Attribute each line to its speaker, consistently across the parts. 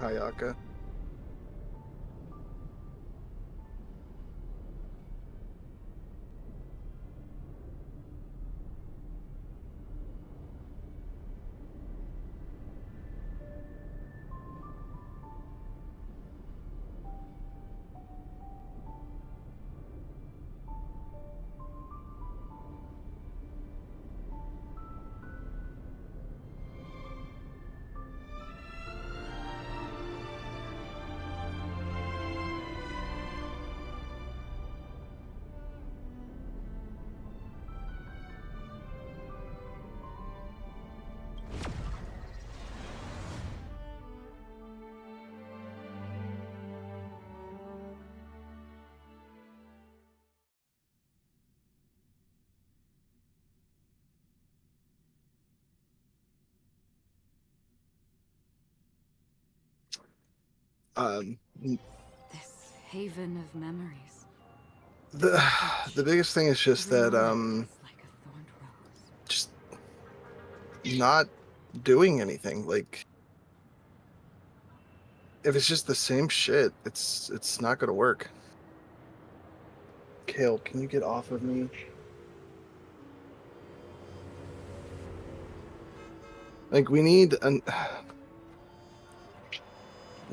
Speaker 1: Hayaka.
Speaker 2: This haven of memories.
Speaker 1: The biggest thing is just that
Speaker 2: Like a thorned rose.
Speaker 1: just not doing anything. Like, if it's just the same shit, it's not gonna work. Kale, can you get off of me? Like, we need an.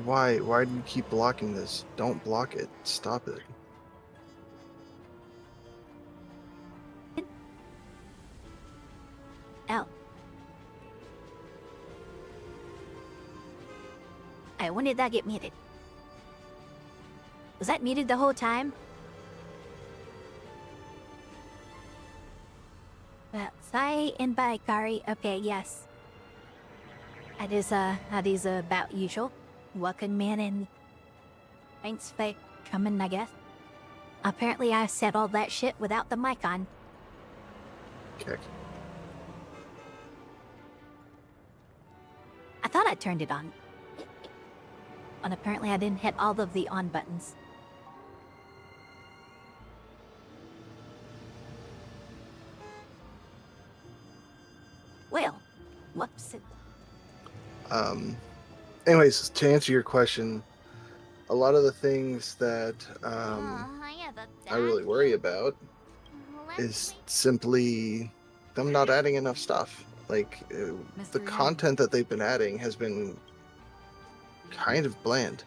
Speaker 1: Why do you keep blocking this? Don't block it. Stop it.
Speaker 3: Oh. Hey, when did that get muted? Was that muted the whole time? Well, Sai and Baikari, okay, yes. That is about usual. Welcome man and thanks for coming, I guess. Apparently I said all that shit without the mic on.
Speaker 1: Okay.
Speaker 3: I thought I turned it on. And apparently I didn't hit all of the on buttons. Well, whoops.
Speaker 1: Anyways, to answer your question, a lot of the things that I really worry about is simply them not adding enough stuff. Like, the content that they've been adding has been kind of bland.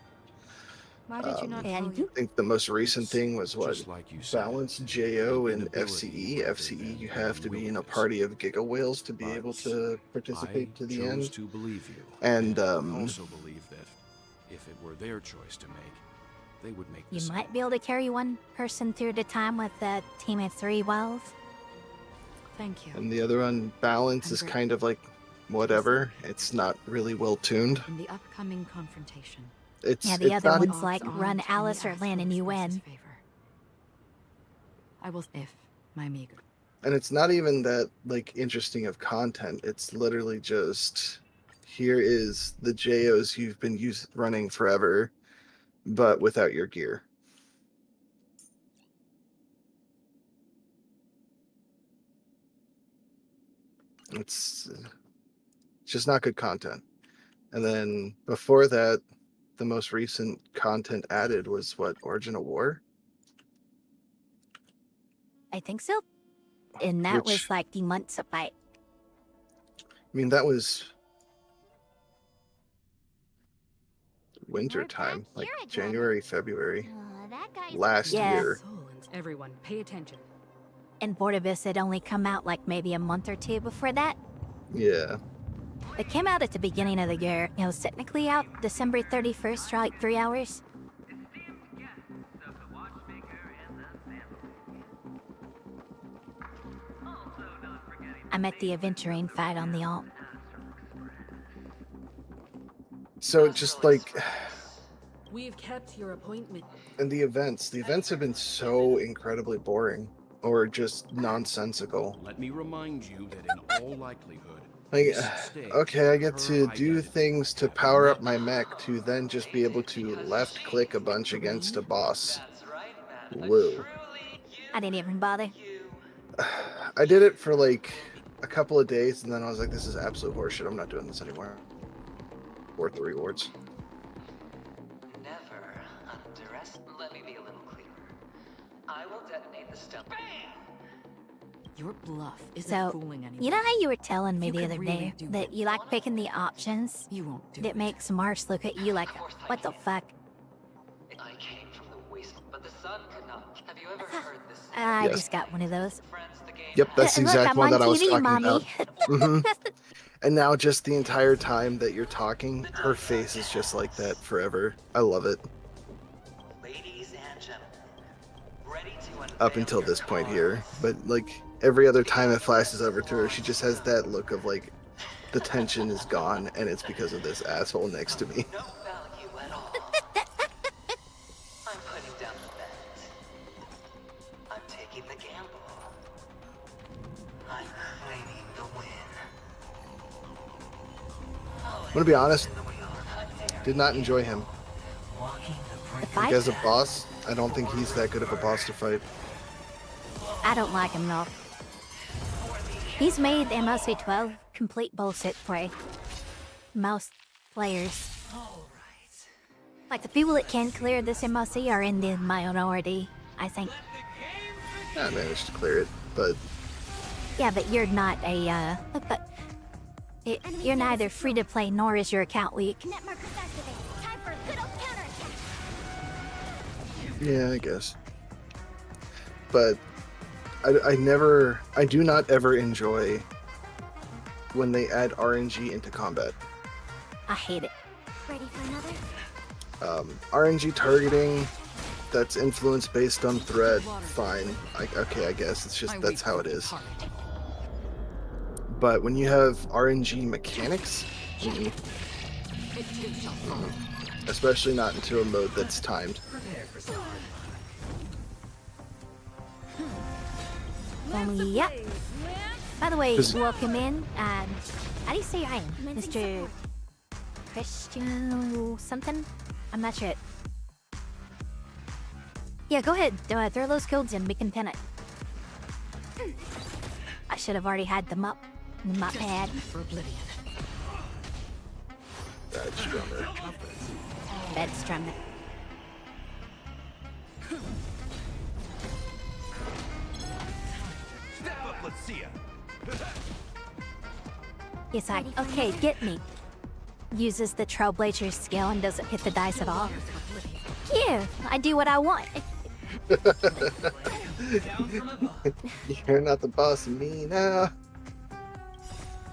Speaker 2: Why did you not
Speaker 3: and
Speaker 2: tell
Speaker 3: you-
Speaker 1: I think the most recent thing was what?
Speaker 4: Just like you said,
Speaker 1: Balance JO
Speaker 4: the
Speaker 1: and
Speaker 4: inability
Speaker 1: FCE.
Speaker 4: rather
Speaker 1: FCE,
Speaker 4: than
Speaker 1: you have to be in a
Speaker 4: willingness.
Speaker 1: party of Giga Whales to be
Speaker 4: But
Speaker 1: able to participate
Speaker 4: I
Speaker 1: to the
Speaker 4: chose
Speaker 1: end.
Speaker 4: to believe you,
Speaker 1: And
Speaker 4: I also believe that if it were their choice to make, they would make the
Speaker 3: You
Speaker 4: same.
Speaker 3: might be able to carry one person through at a time with a team of 3 wells.
Speaker 2: Thank you.
Speaker 1: and the other one, Balance,
Speaker 2: I'm
Speaker 1: is
Speaker 2: very-
Speaker 1: kind of like whatever. It's not really well tuned.
Speaker 2: In the upcoming confrontation.
Speaker 1: It's
Speaker 3: Yeah, the
Speaker 1: it's
Speaker 3: other
Speaker 1: not
Speaker 3: one's
Speaker 2: odds
Speaker 3: like,
Speaker 2: are
Speaker 3: run
Speaker 2: Tony
Speaker 3: Alice or
Speaker 2: asks
Speaker 3: land
Speaker 2: for
Speaker 3: and you
Speaker 2: this person's
Speaker 3: win.
Speaker 2: favor. I will, if my meager.
Speaker 1: and it's not even that like interesting of content. It's literally just, here is the JOs you've been running forever, but without your gear. It's just not good content. And then before that, the most recent content added was what, Origin of War?
Speaker 3: I think so. And that
Speaker 1: Which-
Speaker 3: was like the months of fight.
Speaker 1: I mean, that was winter time, like January, February last
Speaker 3: Yeah.
Speaker 1: year.
Speaker 2: Everyone, pay attention.
Speaker 3: And Bordavis had only come out like maybe a month or 2 before that.
Speaker 1: Yeah.
Speaker 3: It came out at the beginning of the year. It was technically out December 31st for like 3 hours. I'm at the aventurine fight on the alt.
Speaker 1: So just like,
Speaker 2: We've kept your appointment.
Speaker 1: and the events have been so incredibly boring or just nonsensical.
Speaker 4: Let me remind you that in all likelihood,
Speaker 1: Like,
Speaker 4: this stage
Speaker 1: okay, I get
Speaker 4: her
Speaker 1: to do
Speaker 4: identity
Speaker 1: things to
Speaker 4: will
Speaker 1: power up
Speaker 4: not
Speaker 1: my
Speaker 4: be
Speaker 1: mech to then just be able to left click a bunch against a boss.
Speaker 5: That's right, man.
Speaker 1: Woo.
Speaker 3: I didn't even bother.
Speaker 1: I did it for like a couple of days and then I was like, this is absolute horseshit. I'm not doing this anymore. Worth the rewards.
Speaker 5: detonate the stun. Bam!
Speaker 2: Your bluff isn't
Speaker 3: So,
Speaker 2: fooling anyone.
Speaker 3: you know how you were telling me
Speaker 2: You
Speaker 3: the
Speaker 2: could
Speaker 3: other
Speaker 2: really
Speaker 3: day
Speaker 2: do
Speaker 3: that
Speaker 2: it.
Speaker 3: you like picking the options
Speaker 2: You won't do
Speaker 3: that
Speaker 2: it.
Speaker 3: makes Mars look at you like, what the fuck?
Speaker 5: I came from the waste, but the sun could not. Have you ever heard this?
Speaker 3: I
Speaker 1: Yes.
Speaker 3: just got one of those.
Speaker 5: Friends, the game
Speaker 1: Yep, that's the
Speaker 3: Look,
Speaker 1: exact
Speaker 3: I'm
Speaker 1: one
Speaker 3: on
Speaker 1: that I was
Speaker 3: TV,
Speaker 1: talking
Speaker 3: mommy.
Speaker 1: about. Mhm. And now, just the entire time that you're talking, her face is just like that forever. I love it.
Speaker 5: Ladies and gentlemen, ready to
Speaker 1: Up
Speaker 5: unveil
Speaker 1: until
Speaker 5: your
Speaker 1: this point
Speaker 5: cards.
Speaker 1: here, but like every other time it flashes over to her, she just has that look of like the tension is gone, and it's because of this asshole next to me.
Speaker 5: No value at all. I'm putting down the bet. I'm taking the gamble. I'm claiming the win.
Speaker 1: I'm gonna be honest, did not enjoy him.
Speaker 5: Walking the
Speaker 3: The
Speaker 5: brink.
Speaker 3: fight?
Speaker 1: As a boss, I don't think he's that good of a boss to fight.
Speaker 3: I don't like him though. He's made MLC 12 complete bullshit for most players. Like the people that can clear this MLC are in the minority, I think.
Speaker 1: I managed to clear it, but
Speaker 3: Yeah, but you're not a, you're neither free to play nor is your account weak.
Speaker 6: Net markers activated. Time for a good old counterattack.
Speaker 1: yeah, I guess. But I do not ever enjoy when they add RNG into combat.
Speaker 3: I hate it.
Speaker 6: Ready for another?
Speaker 1: RNG targeting that's influence based on threat, fine. Okay, I guess it's just that's how it is. But when you have RNG mechanics, especially not into a mode that's timed.
Speaker 3: Yep. By the way,
Speaker 1: 'Cause-
Speaker 3: welcome in. How do you say your name? Mr. Christian something? I'm not sure. Yeah, go ahead. Throw those codes in. We can pin it. I should have already had them up in my pad.
Speaker 2: For oblivion.
Speaker 1: Bad strummer.
Speaker 3: Bed strumming.
Speaker 4: Step up, Elysia.
Speaker 3: He's like, okay, get me. Uses the Trailblazer's skill and doesn't hit the dice at all. Yeah, I do what I want.
Speaker 1: You're not the boss of me now.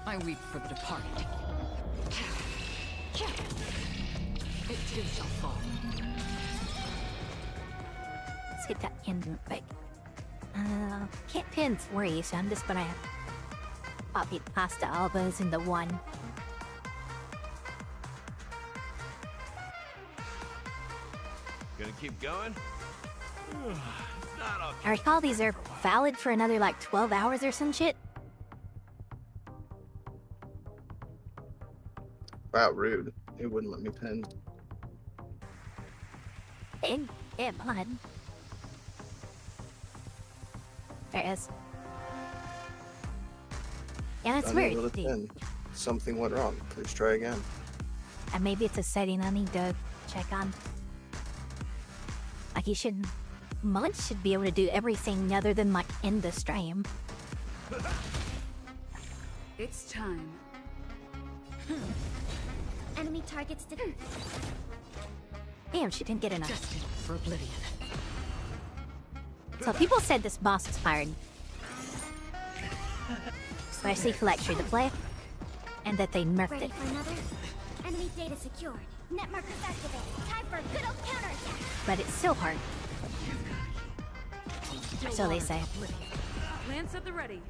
Speaker 2: I weep for the departed. It too shall fall.
Speaker 3: Let's get that pin real quick. Can't pin's worry, so I'm just gonna pop it past the elbows into one.
Speaker 4: Gonna keep going? Not
Speaker 3: I recall these are valid for another like 12 hours or some shit.
Speaker 1: Wow, rude. It wouldn't let me pin.
Speaker 3: Yeah, blood. There it is. Yeah, that's weird.
Speaker 1: Unable to pin. Something went wrong. Please try again.
Speaker 3: And maybe it's a setting I need to check on. Like you shouldn't. Mullen should be able to do everything other than like end the stream.
Speaker 2: It's time.
Speaker 6: Enemy targets to.
Speaker 3: Damn, she didn't get enough.
Speaker 2: Destined for oblivion.
Speaker 3: So people said this boss was fired. Especially Collector the play. And that they nerfed
Speaker 6: Ready
Speaker 3: it.
Speaker 6: for another? Enemy data secured. Net markers activated. Time for a good old counterattack.
Speaker 3: But it's still hard. So they say.
Speaker 2: Lance at the ready.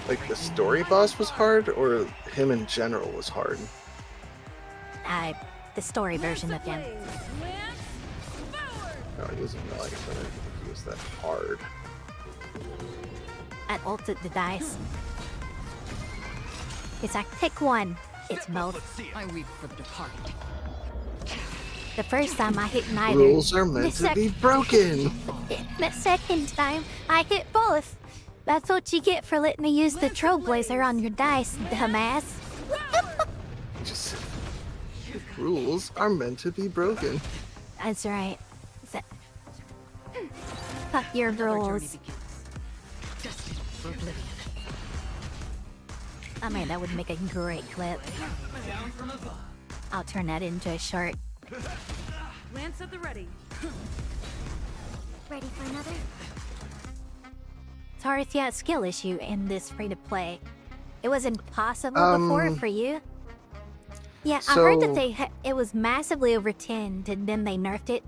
Speaker 1: Like the story boss was hard, or him in general was hard?
Speaker 3: The story version of him.
Speaker 1: No, he wasn't like I don't think he was that hard.
Speaker 3: I ulted the dice. It's like, pick one. It's both.
Speaker 2: I weep for the departed.
Speaker 3: The first time I hit neither.
Speaker 1: Rules are meant to be broken.
Speaker 3: The second time I hit both. That's what you get for letting me use the Trailblazer on your dice, dumbass.
Speaker 1: Just rules are meant to be broken.
Speaker 3: That's right. Fuck your rules. I mean, that would make a great clip. I'll turn that into a short.
Speaker 2: Lance at the ready.
Speaker 6: Ready for another?
Speaker 3: Tarithia, a skill issue in this free-to-play. It was impossible before for you. Yeah, I heard that it was massively over 10, and then they nerfed it.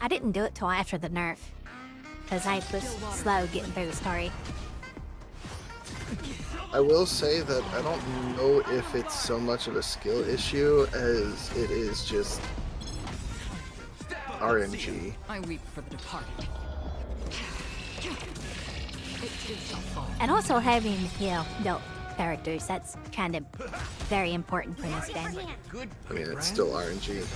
Speaker 3: I didn't do it till after the nerf, because I was slow getting through the story.
Speaker 1: I will say that I don't know if it's so much of a skill issue as it is just RNG.
Speaker 2: I weep for the departed.
Speaker 3: And also having, you know, adult characters, that's kind of very important for this game.
Speaker 1: I mean, it's still RNG.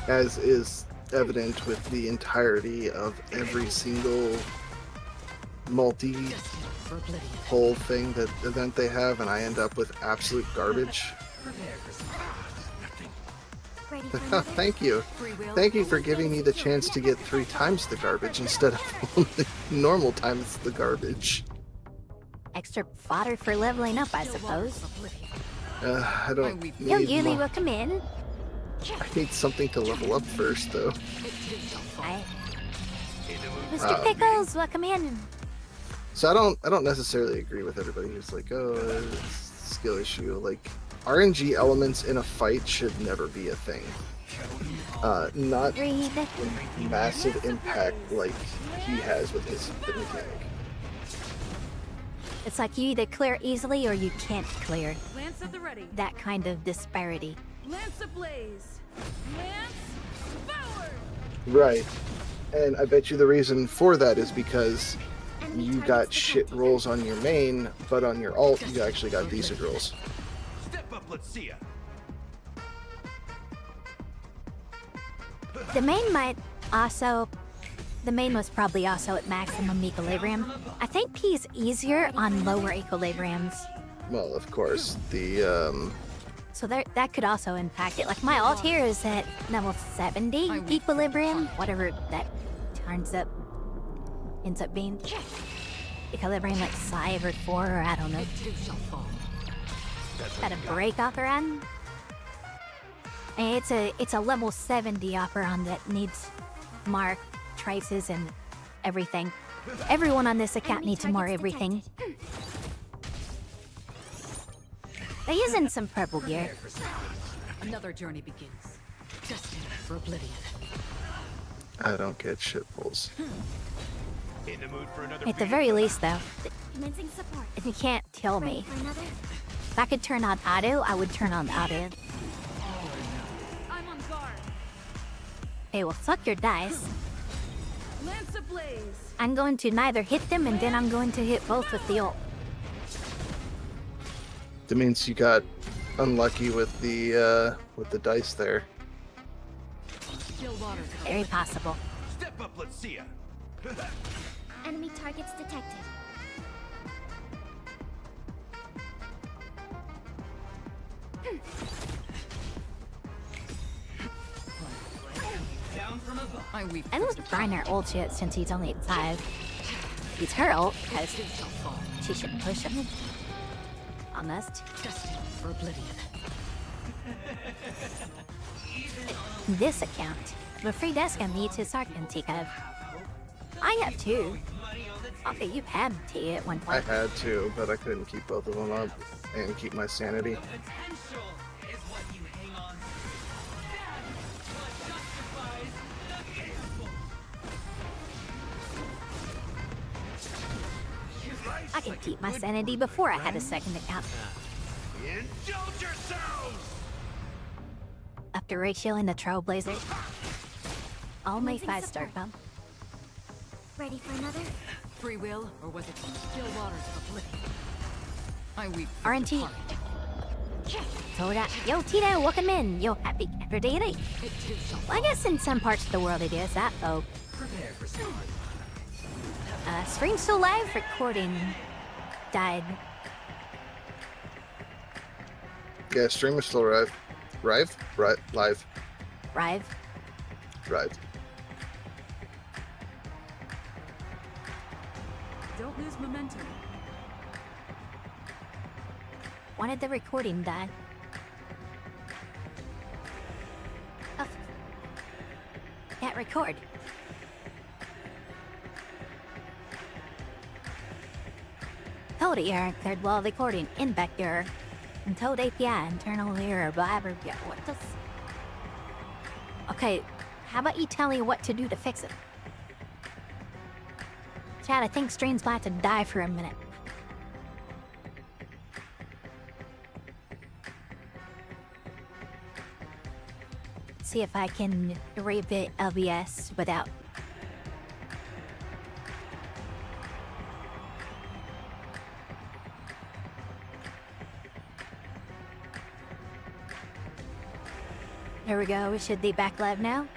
Speaker 1: As is evident with the entirety of every single multi-whole thing that event they have, and I end up with absolute garbage.
Speaker 6: Ready for another?
Speaker 1: Thank you. Thank you for giving me the chance to get 3 times the garbage instead of only normal times the garbage.
Speaker 3: Extra fodder for leveling up, I suppose.
Speaker 1: I don't
Speaker 3: Yo,
Speaker 1: need
Speaker 3: Yuli, welcome in.
Speaker 1: I need something to level up first, though.
Speaker 3: Hi. Mr. Pickles, welcome in.
Speaker 1: So I don't necessarily agree with everybody who's like, oh, it's a skill issue. Like, RNG elements in a fight should never be a thing. Not
Speaker 3: Breathe.
Speaker 1: massive impact like he has with his mechanic.
Speaker 3: It's like you either clear easily or you can't clear.
Speaker 2: Lance at the ready.
Speaker 3: That kind of disparity.
Speaker 2: Lance ablaze. Lance forward.
Speaker 1: Right. And I bet you the reason for that is because you got shit rolls on your main, but on your alt you actually got decent rolls.
Speaker 7: Step up, Elysia.
Speaker 3: The main might also... The main was probably also at maximum equilibrium. I think he's easier on lower equilibriums.
Speaker 1: Well, of course, the
Speaker 3: So that could also impact it. Like my alt here is at level 70 equilibrium, whatever that ends up being. Equilibrium like 5 or 4, or I don't know. Got a break operon. And it's a level 70 operon that needs mark, traces, and everything. Everyone on this account needs more everything. They're using some purple gear.
Speaker 2: Another journey begins. Destined for oblivion.
Speaker 1: I don't get shit rolls.
Speaker 7: In the mood for another
Speaker 3: At the very least, though,
Speaker 6: Commencing support.
Speaker 3: if you can't kill
Speaker 6: Ready
Speaker 3: me.
Speaker 6: for another?
Speaker 3: If I could turn on auto, I would turn on auto.
Speaker 2: I'm on guard.
Speaker 3: Hey, well, suck your dice.
Speaker 2: Lance ablaze.
Speaker 3: I'm going to neither hit them, and then I'm going to hit both with the ult.
Speaker 1: That means you got unlucky with the dice there.
Speaker 2: Still water.
Speaker 3: Very possible.
Speaker 7: Step up, Elysia.
Speaker 6: Enemy targets detected.
Speaker 2: I weep.
Speaker 3: I was trying her ult yet since he's only at 5. He's her ult, because she should push him. Honest.
Speaker 2: Destined for oblivion.
Speaker 3: This account, the free desk needs his Sarkantik of. I have 2. Okay, you had T at one
Speaker 1: I
Speaker 3: point.
Speaker 1: had to, but I couldn't keep both of them up and keep my sanity.
Speaker 3: I could keep my sanity before I had a second account.
Speaker 7: Indulge yourselves.
Speaker 3: After ratio in the Trailblazer. All my
Speaker 6: Commencing
Speaker 3: 5-star
Speaker 6: support.
Speaker 3: come.
Speaker 6: Ready for another?
Speaker 2: Free will, or was it still waters of oblivion? I weep. for
Speaker 3: RNT.
Speaker 2: departed.
Speaker 3: So that, yo, Tito, welcome in. Yo, happy day.
Speaker 2: It too shall
Speaker 3: Well, I guess in some parts of the world it is that, though.
Speaker 7: Prepare for some.
Speaker 3: Stream still live, recording died.
Speaker 1: Yeah, stream is still live. Live? Right, live.
Speaker 3: Rive?
Speaker 1: Right.
Speaker 2: Don't lose momentum.
Speaker 3: Why did the recording die? Oh. Can't record. Code error cleared while recording. Inback error. And code API internal error. Blah blah blah. What the? Okay, how about you tell me what to do to fix it? Chad, I think stream's about to die for a minute. See if I can reboot LBS without. There we go, we should be back live now.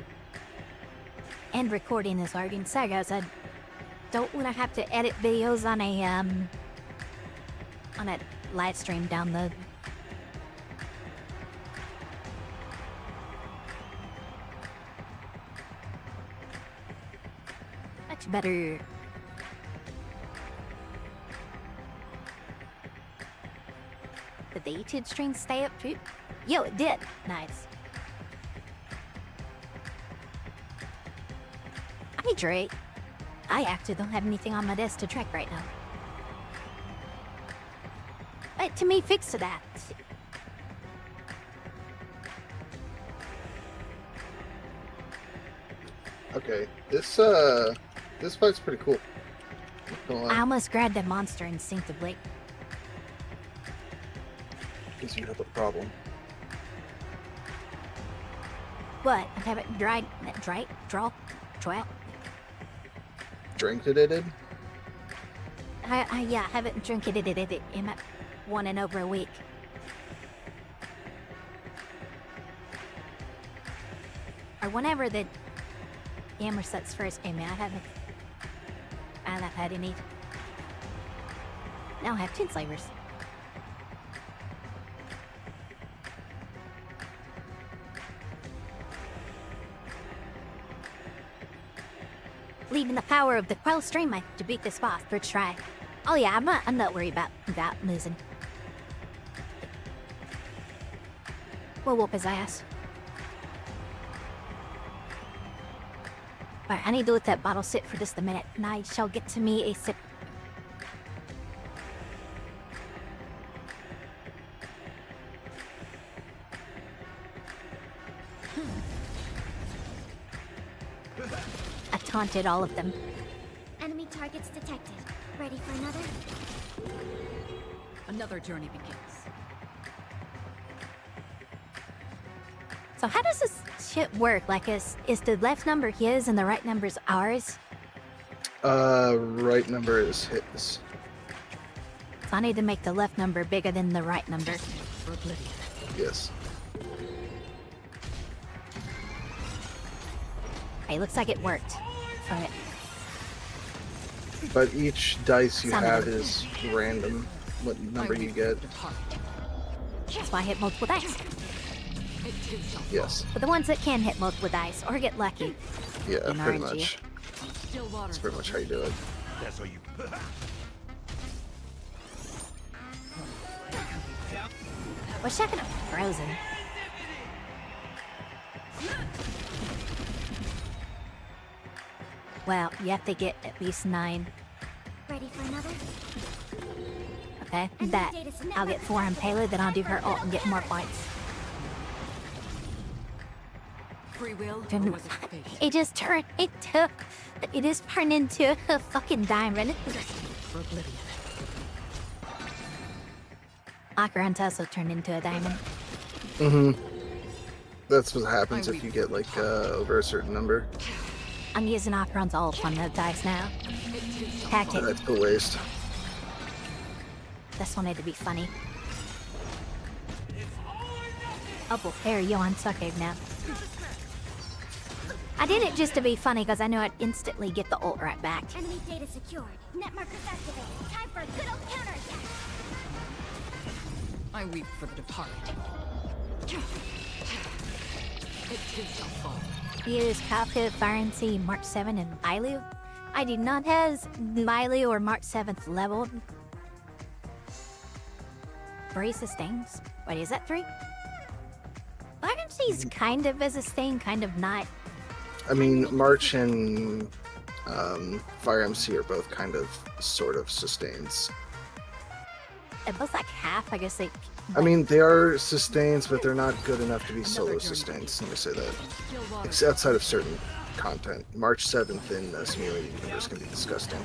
Speaker 3: And recording is already in Sagos. I don't want to have to edit videos on a live stream download. Much better. Did the YouTube stream stay up too? Yo, it did. Nice. Hi, Drake. I actually don't have anything on my desk to track right now. But to me, fix that.
Speaker 1: Okay, this fight's pretty cool. Not gonna lie,
Speaker 3: I almost grabbed the monster instinctively.
Speaker 1: because you have a problem.
Speaker 3: But I haven't draw.
Speaker 1: Drank it?
Speaker 3: Yeah, I haven't drunk it in one in over a week. Or whenever the Yammer sets first came out, I haven't had any. Now I have 10 slavers. Leaving the power of the Quell Stream Mike to beat this boss. First try. Oh yeah, I'm not worried about losing. We'll whoop his ass. Alright, I need to let that bottle sit for just a minute, and I shall get to me a sip. I taunted all of them.
Speaker 6: Enemy targets detected. Ready for another?
Speaker 2: Another journey begins.
Speaker 3: So how does this shit work? Like, is the left number his and the right number's ours?
Speaker 1: Right number is his.
Speaker 3: So I need to make the left number bigger than the right number.
Speaker 2: For oblivion.
Speaker 1: Yes.
Speaker 3: Hey, looks like it worked. For it.
Speaker 1: But each dice you
Speaker 3: Some of
Speaker 1: have
Speaker 3: them.
Speaker 1: is random. What number you get?
Speaker 3: That's why I hit multiple dice.
Speaker 1: Yes.
Speaker 3: But the ones that can hit multiple dice or get lucky.
Speaker 1: Yeah,
Speaker 3: In
Speaker 1: pretty
Speaker 3: RNG.
Speaker 1: much.
Speaker 2: Still water.
Speaker 1: That's pretty much how you do it.
Speaker 7: That's how you.
Speaker 3: Was checking up frozen. Well, you have to get at least 9.
Speaker 6: Ready for another?
Speaker 3: Okay, that. I'll get 4 on payload, then I'll do her ult and get more points.
Speaker 2: Free will, or
Speaker 3: Didn't-
Speaker 2: was it fate?
Speaker 3: It just turned it just turned into a fucking diamond.
Speaker 2: For oblivion.
Speaker 3: Ocarons also turned into a diamond.
Speaker 1: Mm-hmm. That's what happens if you get like over a certain number.
Speaker 3: I'm using Ocarons all on the dice now. Tactic.
Speaker 1: That's a waste.
Speaker 3: This wanted to be funny. Oh, well, there you on sucker now. I did it just to be funny because I knew I'd instantly get the ult right back.
Speaker 6: Enemy data secured. Net markers activated. Time for a good old counterattack.
Speaker 2: I weep for the departed. It too shall fall.
Speaker 3: Use Kafka, Firenze, March 7, and Mailu. I do not have Mailu or March 7th leveled. 3 sustains. Wait, is that 3? Firenze's kind of a sustain, kind of not.
Speaker 1: I mean, March and Fire MC are both kind of, sort of sustains.
Speaker 3: They're both like half, I guess they...
Speaker 1: I mean, they are sustains, but they're not good enough to be solo sustains. Let me say that.
Speaker 2: Still water.
Speaker 1: It's outside of certain content. March 7th in Simulated Universe can be disgusting.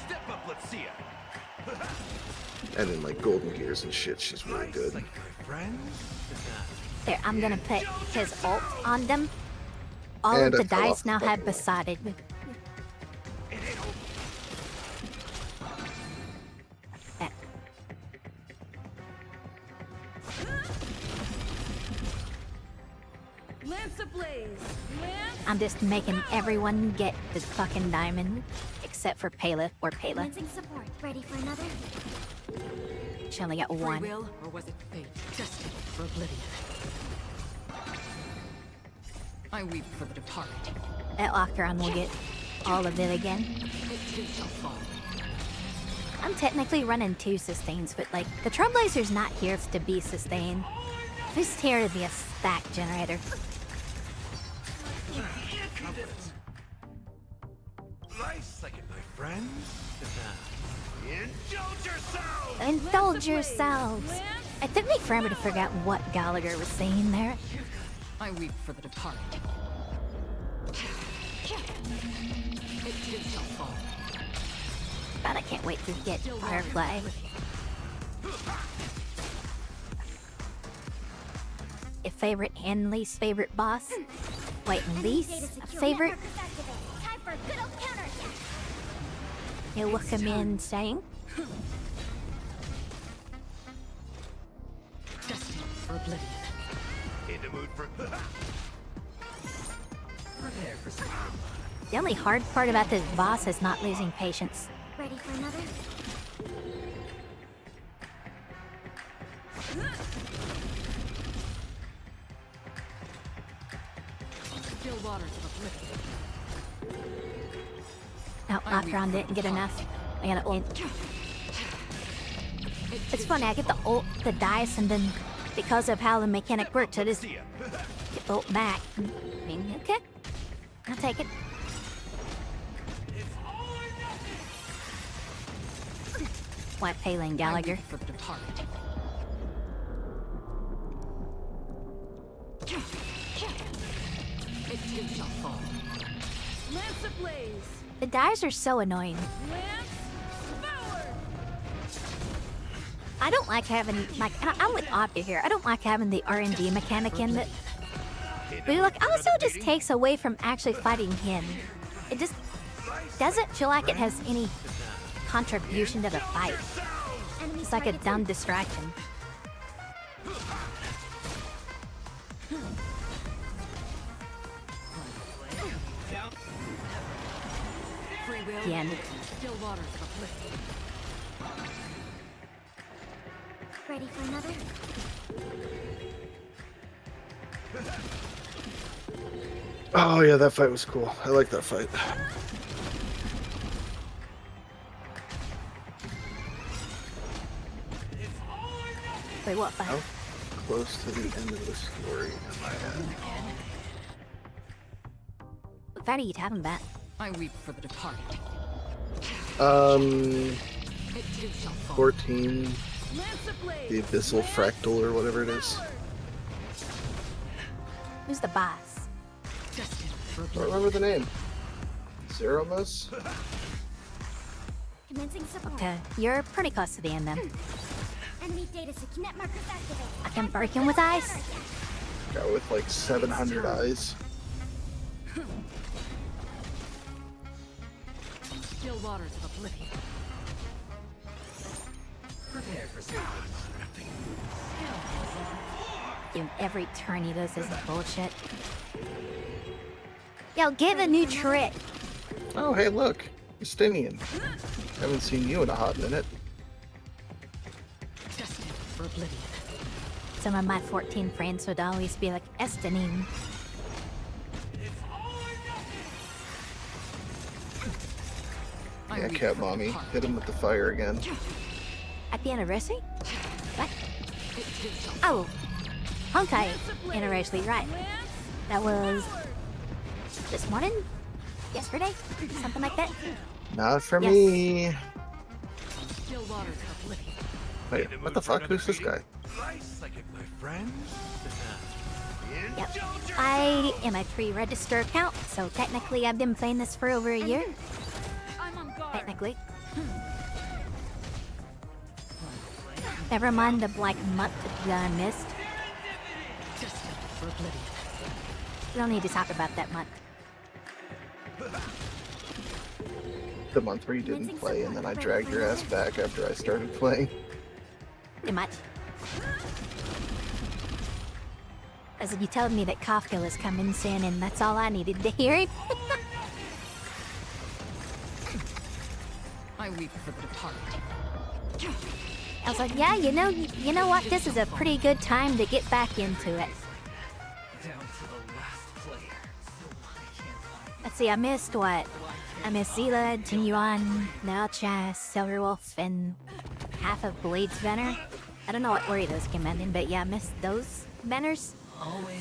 Speaker 7: Step up, Elysia.
Speaker 1: And in like Golden Gears and shit, she's really good.
Speaker 7: Like my friends?
Speaker 3: There, I'm gonna put his ult on them. All
Speaker 1: And
Speaker 3: of
Speaker 1: I
Speaker 3: the
Speaker 1: fell
Speaker 3: dice
Speaker 1: off the
Speaker 3: now have
Speaker 1: fucking wall.
Speaker 3: besotted. Eh,
Speaker 2: Lance ablaze. Lance.
Speaker 3: I'm just making everyone get the fucking diamond, except for Pela or Pela.
Speaker 6: Commencing support. Ready for another?
Speaker 3: She only got
Speaker 2: Free
Speaker 3: one.
Speaker 2: will, or was it fate? Destined for oblivion. I weep for the departed.
Speaker 3: That Octaron will get all of it again.
Speaker 2: It too shall fall.
Speaker 3: I'm technically running 2 sustains, but like, the Trailblazer's not here to be sustained. He's here to be a stack generator.
Speaker 7: Nice like it, my friends. Indulge yourselves!
Speaker 3: Indulge yourselves! It took me forever to figure out what Gallagher was saying there.
Speaker 2: I weep for the departed. It too shall fall.
Speaker 3: God, I can't wait to get Firefly. Your favorite and least favorite boss? Wait, least favorite?
Speaker 6: Netmarkers activated. Time for a good old counterattack.
Speaker 3: You look him in saying?
Speaker 2: Destined for oblivion.
Speaker 7: In the mood for...
Speaker 5: Prepare for some.
Speaker 3: The only hard part about this boss is not losing patience.
Speaker 6: Ready for another?
Speaker 2: Still waters of oblivion.
Speaker 3: No, Octaron didn't get enough. I got an ult. It's funny, I get the ult, the dice, and then because of how the mechanic works, I just
Speaker 7: Elysia.
Speaker 3: get the ult back. I mean, okay. I'll take it. White Paling
Speaker 2: I
Speaker 3: Gallagher.
Speaker 2: weep for the departed. It too shall fall. Lance ablaze.
Speaker 3: The dice are so annoying.
Speaker 2: Lance forward.
Speaker 3: I don't like having, like, I'm with Opti here. I don't like having the R&D mechanic in it. But like, also just takes away from actually fighting him. It just doesn't feel like it has any contribution to the fight.
Speaker 6: Enemy
Speaker 3: It's like a
Speaker 6: targets
Speaker 3: dumb distraction.
Speaker 2: Free will.
Speaker 3: The end.
Speaker 2: Still waters of oblivion.
Speaker 6: Ready for another?
Speaker 1: Oh yeah, that fight was cool. I like that fight.
Speaker 3: Wait, what?
Speaker 1: How close to the end of the story am I
Speaker 3: What fight are you talking about?
Speaker 2: I weep for the departed.
Speaker 1: at?
Speaker 2: It too shall fall.
Speaker 1: 14,
Speaker 2: Lance ablaze.
Speaker 1: the Abyssal Fractal or whatever it is.
Speaker 3: Who's the boss?
Speaker 2: Destined for
Speaker 1: I don't
Speaker 2: oblivion.
Speaker 1: remember the name. Zeromus?
Speaker 6: Commencing support.
Speaker 3: Okay, you're pretty close to the end then.
Speaker 6: Enemy data secure. Netmarkers activated.
Speaker 3: I can break him with ice.
Speaker 1: Guy with like 700 eyes.
Speaker 2: Still waters of oblivion.
Speaker 5: Prepare for some.
Speaker 3: Dude, every turn he does is bullshit. Yo, give a new trick.
Speaker 1: Oh, hey, look. Justinian. Haven't seen you in a hot minute.
Speaker 2: for oblivion.
Speaker 3: Some of my 14 friends would always be like, Estenin.
Speaker 1: Yeah, cat mommy. Hit him with the fire again.
Speaker 3: Happy anniversary? What? Oh, Honkai anniversary, right. That was this morning? Yesterday? Something like that?
Speaker 1: Not for
Speaker 3: Yes.
Speaker 1: me.
Speaker 2: Still waters of oblivion.
Speaker 1: Wait, what the fuck? Who's this guy?
Speaker 7: Nice like my friends.
Speaker 3: Yep. I am a pre-register account, so technically I've been playing this for over a year.
Speaker 2: I'm on guard.
Speaker 3: Technically. Never mind the black month that I missed.
Speaker 2: Just for oblivion.
Speaker 3: We don't need to talk about that month.
Speaker 1: The month where you didn't play and then I dragged your ass back after I started playing.
Speaker 3: Pretty much. As if you told me that Kafka was coming soon, and that's all I needed to hear.
Speaker 2: I weep for the departed.
Speaker 3: I was like, yeah, you know what? This is a pretty good time to get back into it.
Speaker 5: Down to the last player.
Speaker 3: Let's see, I missed what? I missed Zila, Jinyuan, Naocha, Silverwolf, and half of Blade's banner. I don't know what order those came out in, but yeah, I missed those banners.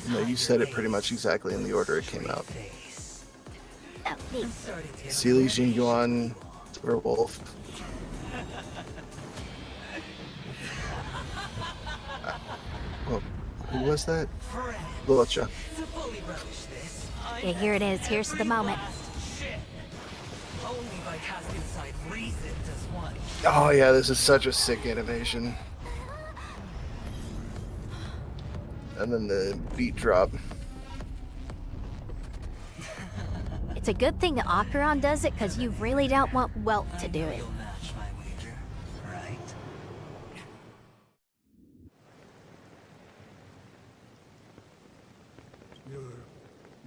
Speaker 1: No, you said it pretty much exactly in the order it came out.
Speaker 3: Oh, neat.
Speaker 1: Sealy, Jin Yuan, Werewolf. Well, who was that? Elysia.
Speaker 3: Yeah, here it is. Here's the moment.
Speaker 5: Only by casting inside reason does one.
Speaker 1: Oh yeah, this is such a sick animation. And then the beat drop.
Speaker 3: It's a good thing Acheron does it, because you really don't want Welt to do it.
Speaker 5: You'll match my wager, right?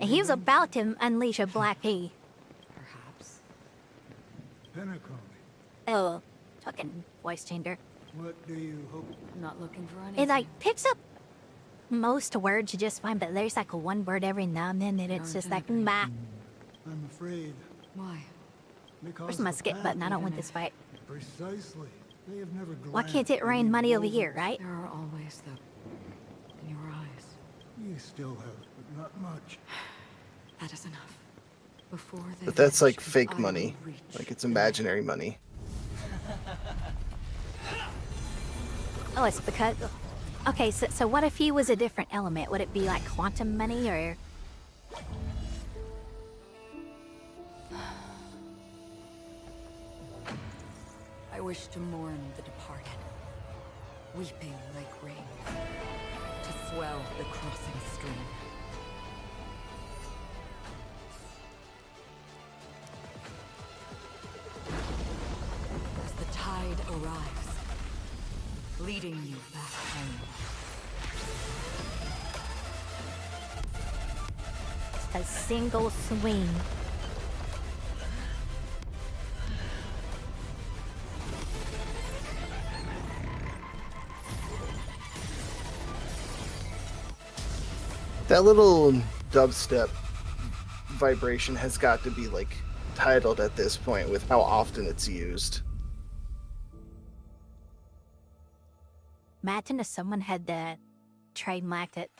Speaker 3: And he was about to unleash a black E.
Speaker 2: Perhaps.
Speaker 3: Oh, fucking voice changer.
Speaker 8: What do you hope?
Speaker 2: I'm not looking for anything.
Speaker 3: It like picks up most words just fine, but there's like one word every now and then that it's just like, bah.
Speaker 8: I'm afraid.
Speaker 2: Why?
Speaker 8: Because
Speaker 3: Where's my
Speaker 8: the
Speaker 3: skip
Speaker 8: path-
Speaker 3: button? I don't want this fight.
Speaker 8: Precisely. They have never
Speaker 3: Why can't it rain money over here, right?
Speaker 2: There are always the... in your eyes.
Speaker 8: You still have, but not much.
Speaker 2: That is enough. Before they
Speaker 1: But that's like
Speaker 2: vanish,
Speaker 1: fake
Speaker 2: I will
Speaker 1: money.
Speaker 2: reach
Speaker 1: Like it's imaginary money.
Speaker 3: Oh, it's because... Okay, so what if he was a different element? Would it be like quantum money, or...
Speaker 2: I wish to mourn the departed, weeping like rain, to swell the crossing stream. As the tide arrives, leading you back home.
Speaker 3: A single swing.
Speaker 1: That little dubstep vibration has got to be like titled at this point with how often it's used.
Speaker 3: Imagine if someone had trademarked it.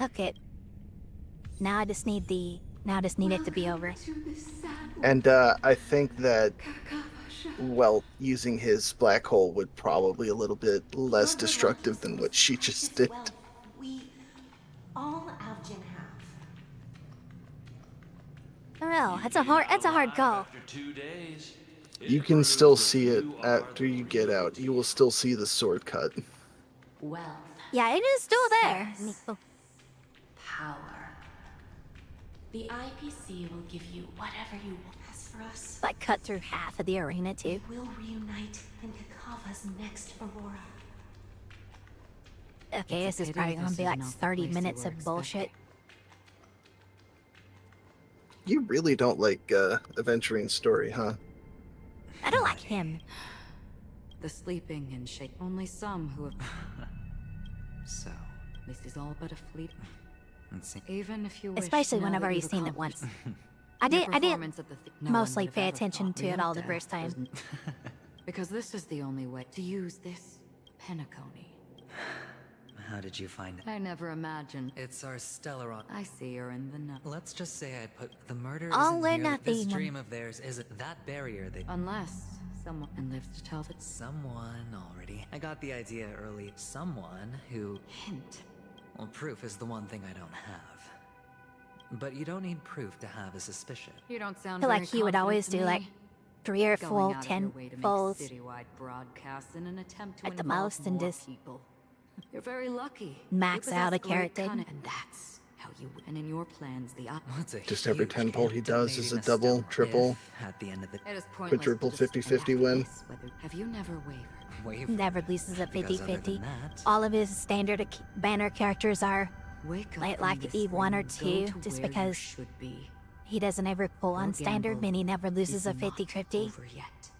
Speaker 3: Okay. Now I just need it to be over.
Speaker 1: And I think that, well, using his black hole would probably a little bit less destructive than what she just did.
Speaker 9: Well, we all Algin have.
Speaker 3: I don't know. That's a hard call.
Speaker 10: After 2 days,
Speaker 1: You can still see it after you get out. You will still see the sword cut.
Speaker 9: Wealth,
Speaker 3: Yeah, it is still there. Oh,
Speaker 9: power. The IPC will give you whatever you want. As for us,
Speaker 3: like cut through half of the arena too.
Speaker 9: we'll reunite in Kakava's next Aurora.
Speaker 3: Okay, this is
Speaker 2: pity
Speaker 3: probably gonna
Speaker 2: this
Speaker 3: be
Speaker 2: is
Speaker 3: like
Speaker 2: not the
Speaker 3: 30
Speaker 2: place you
Speaker 3: minutes
Speaker 2: were
Speaker 3: of bullshit.
Speaker 2: expecting.
Speaker 1: you really don't like Aventurine story, huh?
Speaker 3: I don't like him.
Speaker 2: The sleeping and shake. Only some who have. So, this is all but a fleet. Even if you wish.
Speaker 3: Especially
Speaker 2: now
Speaker 3: whenever
Speaker 2: that
Speaker 3: you've
Speaker 2: you've
Speaker 3: seen it
Speaker 2: accomplished-
Speaker 3: once.
Speaker 2: Your
Speaker 3: I didn't
Speaker 2: performance at the no one
Speaker 3: mostly
Speaker 2: would have
Speaker 3: pay
Speaker 2: ever
Speaker 3: attention
Speaker 2: thought
Speaker 3: to
Speaker 2: me
Speaker 3: it all the
Speaker 2: death
Speaker 3: first time.
Speaker 2: was- Because this is the only way to use this Penacony.
Speaker 5: How did you find it?
Speaker 2: I never imagined.
Speaker 5: It's our Stellaron.
Speaker 2: I see her in the know.
Speaker 5: Let's just say I put the murder
Speaker 3: All
Speaker 5: isn't
Speaker 3: or
Speaker 5: nearly- This
Speaker 3: nothing.
Speaker 5: dream of theirs isn't that barrier they...
Speaker 2: Unless someone and lives to tell the
Speaker 5: Someone already. I got the idea early. Someone who...
Speaker 2: hint.
Speaker 5: Well, proof is the one thing I don't have. But you don't need proof to have a suspicion.
Speaker 2: You don't
Speaker 3: I
Speaker 2: sound
Speaker 3: feel
Speaker 2: very
Speaker 3: like he would
Speaker 2: confident
Speaker 3: always
Speaker 2: to
Speaker 3: do
Speaker 2: me.
Speaker 3: like 3 or
Speaker 2: Going
Speaker 3: 4,
Speaker 2: out of your
Speaker 3: 10
Speaker 2: way to make
Speaker 3: falls.
Speaker 2: citywide broadcasts in an attempt to
Speaker 3: At the
Speaker 2: involve
Speaker 3: most and
Speaker 2: more
Speaker 3: just
Speaker 2: people. You're very lucky.
Speaker 3: max
Speaker 2: You
Speaker 3: out
Speaker 2: possess
Speaker 3: a
Speaker 2: great
Speaker 3: character.
Speaker 2: cunning, and that's how you. And in your plans, the
Speaker 5: What's a
Speaker 1: Just every
Speaker 5: huge
Speaker 1: 10 pull he does is a
Speaker 5: detonating
Speaker 1: double,
Speaker 5: stone
Speaker 1: triple,
Speaker 5: if, at the end of the
Speaker 2: it is pointless.
Speaker 1: quadruple
Speaker 2: to dis-
Speaker 1: 50-50
Speaker 2: and
Speaker 1: win.
Speaker 2: after this, whether- Have you never wavered?
Speaker 5: wave.
Speaker 3: Never loses a
Speaker 5: Because other
Speaker 3: 50-50.
Speaker 5: than that,
Speaker 3: All of his standard banner characters are
Speaker 2: Wake up
Speaker 3: like
Speaker 2: from this
Speaker 3: Eve 1 or
Speaker 2: dream,
Speaker 3: 2,
Speaker 2: go to
Speaker 3: just
Speaker 2: where you
Speaker 3: because
Speaker 2: should be.
Speaker 3: he doesn't ever pull on
Speaker 2: Your
Speaker 3: standard,
Speaker 2: gamble
Speaker 3: and he never loses
Speaker 2: is
Speaker 3: a
Speaker 2: not
Speaker 3: 50-50.
Speaker 2: over yet.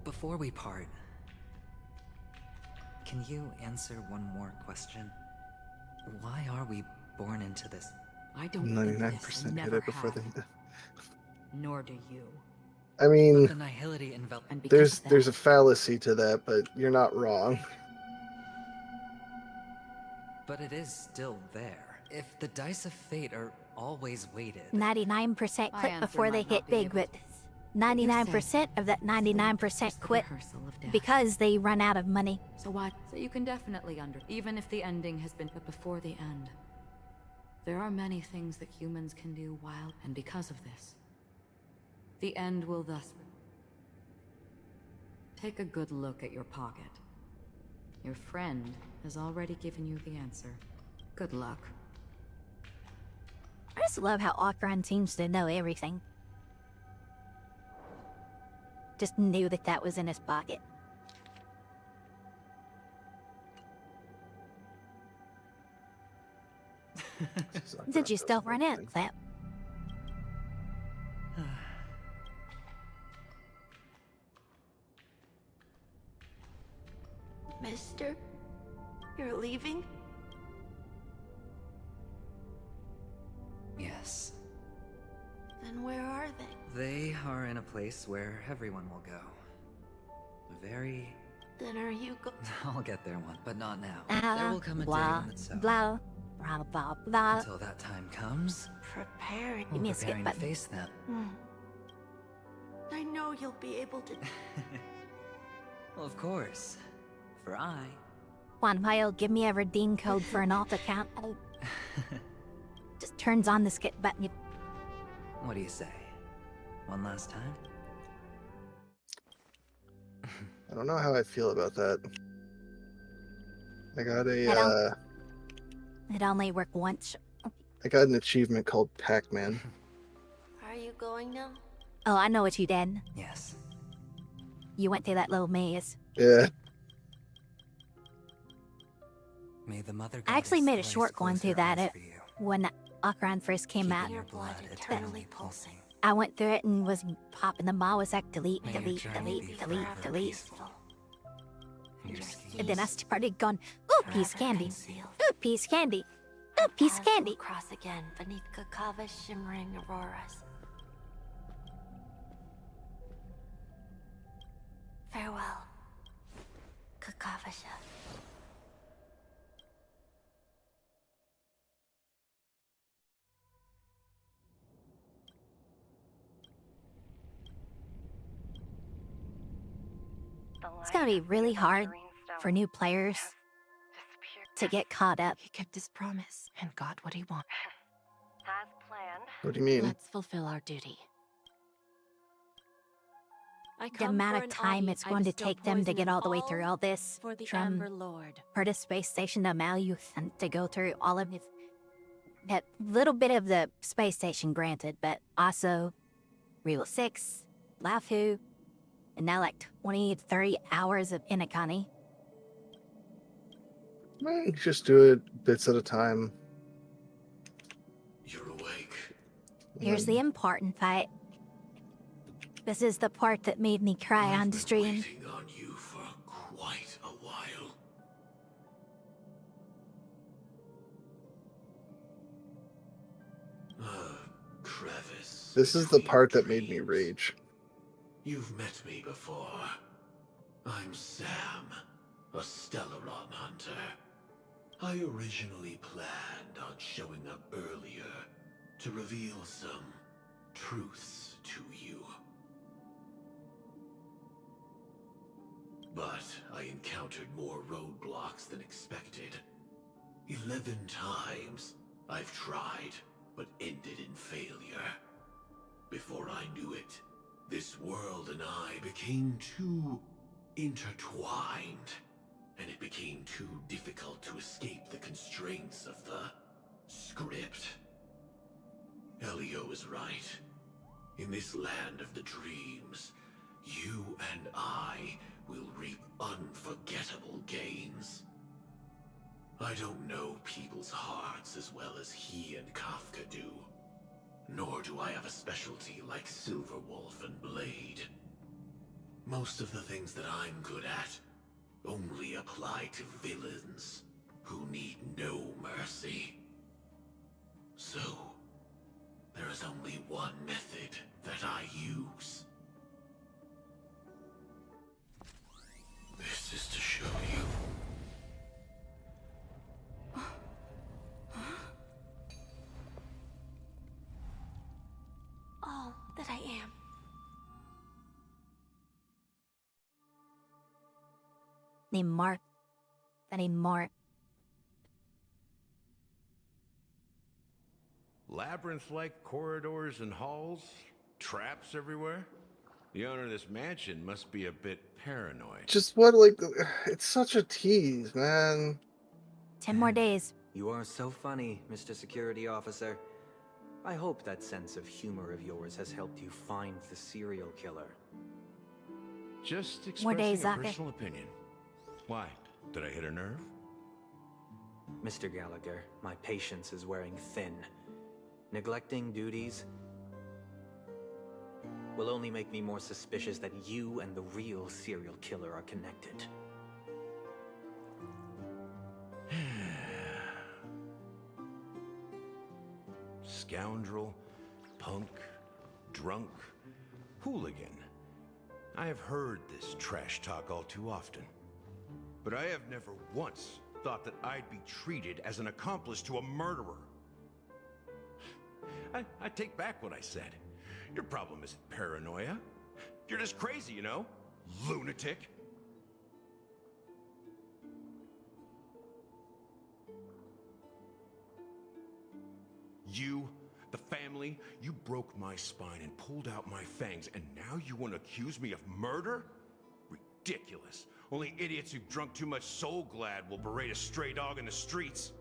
Speaker 5: before we part, can you answer one more question? Why are we born into this?
Speaker 2: I don't think this
Speaker 1: 99%
Speaker 2: and
Speaker 1: hit
Speaker 2: never
Speaker 1: it before
Speaker 2: have,
Speaker 1: they...
Speaker 2: nor do you.
Speaker 1: I
Speaker 5: But
Speaker 1: mean,
Speaker 5: the nihility enveloped.
Speaker 2: And because
Speaker 1: there's
Speaker 2: of
Speaker 1: a fallacy to that, but you're not wrong.
Speaker 5: But it is still there. If the dice of fate are always weighted,
Speaker 3: 99%
Speaker 2: My
Speaker 3: quit
Speaker 2: answer
Speaker 3: before they
Speaker 2: might not
Speaker 3: hit
Speaker 2: be
Speaker 3: big,
Speaker 2: able
Speaker 3: but 99% of that
Speaker 2: that
Speaker 3: 99%
Speaker 2: just the
Speaker 3: quit
Speaker 2: rehearsal of death.
Speaker 3: because they run out of money.
Speaker 2: So what? So you can definitely even if the ending has been, but before the end, there are many things that humans can do while, and because of this, the end will thus. Take a good look at your pocket. Your friend has already given you the answer. Good luck.
Speaker 3: I just love how Okran seems to know everything. Just knew that that was in his pocket. Did you still run it, Clap?
Speaker 9: Mister, you're leaving?
Speaker 5: yes.
Speaker 9: Then where are they?
Speaker 5: They are in a place where everyone will go. Very...
Speaker 9: Then are you go-
Speaker 5: I'll get there one, but not now. There will come a day
Speaker 3: blah,
Speaker 5: when it's so.
Speaker 3: blah, blah, blah, blah.
Speaker 5: Until that time comes,
Speaker 9: preparing?
Speaker 3: Give me
Speaker 5: we're
Speaker 3: a skip
Speaker 5: preparing to
Speaker 3: button.
Speaker 5: face them.
Speaker 9: I know you'll be able to.
Speaker 5: Well, of course. For I...
Speaker 3: Juan Pyle, give me a redeem code for an alt account. Just turns on the skip button.
Speaker 5: What do you say? One last time?
Speaker 1: I don't know how I feel about that. I got
Speaker 3: I don't- It only worked once.
Speaker 1: I got an achievement called Pac-Man.
Speaker 9: Are you going now?
Speaker 3: Oh, I know what you did.
Speaker 5: Yes.
Speaker 3: You went through that little maze.
Speaker 1: Yeah.
Speaker 5: May the mother
Speaker 3: I actually
Speaker 5: goddess
Speaker 3: made a
Speaker 5: thrice
Speaker 3: short going
Speaker 5: close
Speaker 3: through
Speaker 5: her
Speaker 3: that
Speaker 5: eyes for you.
Speaker 3: when Okran first came
Speaker 5: Keeping
Speaker 3: out.
Speaker 5: your blood eternally pulsing.
Speaker 3: I went through it and was popping the ball was like delete,
Speaker 5: May your
Speaker 3: delete,
Speaker 5: journey
Speaker 3: delete,
Speaker 5: be
Speaker 3: delete,
Speaker 5: forever
Speaker 3: delete.
Speaker 5: peaceful. Your
Speaker 3: And then I
Speaker 5: schemes
Speaker 3: started going, ooh, piece
Speaker 9: Forever
Speaker 3: candy.
Speaker 9: concealed.
Speaker 3: Ooh, piece candy. Ooh, piece
Speaker 9: Paths will
Speaker 3: candy.
Speaker 9: cross again beneath Kakava's shimmering auroras. Farewell, Kakavasha.
Speaker 3: It's gonna be really hard for new players to get caught up.
Speaker 9: He kept his promise and got what he wanted.
Speaker 6: As planned.
Speaker 1: What do you mean?
Speaker 9: Let's fulfill our duty.
Speaker 3: The amount of time it's going to take them to get all the way through all this
Speaker 9: For the
Speaker 3: from
Speaker 9: Amber Lord.
Speaker 3: Perta space station to Malyuth and to go through all of this. That little bit of the space station, granted, but also Real 6, Lafu, And now like 20, 30 hours of Inakani.
Speaker 1: Just do it bits at a time.
Speaker 7: You're awake.
Speaker 3: Here's the important fight. This is the part that made me cry on the stream.
Speaker 7: I've been waiting on you for quite a while. Crevice.
Speaker 1: This is the
Speaker 7: between
Speaker 1: part that made me
Speaker 7: dreams.
Speaker 1: rage.
Speaker 7: You've met me before. I'm Sam, a Stellaron hunter. I originally planned on showing up earlier to reveal some truths to you. But I encountered more roadblocks than expected. 11 times I've tried, but ended in failure. Before I knew it, this world and I became too intertwined, and it became too difficult to escape the constraints of the script. Elio is right. In this land of the dreams, you and I will reap unforgettable gains. I don't know people's hearts as well as he and Kafka do. Nor do I have a specialty like Silverwolf and Blade. Most of the things that I'm good at only apply to villains who need no mercy. So, there is only one method that I use. This is to show you.
Speaker 9: All that I am.
Speaker 3: Need more. I need more.
Speaker 4: Labyrinth-like corridors and halls? Traps everywhere? The owner of this mansion must be a bit paranoid.
Speaker 1: Just what, like, it's such a tease, man.
Speaker 3: 10 more days.
Speaker 10: You are so funny, Mr. Security Officer. I hope that sense of humor of yours has helped you find the serial killer.
Speaker 4: Just
Speaker 3: More
Speaker 4: expressing
Speaker 3: days,
Speaker 4: a
Speaker 3: Zaka.
Speaker 4: personal opinion. Why? Did I hit a nerve?
Speaker 10: Mr. Gallagher, my patience is wearing thin. Neglecting duties will only make me more suspicious that you and the real serial killer are connected.
Speaker 4: Scoundrel, punk, drunk, hooligan. I have heard this trash talk all too often. But I have never once thought that I'd be treated as an accomplice to a murderer. I take back what I said. Your problem isn't paranoia. You're just crazy, you know? Lunatic. You, the family, you broke my spine and pulled out my fangs, and now you want to accuse me of murder? Ridiculous. Only idiots who've drunk too much Soul Glad will berate a stray dog in the streets.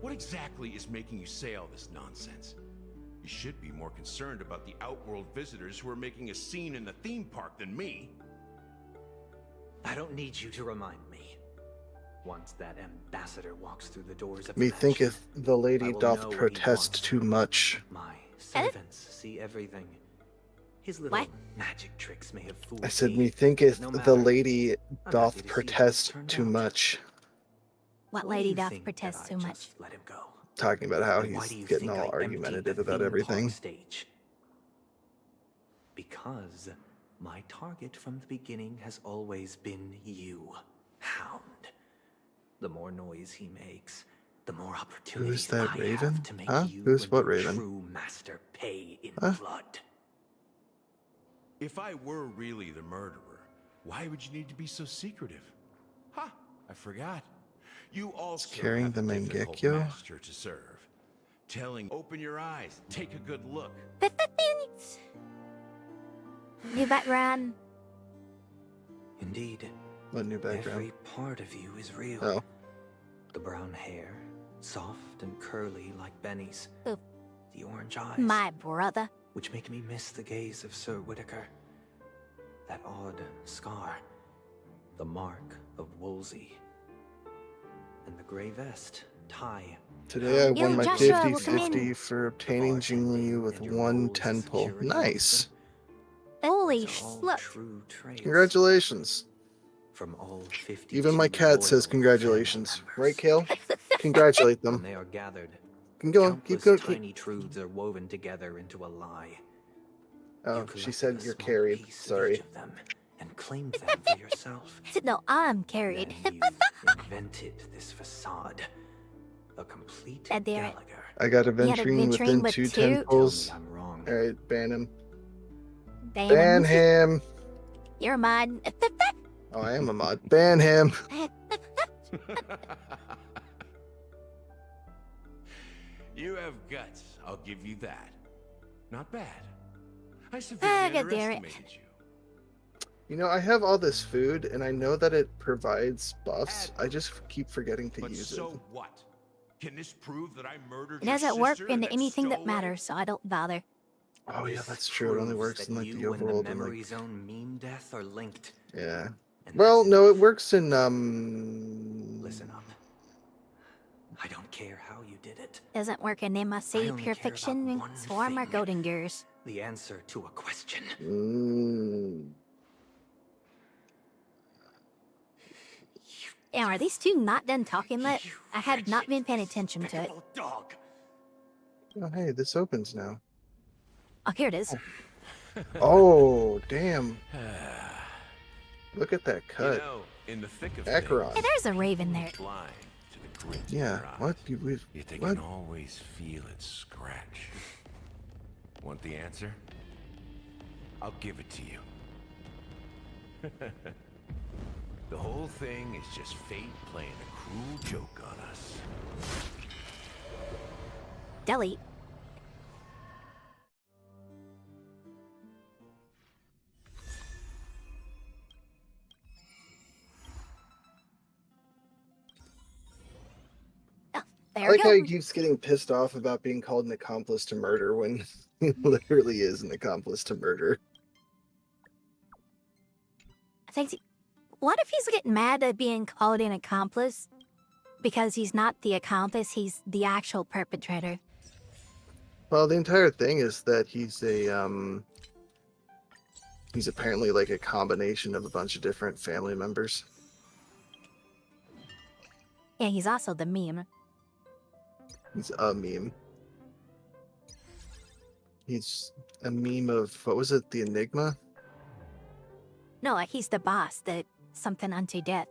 Speaker 4: What exactly is making you say all this nonsense? You should be more concerned about the Outworld visitors who are making a scene in the theme park than me.
Speaker 10: I don't need you to remind me. Once that ambassador walks through the doors of the
Speaker 1: Methinketh the
Speaker 10: I
Speaker 1: lady
Speaker 10: will know
Speaker 1: doth
Speaker 10: what he
Speaker 1: protest
Speaker 10: wants.
Speaker 1: too much.
Speaker 10: My servants see everything. His little
Speaker 3: What?
Speaker 10: magic tricks may have fooled
Speaker 1: I said,
Speaker 10: me.
Speaker 1: methinketh
Speaker 10: No
Speaker 1: the
Speaker 10: matter.
Speaker 1: lady
Speaker 10: I'm
Speaker 1: doth
Speaker 10: happy to see how
Speaker 1: protest
Speaker 10: it turned
Speaker 1: too
Speaker 10: out.
Speaker 1: much.
Speaker 3: What
Speaker 10: Why do
Speaker 3: lady
Speaker 10: you
Speaker 3: doth
Speaker 10: think
Speaker 3: protest
Speaker 10: that
Speaker 3: too
Speaker 10: I
Speaker 3: much?
Speaker 10: just let him go?
Speaker 1: Talking about how
Speaker 10: Why
Speaker 1: he's
Speaker 10: do you
Speaker 1: getting
Speaker 10: think
Speaker 1: all
Speaker 10: I emptied
Speaker 1: argumentative
Speaker 10: the
Speaker 1: about
Speaker 10: theme
Speaker 1: everything.
Speaker 10: park stage? Because my target from the beginning has always been you, Hound. The more noise he makes, the more opportunities
Speaker 1: that
Speaker 10: I
Speaker 1: Raven?
Speaker 10: have to make
Speaker 1: Huh?
Speaker 10: you
Speaker 1: Who's
Speaker 10: and
Speaker 1: what
Speaker 10: your
Speaker 1: Raven?
Speaker 10: true master pay in
Speaker 1: Huh?
Speaker 10: blood.
Speaker 4: If I were really the murderer, why would you need to be so secretive? Ha! I forgot. You also
Speaker 1: carrying
Speaker 4: have a
Speaker 1: the
Speaker 4: difficult
Speaker 1: Mangekyo?
Speaker 4: master to serve. Telling, open your eyes, take a good look.
Speaker 3: New background.
Speaker 10: Indeed,
Speaker 1: What new background?
Speaker 10: every part of you is real.
Speaker 1: Oh,
Speaker 10: The brown hair, soft and curly like Benny's.
Speaker 3: Who?
Speaker 10: The orange eyes.
Speaker 3: My brother.
Speaker 10: which make me miss the gaze of Sir Whitaker. That odd scar, the mark of Wolsey, and the gray vest, tie.
Speaker 1: Today I
Speaker 3: Yo,
Speaker 1: won my
Speaker 3: Joshua, welcome
Speaker 1: 50-50
Speaker 3: in.
Speaker 1: for obtaining Jingli with
Speaker 10: And your
Speaker 1: one
Speaker 10: roles as
Speaker 1: 10 pull.
Speaker 10: security
Speaker 1: Nice.
Speaker 3: Holy
Speaker 10: These are all
Speaker 3: schluck.
Speaker 10: true traits
Speaker 1: Congratulations.
Speaker 10: from all 52
Speaker 1: Even my cat says
Speaker 10: loyal
Speaker 1: congratulations.
Speaker 10: family
Speaker 1: Right,
Speaker 10: members.
Speaker 1: Kale? Congratulate
Speaker 10: When
Speaker 1: them.
Speaker 10: they are gathered,
Speaker 1: Keep going. Keep
Speaker 10: countless
Speaker 1: going.
Speaker 10: tiny truths are woven together into a lie.
Speaker 1: Oh,
Speaker 10: You
Speaker 1: she
Speaker 10: collected
Speaker 1: said
Speaker 10: a
Speaker 1: you're
Speaker 10: small
Speaker 1: carried.
Speaker 10: piece of
Speaker 1: Sorry.
Speaker 10: each of them and claimed them for yourself.
Speaker 3: No, I'm carried.
Speaker 10: Then you invented this facade. A complete
Speaker 3: That there-
Speaker 10: Gallagher.
Speaker 1: I got
Speaker 3: You had
Speaker 1: adventuring
Speaker 3: adventuring
Speaker 1: within
Speaker 3: with
Speaker 1: 2
Speaker 3: two?
Speaker 1: 10
Speaker 10: Tell me
Speaker 1: pulls.
Speaker 10: I'm wrong.
Speaker 1: Alright, ban him.
Speaker 3: Damn.
Speaker 1: Ban him.
Speaker 3: You're a mod.
Speaker 1: Oh, I am a mod. Ban him.
Speaker 4: You have guts, I'll give you that. Not bad. I
Speaker 3: Ah,
Speaker 4: severely
Speaker 3: God damn it.
Speaker 4: underestimated you.
Speaker 1: You know, I have all this food, and I know that it provides buffs. I just keep forgetting to
Speaker 4: But
Speaker 1: use
Speaker 4: so
Speaker 1: it.
Speaker 4: what? Can this prove that I murdered
Speaker 3: It
Speaker 4: your
Speaker 3: doesn't work
Speaker 4: sister
Speaker 3: into
Speaker 4: and then
Speaker 3: anything that
Speaker 4: stole
Speaker 3: matters, so I don't bother.
Speaker 1: Oh yeah,
Speaker 10: This
Speaker 1: that's true. It only
Speaker 10: proves
Speaker 1: works
Speaker 10: that
Speaker 1: in like the
Speaker 10: you and
Speaker 1: overworld
Speaker 10: the
Speaker 1: and
Speaker 10: memory
Speaker 1: like
Speaker 10: zone meme death are linked.
Speaker 1: yeah.
Speaker 10: And
Speaker 1: Well,
Speaker 10: that's
Speaker 1: no,
Speaker 10: enough.
Speaker 1: it works in
Speaker 10: Listen up. I don't care how you did it.
Speaker 3: Doesn't work in
Speaker 10: I
Speaker 3: MSC,
Speaker 10: only
Speaker 3: Pure
Speaker 10: care about
Speaker 3: Fiction,
Speaker 10: one
Speaker 3: Swarm, or
Speaker 10: thing.
Speaker 3: Golden Gears.
Speaker 10: The answer to a question.
Speaker 3: Damn, are these two not done talking yet? I had not been paying attention to it.
Speaker 10: Dog.
Speaker 1: Oh hey, this opens now.
Speaker 3: Oh, here it is.
Speaker 1: Oh damn. Look at that
Speaker 4: You
Speaker 1: cut.
Speaker 4: know, in the thick of
Speaker 1: Acheron.
Speaker 3: Hey, there's a raven there.
Speaker 4: blind to the grit in
Speaker 1: Yeah,
Speaker 4: your eyes.
Speaker 1: what?
Speaker 4: Yet they
Speaker 1: What?
Speaker 4: can always feel it scratch. Want the answer? I'll give it to you. The whole thing is just fate playing a cruel joke on us.
Speaker 3: Delete. Oh,
Speaker 1: I
Speaker 3: there we
Speaker 1: like how
Speaker 3: go.
Speaker 1: he keeps getting pissed off about being called an accomplice to murder when he literally is an accomplice to murder.
Speaker 3: What if he's getting mad at being called an accomplice? Because he's not the accomplice, he's the actual perpetrator.
Speaker 1: Well, the entire thing is that he's apparently like a combination of a bunch of different family members.
Speaker 3: Yeah, he's also the meme.
Speaker 1: He's a meme. He's a meme of, what was it, the Enigma?
Speaker 3: No, like he's the boss, the something unto death.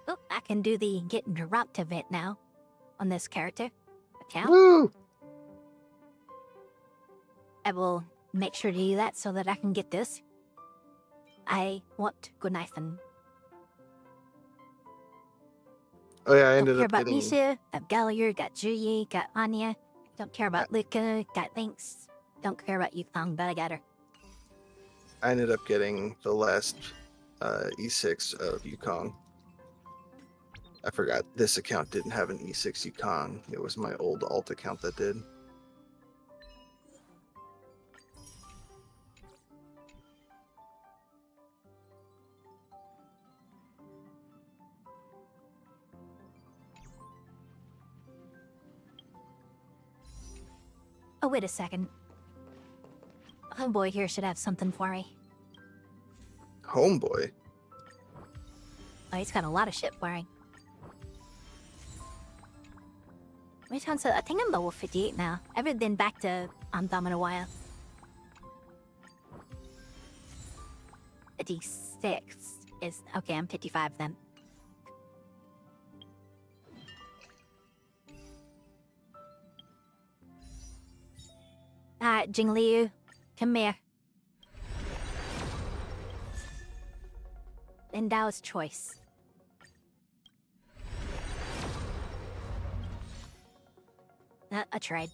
Speaker 3: Oh, I can do the get dropped event now on this character account.
Speaker 1: Woo!
Speaker 3: I will make sure to do that so that I can get this. I want good Nathan.
Speaker 1: Oh yeah, I
Speaker 3: Don't
Speaker 1: ended
Speaker 3: care
Speaker 1: up
Speaker 3: about
Speaker 1: getting.
Speaker 3: Nisha, got Gallagher, got Juyi, got Anya. Don't care about Luca, got Lynx. Don't care about Yukong, but I got her.
Speaker 1: I ended up getting the last E6 of Yukong. I forgot this account didn't have an E6 Yukong. It was my old alt account that did.
Speaker 3: Oh, wait a second. Homeboy here should have something for me.
Speaker 1: Homeboy.
Speaker 3: Oh, he's got a lot of shit wearing. Which one's I think I'm level 58 now. I haven't been back to Anthem in a while. 56 is... Okay, I'm 55 then. Alright, Jingliu, come here. Endao's choice. I tried.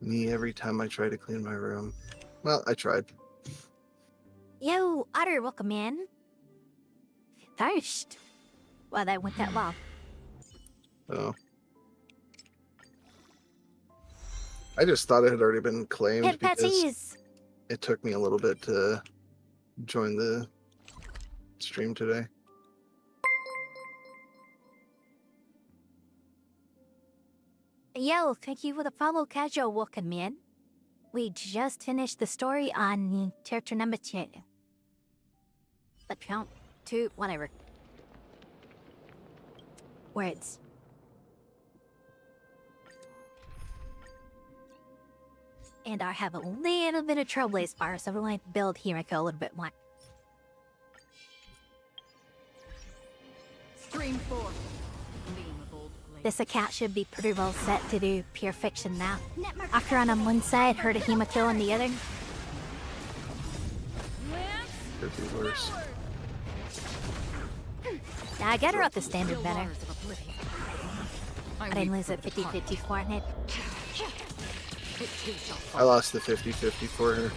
Speaker 1: Me every time I try to clean my room. Well, I tried.
Speaker 3: Yo, Otter, welcome in. First. Well, that went that long.
Speaker 1: Oh. I just thought it had already been claimed
Speaker 3: Hit
Speaker 1: because
Speaker 3: Patsy's.
Speaker 1: it took me a little bit to join the stream today.
Speaker 3: Yo, thank you for the follow, Casual welcome in. We just finished the story on character number 2. But count 2, whatever. Words. And I have a little bit of Trailblaze Fire, so we're going to build Himiko a little bit more.
Speaker 2: Stream 4.
Speaker 3: This account should be pretty well set to do pure fiction now. Akron on one side, her to Himiko on the other.
Speaker 1: Could be worse.
Speaker 3: Now I got her up the standard better. I didn't lose at 50-50 for it.
Speaker 1: I lost the 50-50 for her.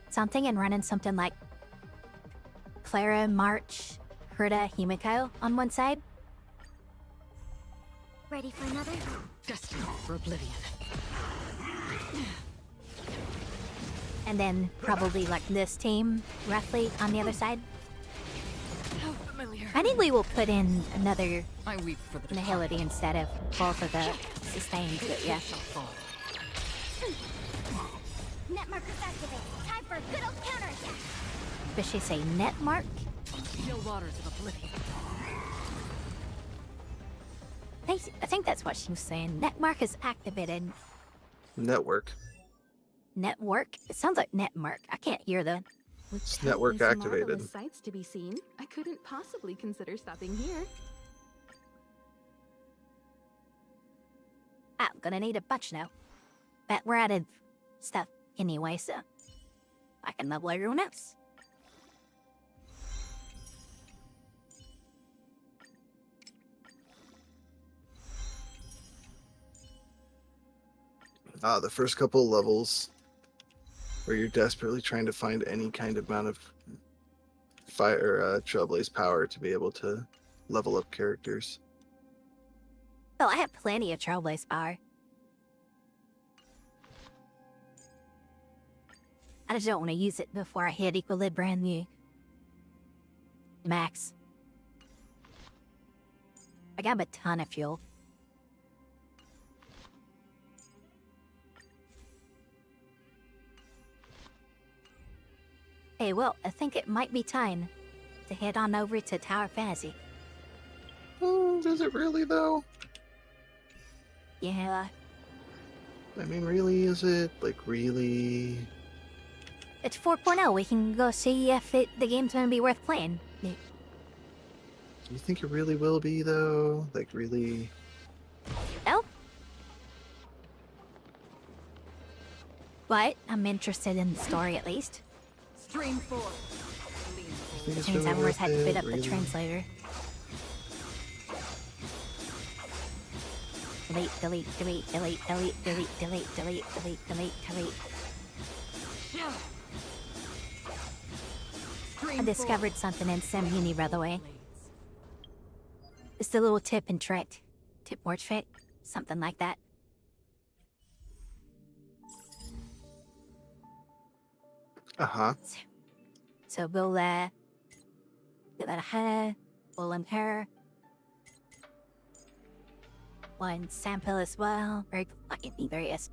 Speaker 3: So I'm thinking running something like Clara, March, Herta, Himiko on one side.
Speaker 6: Ready for another?
Speaker 2: Destined for oblivion.
Speaker 3: And then probably like this team, roughly, on the other side.
Speaker 2: How familiar.
Speaker 3: I think we will put in another
Speaker 2: I weep for the
Speaker 3: nihility instead of both of the sustains, but yeah.
Speaker 6: Net markers activated. Time for a good old counterattack.
Speaker 3: Does she say net mark?
Speaker 2: Still waters of oblivion.
Speaker 3: I think that's what she was saying. Net mark is activated.
Speaker 1: Network.
Speaker 3: Network? It sounds like net mark. I can't hear the...
Speaker 1: It's network activated.
Speaker 11: Sights to be seen. I couldn't possibly consider stopping here.
Speaker 3: I'm gonna need a bunch now. But we're out of stuff anyway, so I can level everyone else.
Speaker 1: The first couple of levels where you're desperately trying to find any kind of amount of fire, Trailblaze power to be able to level up characters.
Speaker 3: Oh, I have plenty of Trailblaze power. I just don't want to use it before I hit Equilibrium new max. I got a ton of fuel. Hey, well, I think it might be time to head on over to Tower Fantasy.
Speaker 1: Does it really, though?
Speaker 3: Yeah.
Speaker 1: I mean, really, is it? Like, really?
Speaker 3: It's 4.0. We can go see if the game's gonna be worth playing.
Speaker 1: Do you think it really will be, though? Like, really?
Speaker 3: No? But I'm interested in the story, at least.
Speaker 2: Stream 4.
Speaker 3: Which means I always had to fit up the translator. Delete, delete, delete, delete, delete, delete, delete, delete, delete, delete, delete. I discovered something in SimUni, by the way. It's a little tip and trick. Tip or trick? Something like that.
Speaker 1: Uh-huh.
Speaker 3: So we'll, get that hair, we'll her. One sample as well. Very fucking various.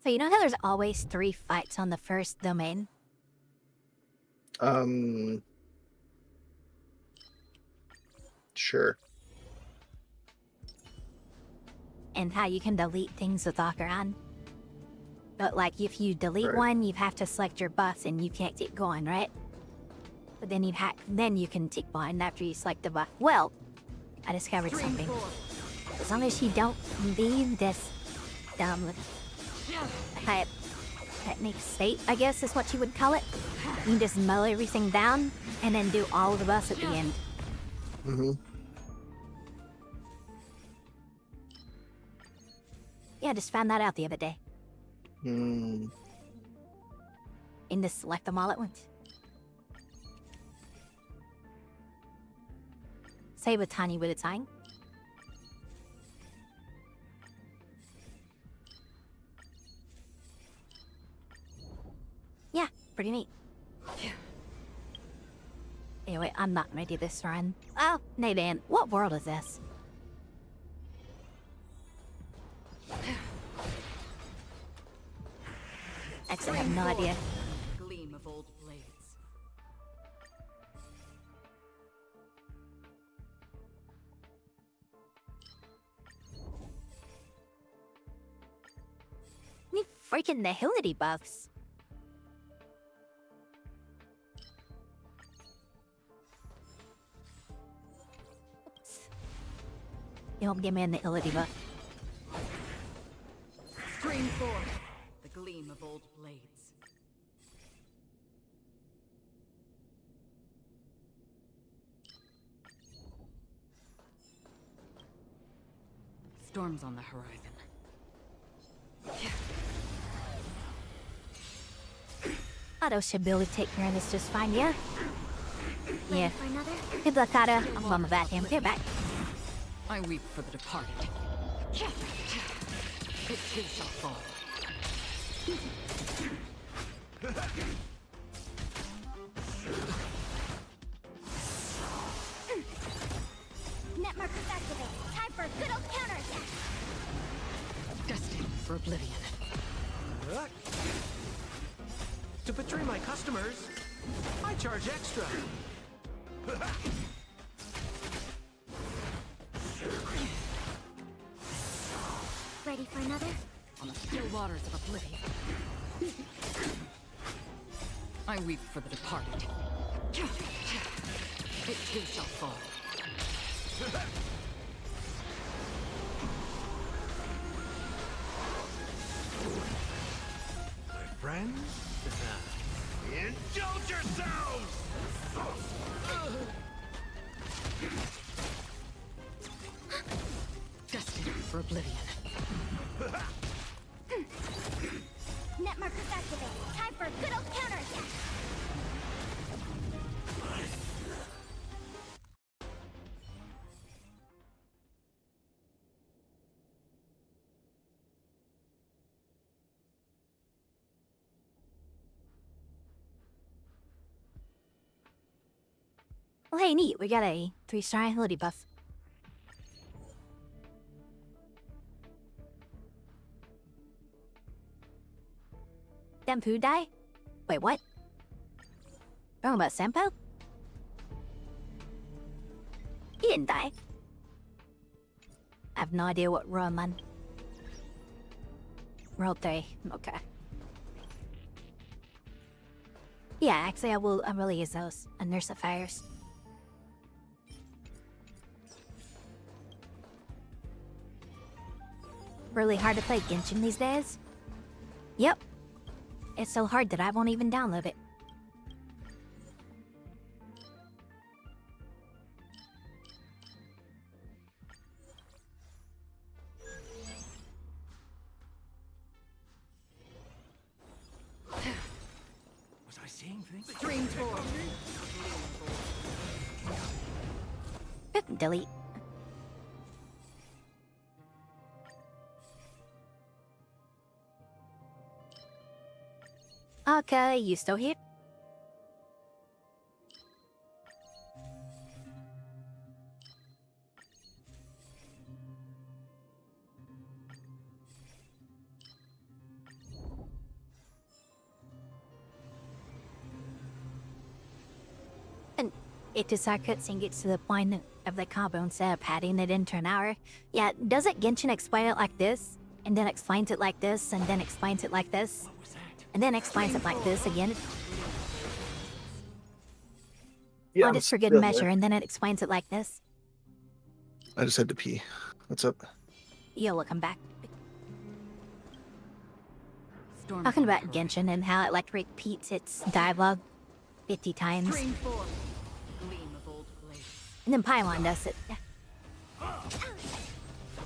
Speaker 3: So you know how there's always 3 fights on the first domain?
Speaker 1: Sure.
Speaker 3: And how you can delete things with Akaran. But like if you delete one, you have to select your buffs and you can't keep going, right? But then you can keep one after you select the buff. Well, I discovered something. As long as you don't leave this technique state, I guess is what you would call it. You can just mow everything down and then do all of the buffs at the end.
Speaker 1: Mm-hmm.
Speaker 3: Yeah, I just found that out the other day.
Speaker 1: Hmm.
Speaker 3: And just select them all at once. Save a tiny bit of time. Yeah, pretty neat. Anyway, I'm not gonna do this run. Oh, Nathan, what world is this? Actually, I have no idea.
Speaker 2: Gleam of old blades.
Speaker 3: Any freaking agility buffs. You don't give me an agility buff.
Speaker 2: Stream forth. The gleam of old blades. Storms on the horizon.
Speaker 3: Otto should be able to take care of this just fine, yeah? Yeah.
Speaker 6: For another?
Speaker 3: Good luck, Otto. I'm on the back him. Get back.
Speaker 2: I weep for the departed. It too shall fall.
Speaker 6: Net markers activated. Time for a good old counterattack.
Speaker 2: Destined for oblivion.
Speaker 10: To betray my customers, I charge extra.
Speaker 6: Ready for another?
Speaker 2: On the still waters of oblivion. I weep for the departed. It too shall fall.
Speaker 4: My friends, indulge yourselves!
Speaker 2: Destined for oblivion.
Speaker 6: Net markers activated. Time for a good old counterattack.
Speaker 3: Well, hey, neat. We got a 3-star agility buff. Senpu die? Wait, what? Talking about Senpu? He didn't die. I have no idea what row I'm on. Row 3. Okay. Yeah, actually, I will use those. A Nurse of Fires. Really hard to play Genshin these days? Yep. It's so hard that I won't even download it.
Speaker 10: Was I seeing things?
Speaker 2: Stream forth.
Speaker 3: Delete. Okay, you still here? And it just our cutscene gets to the point of the combo instead of padding it into an hour. Yeah, doesn't Genshin explain it like this? And then explains it like this, and then explains it like this? And then explains it like this again.
Speaker 1: Yeah,
Speaker 3: Or just for good measure, and then it explains it like this.
Speaker 1: I just had to pee. What's up?
Speaker 3: Yo, look, I'm back.
Speaker 2: Storm
Speaker 3: Talking
Speaker 2: on the
Speaker 3: about
Speaker 2: horizon.
Speaker 3: Genshin and how it like repeats its dialogue 50 times.
Speaker 2: Stream forth. Gleam of old blades.
Speaker 3: And then Paimon does it.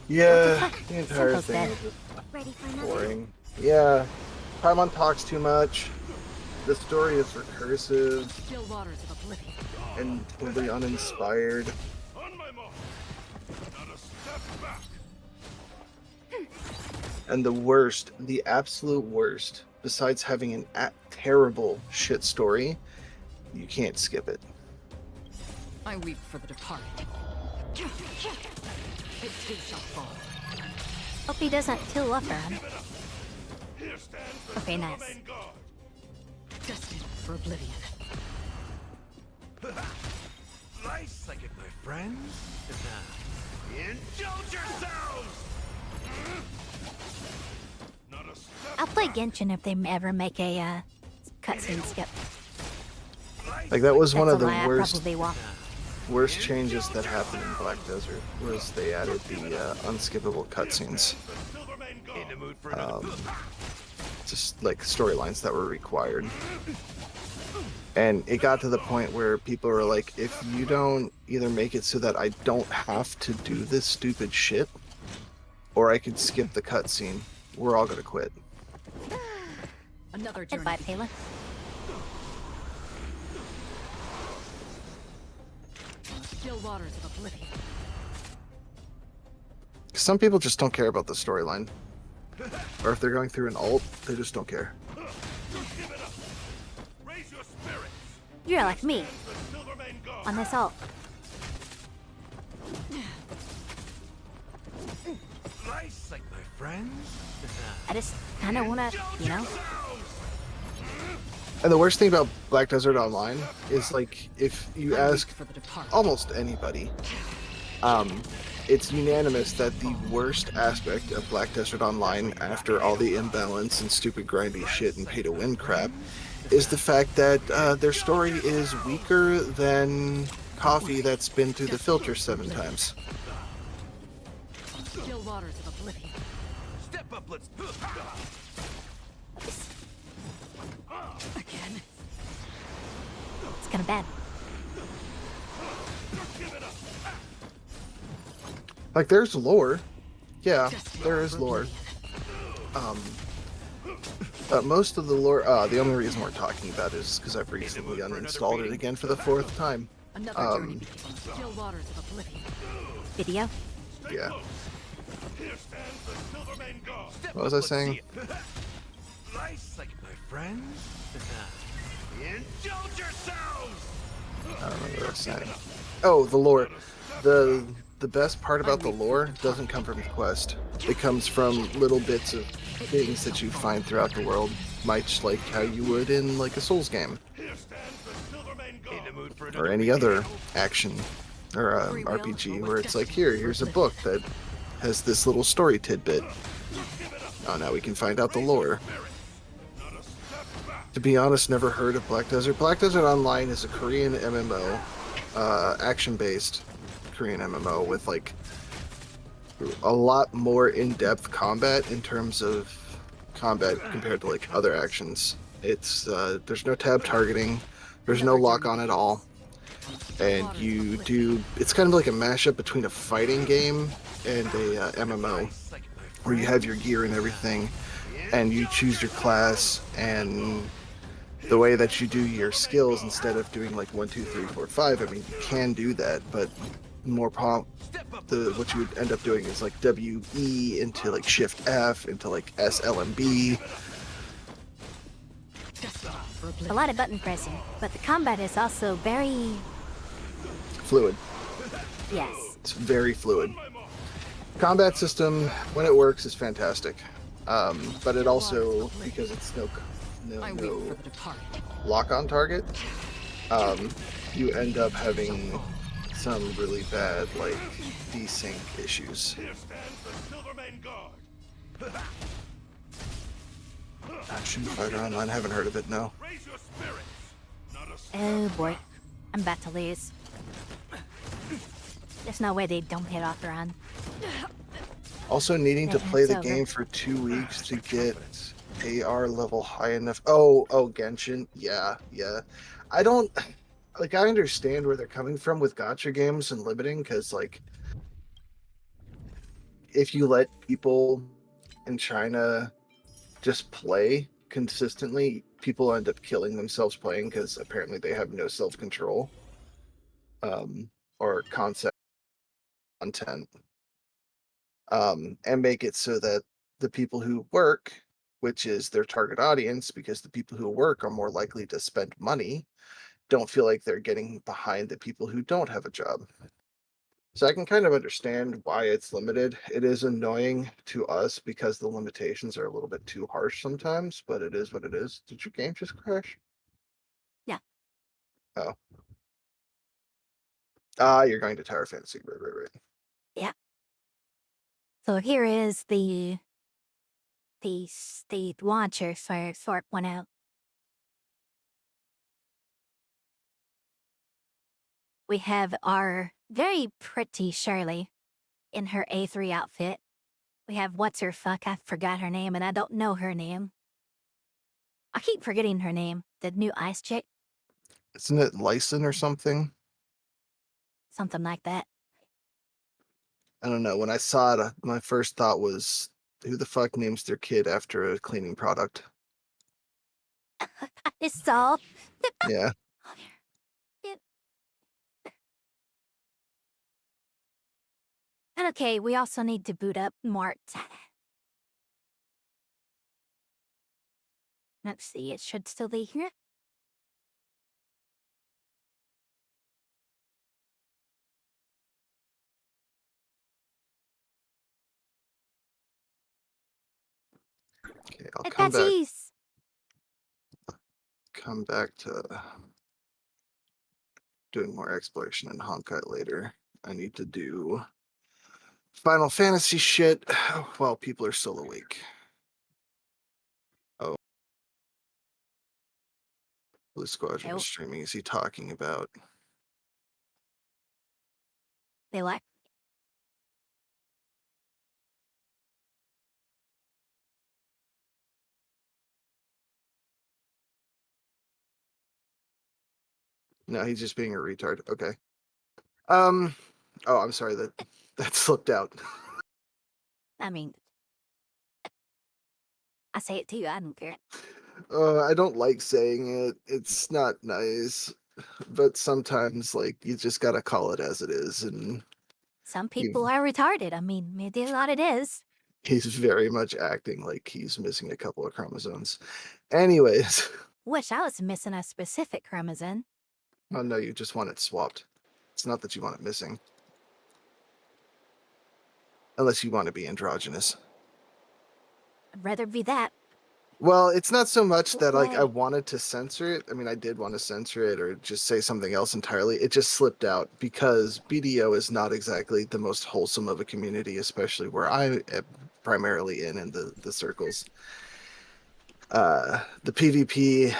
Speaker 1: Yeah, the entire
Speaker 3: Simple
Speaker 1: thing
Speaker 3: stuff.
Speaker 1: is just
Speaker 6: Ready for another?
Speaker 1: boring. Yeah, Paimon talks too much. The story is recursive
Speaker 2: Still waters of oblivion.
Speaker 1: and totally uninspired.
Speaker 7: On my mark. Not a step back.
Speaker 1: And the worst, the absolute worst, besides having an terrible shit story, you can't skip it.
Speaker 2: I weep for the departed. It too shall fall.
Speaker 3: Hope he doesn't kill Luffer.
Speaker 7: Here stands the
Speaker 3: Okay, nice.
Speaker 7: Silvermane Guard.
Speaker 2: Destined for oblivion.
Speaker 4: Nice like it, my friends. Indulge yourselves!
Speaker 7: Not a step
Speaker 3: I'll play Genshin if they ever make a cutscene skip.
Speaker 1: Like that was one
Speaker 3: That's
Speaker 1: of
Speaker 3: a
Speaker 1: the
Speaker 3: lie, I
Speaker 1: worst
Speaker 3: probably won't.
Speaker 1: worst changes that happened in Black Desert was they added the unskippable cutscenes.
Speaker 7: the Silvermane Guard.
Speaker 4: In the mood for another
Speaker 1: Just like storylines that were required. And it got to the point where people were like, if you don't either make it so that I don't have to do this stupid shit, or I could skip the cutscene, we're all gonna quit.
Speaker 2: Another journey.
Speaker 3: Goodbye, Pela.
Speaker 2: Still waters of oblivion.
Speaker 1: Some people just don't care about the storyline. Or if they're going through an alt, they just don't care.
Speaker 7: Give it up. Raise your spirits.
Speaker 3: You're like me
Speaker 7: The Silvermane Guard.
Speaker 3: on this alt.
Speaker 4: nice like my friends.
Speaker 3: I just kind of want to, you know.
Speaker 1: And the worst thing about Black Desert Online is, like, if you ask
Speaker 2: For the departed.
Speaker 1: almost anybody, it's unanimous that the worst aspect of Black Desert Online, after all the imbalance and stupid grindy shit and pay-to-win crap, is the fact that their story is weaker than coffee that's been through the filter 7 times.
Speaker 2: Still waters of oblivion.
Speaker 4: Step up, let's.
Speaker 2: Again.
Speaker 3: It's kind of bad.
Speaker 1: Like, there's lore. Yeah, there is lore. Most of the lore, the only reason we're talking about it is because I've recently uninstalled it again for the 4th time.
Speaker 2: Another journey begins. Still waters of oblivion.
Speaker 3: Video.
Speaker 1: Yeah.
Speaker 7: Here stands the Silvermane Guard.
Speaker 1: What was I saying?
Speaker 4: Nice like my friends. Indulge yourselves!
Speaker 1: I don't remember what I was saying. Oh, the lore. The best part about the lore doesn't come from the quest. It comes from little bits of things that you find throughout the world, much like how you would in like a Souls game
Speaker 7: Here stands the Silvermane Guard.
Speaker 4: In the mood for
Speaker 1: or any other action or RPG where it's like, here's a book that has this little story tidbit. Oh, now we can find out the lore. To be honest, never heard of Black Desert. Black Desert Online is a Korean MMO, action-based Korean MMO with like a lot more in-depth combat in terms of combat compared to like other actions. It's there's no tab targeting, there's no lock-on at all, and it's kind of like a mashup between a fighting game and a MMO, where you have your gear and everything, and you choose your class and the way that you do your skills instead of doing like 1, 2, 3, 4, 5. I mean, you can do that, but what you would end up doing is like WE into like Shift F into like SLMB.
Speaker 3: A lot of button pressing, but the combat is also very,
Speaker 1: Fluid.
Speaker 3: yes.
Speaker 1: It's very fluid. Combat system, when it works, is fantastic. But it also, because it's no lock-on target, you end up having some really bad, like, desync issues.
Speaker 7: Here stands the Silvermane Guard.
Speaker 1: Action Fighter Online, haven't heard of it, no.
Speaker 7: Raise your spirits. Not a step
Speaker 3: Oh boy, I'm about to lose. There's no way they don't hit off run.
Speaker 1: Also needing to
Speaker 3: Yeah,
Speaker 1: play
Speaker 3: it's
Speaker 1: the
Speaker 3: over.
Speaker 1: game for 2 weeks to get AR level high enough. Oh, Genshin. Yeah. I don't like I understand where they're coming from with gacha games and limiting, because like if you let people in China just play consistently, people end up killing themselves playing because apparently they have no self-control or content, and make it so that the people who work, which is their target audience, because the people who work are more likely to spend money, don't feel like they're getting behind the people who don't have a job. So I can kind of understand why it's limited. It is annoying to us because the limitations are a little bit too harsh sometimes, but it is what it is. Did your game just crash?
Speaker 3: Yeah.
Speaker 1: Oh. Ah, you're going to Tower Fantasy. Right.
Speaker 3: Yeah. So here is the launcher for 4.0. We have our very pretty Shirley in her A3 outfit. We have what's her fuck, I forgot her name and I don't know her name. I keep forgetting her name. The new ice chick.
Speaker 1: Isn't it Lyson or something?
Speaker 3: Something like that.
Speaker 1: I don't know. When I saw it, my first thought was, who the fuck names their kid after a cleaning product?
Speaker 3: It's all.
Speaker 1: Yeah.
Speaker 3: And okay, we also need to boot up Mart. Let's see, it should still be here.
Speaker 1: Okay, I'll come back to doing more exploration in Honkai later. I need to do Final Fantasy shit while people are still awake. Oh. Blue Squadron is streaming. Is he talking about?
Speaker 3: They like.
Speaker 1: No, he's just being a retard. Okay. Oh, I'm sorry that slipped out.
Speaker 3: I mean, I say it to you, I don't care.
Speaker 1: I don't like saying it. It's not nice. But sometimes, like, you just gotta call it as it is. And
Speaker 3: some people are retarded. I mean, maybe a lot it is.
Speaker 1: He's very much acting like he's missing a couple of chromosomes. Anyways.
Speaker 3: Wish I was missing a specific chromosome.
Speaker 1: Oh, no, you just want it swapped. It's not that you want it missing. Unless you want to be androgynous.
Speaker 3: I'd rather be that.
Speaker 1: Well, it's not so much that like I wanted to censor it. I mean, I did want to censor it or just say something else entirely. It just slipped out because BDO is not exactly the most wholesome of a community, especially where I am primarily in the circles. The PvP,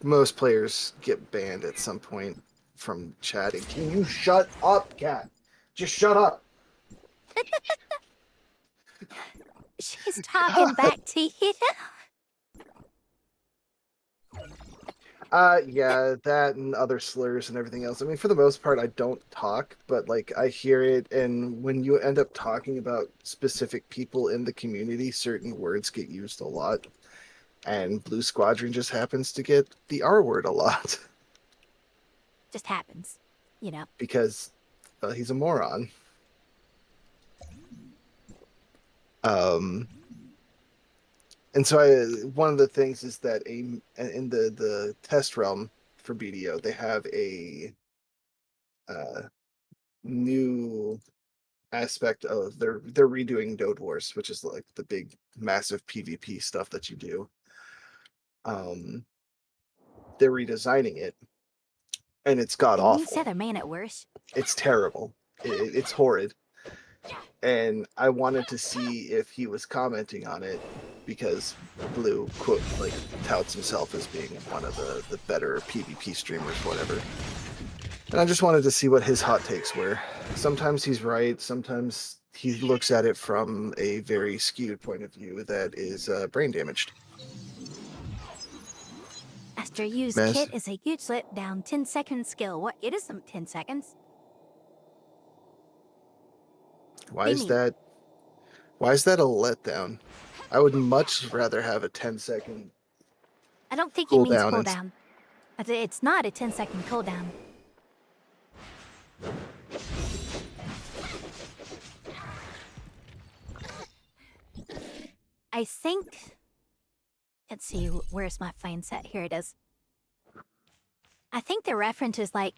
Speaker 1: most players get banned at some point from chatting. Can you shut up, cat? Just shut up.
Speaker 3: She's talking back to you.
Speaker 1: Yeah, that and other slurs and everything else. I mean, for the most part, I don't talk, but like I hear it, and when you end up talking about specific people in the community, certain words get used a lot. And Blue Squadron just happens to get the R word a lot.
Speaker 3: Just happens, you know.
Speaker 1: Because he's a moron. And so one of the things is that in the test realm for BDO, they have a new aspect of they're redoing Node Wars, which is like the big massive PvP stuff that you do. They're redesigning it, and it's god awful.
Speaker 3: You said a man at worse.
Speaker 1: It's terrible. It's horrid. And I wanted to see if he was commenting on it because Blue quote like touts himself as being one of the better PvP streamers, whatever. And I just wanted to see what his hot takes were. Sometimes he's right. Sometimes he looks at it from a very skewed point of view that is brain damaged.
Speaker 3: After use
Speaker 1: Mess.
Speaker 3: kit is a huge letdown. 10-second skill. What? It isn't 10 seconds.
Speaker 1: Why
Speaker 3: What do you
Speaker 1: is
Speaker 3: mean?
Speaker 1: that? Why is that a letdown? I would much rather have a 10-second
Speaker 3: I don't think he means
Speaker 1: cooldown.
Speaker 3: cooldown. It's not a 10-second cooldown. I think... Let's see, where's my fine set? Here it is. I think the reference is like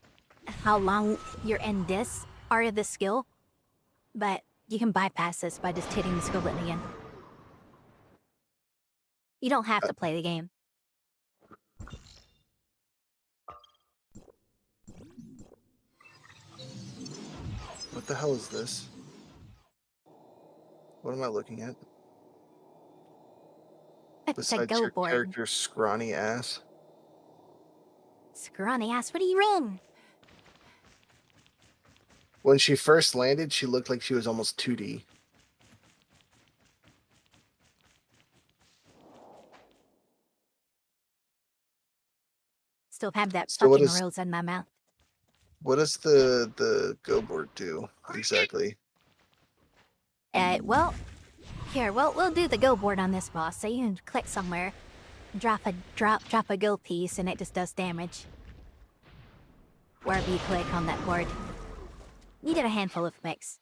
Speaker 3: how long you're in this part of the skill, but you can bypass this by just hitting the skill button again. You don't have to play the game.
Speaker 1: What the hell is this? What am I looking at?
Speaker 3: It's a
Speaker 1: Besides
Speaker 3: go
Speaker 1: your
Speaker 3: board.
Speaker 1: character's scrawny ass.
Speaker 3: Scrawny ass, what do you mean?
Speaker 1: When she first landed, she looked like she was almost 2D.
Speaker 3: Still have that
Speaker 1: So
Speaker 3: fucking rose in my mouth.
Speaker 1: what does the go board do exactly?
Speaker 3: Well, here, we'll do the go board on this boss. So you can click somewhere, drop a go piece, and it just does damage. Wherever you click on that board. Needed a handful of mix.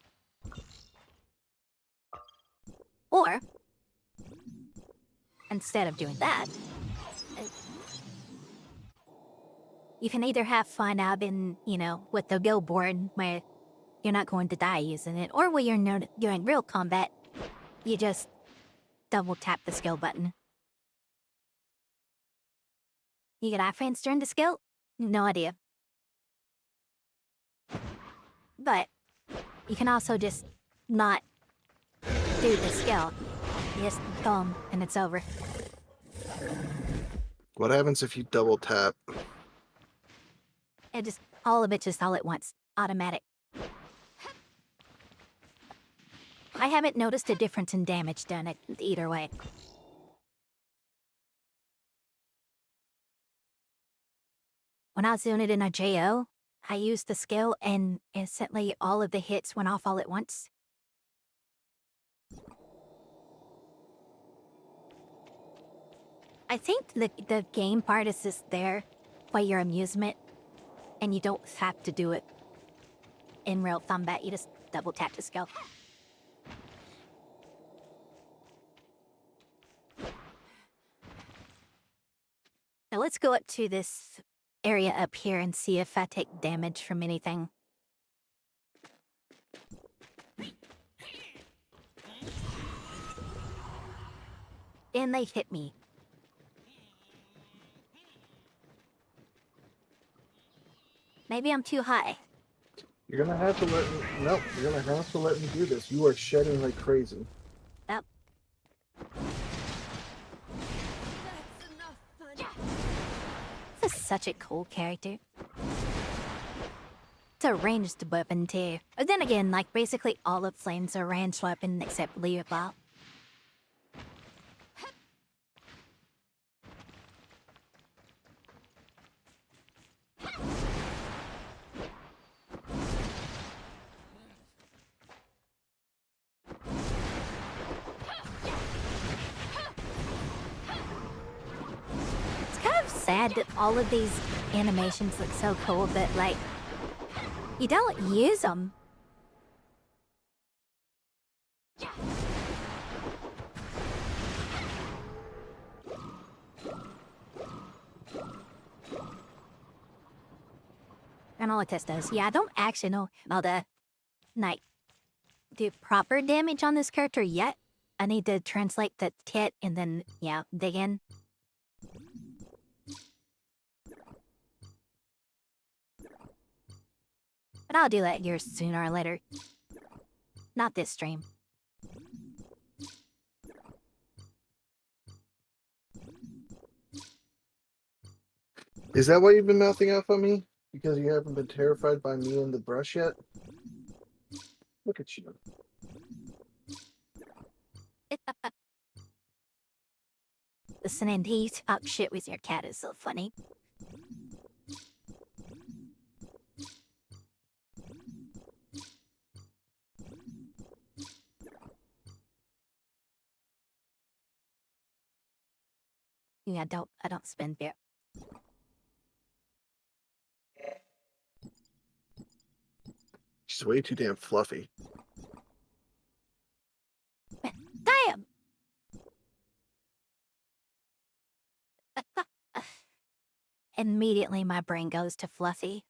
Speaker 3: Or, instead of doing that, you can either have fun out in, with the go board where you're not going to die using it, or where you're in real combat, you just double tap the skill button. You get iframes during the skill? No idea. But you can also just not do the skill. You just thumb and it's over.
Speaker 1: What happens if you double tap?
Speaker 3: It just all of it just all at once. Automatic. I haven't noticed a difference in damage done it either way. When I was doing it in a JO, I used the skill and instantly all of the hits went off all at once. I think the game part is just there for your amusement, and you don't have to do it in real combat. You just double tap the skill. Now let's go up to this area up here and see if I take damage from anything. And they hit me. Maybe I'm too high.
Speaker 1: You're gonna have to let me. Nope, you're gonna have to let me do this. You are shedding like crazy.
Speaker 3: Yep. This is such a cool character. It's a ranged weapon too. But then again, like basically all of Flame's are ranged weapon except Mayavelle. It's kind of sad that all of these animations look so cool, but like, you don't use them. I know what this does. Yeah, I don't actually know how to, like, do proper damage on this character yet. I need to translate the kit and then, yeah, dig in. But I'll do that here sooner or later. Not this stream.
Speaker 1: Is that why you've been mouthing off on me? Because you haven't been terrified by me and the brush yet? Look at you.
Speaker 3: Listening to you talk shit with your cat is so funny. Yeah, I don't spend beer.
Speaker 1: She's way too damn fluffy.
Speaker 3: Damn! Immediately my brain goes to Fluffy.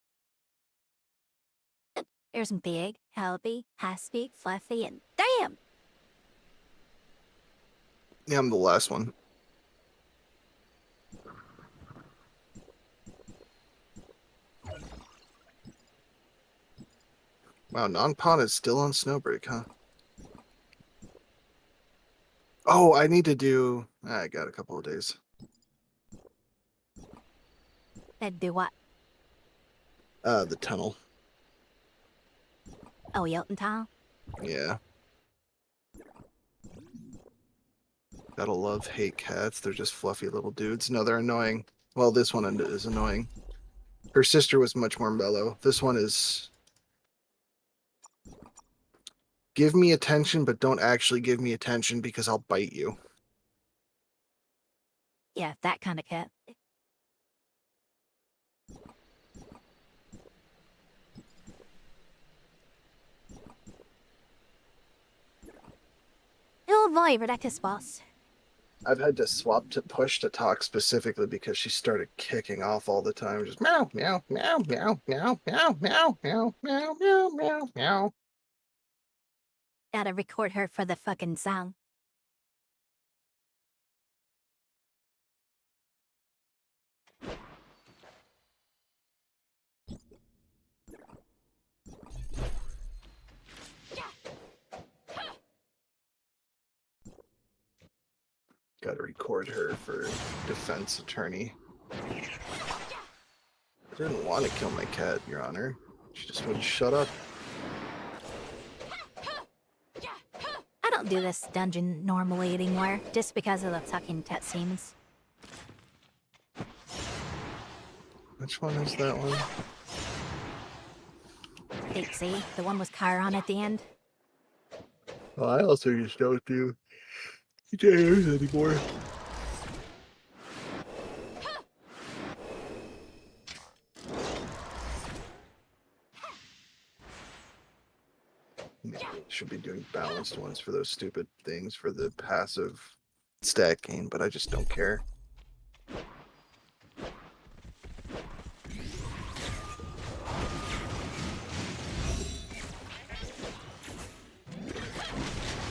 Speaker 3: There's big, healthy, high-speed, Fluffy, and damn!
Speaker 1: Yeah, I'm the last one. Wow, non-pawn is still on snowbreak, huh? Oh, I need to do... I got a couple of days.
Speaker 3: And do what?
Speaker 1: The tunnel.
Speaker 3: Oh, Jotuntal?
Speaker 1: Yeah. Gotta love hate cats. They're just fluffy little dudes. No, they're annoying. Well, this one is annoying. Her sister was much more mellow. This one is... Give me attention, but don't actually give me attention because I'll bite you.
Speaker 3: Yeah, that kind of cat. Oh boy, Rebecca's boss.
Speaker 1: I've had to swap to push to talk specifically because she started kicking off all the time. Just meow, meow, meow, meow, meow, meow, meow, meow, meow, meow, meow, meow.
Speaker 3: Gotta record her for the fucking song.
Speaker 1: Gotta record her for defense attorney. I didn't want to kill my cat, Your Honor. She just wouldn't shut up.
Speaker 3: I don't do this dungeon normally anymore, just because of the fucking cutscenes.
Speaker 1: Which one is that one?
Speaker 3: Deep Sea, the one with Chiron at the end.
Speaker 1: Well, I also just don't do TJOs anymore. Should be doing balanced ones for those stupid things for the passive stat gain, but I just don't care.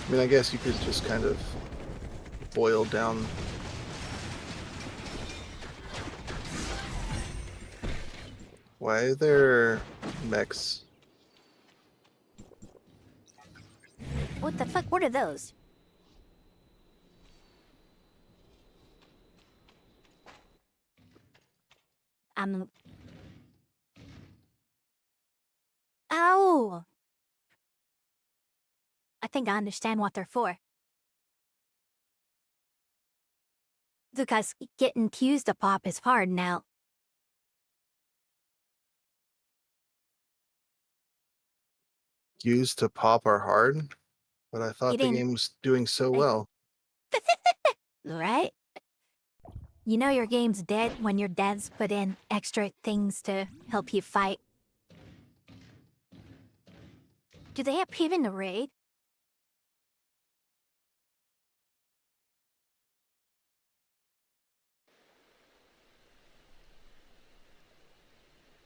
Speaker 1: I mean, I guess you could just kind of boil down why are there mechs?
Speaker 3: What the fuck? What are those? Oh! I think I understand what they're for. Because getting Q's to pop is hard now.
Speaker 1: Used to pop are hard, but I thought the game was doing so well.
Speaker 3: Right? You know your game's dead when your dad's put in extra things to help you fight. Do they have Piv in the raid?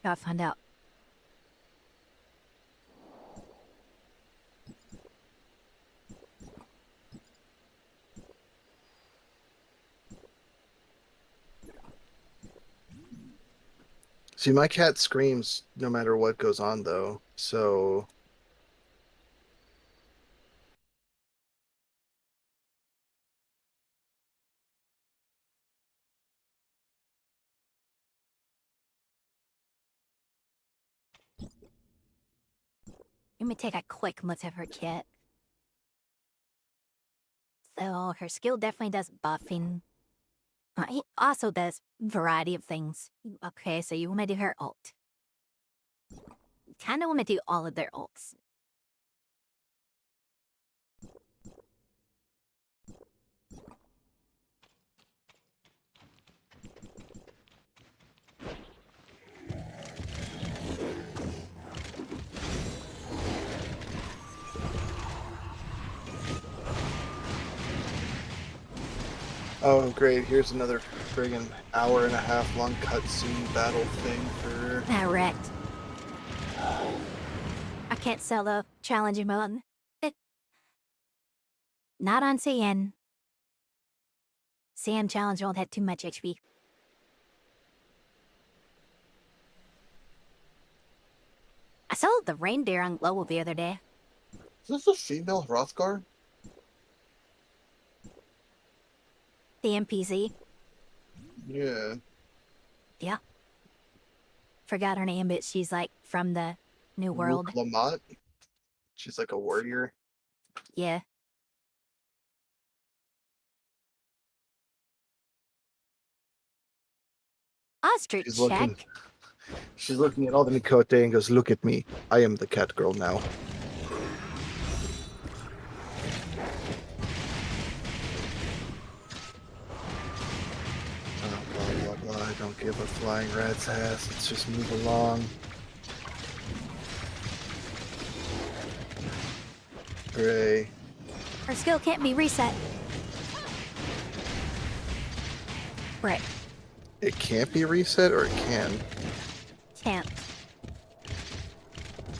Speaker 3: Gotta find out.
Speaker 1: See, my cat screams no matter what goes on, though, so...
Speaker 3: Let me take a quick look at her kit. So, her skill definitely does buffing. He also does variety of things. Okay, so you want me to do her ult. Kinda want me to do all of their ults.
Speaker 1: Oh, great. Here's another friggin' hour-and-a-half long cutscene battle thing for...
Speaker 3: Wrecked. I can't sell the challenging mode. Not on CN. CN challenge won't have too much HP. I saw the reindeer on Global the other day.
Speaker 1: Is this a female Hrothgar?
Speaker 3: The NPC.
Speaker 1: Yeah.
Speaker 3: Yeah. Forgot her name, but she's like from the New World.
Speaker 1: Lamont? She's like a warrior.
Speaker 3: Yeah. Ostrich check.
Speaker 1: She's looking at all the Mikote and goes, "Look at me. I am the cat girl now." Oh, blah, blah, blah. I don't give a flying rat's ass. Let's just move along. Hooray.
Speaker 3: Her skill can't be reset. Right.
Speaker 1: It can't be reset, or it can?
Speaker 3: Can't.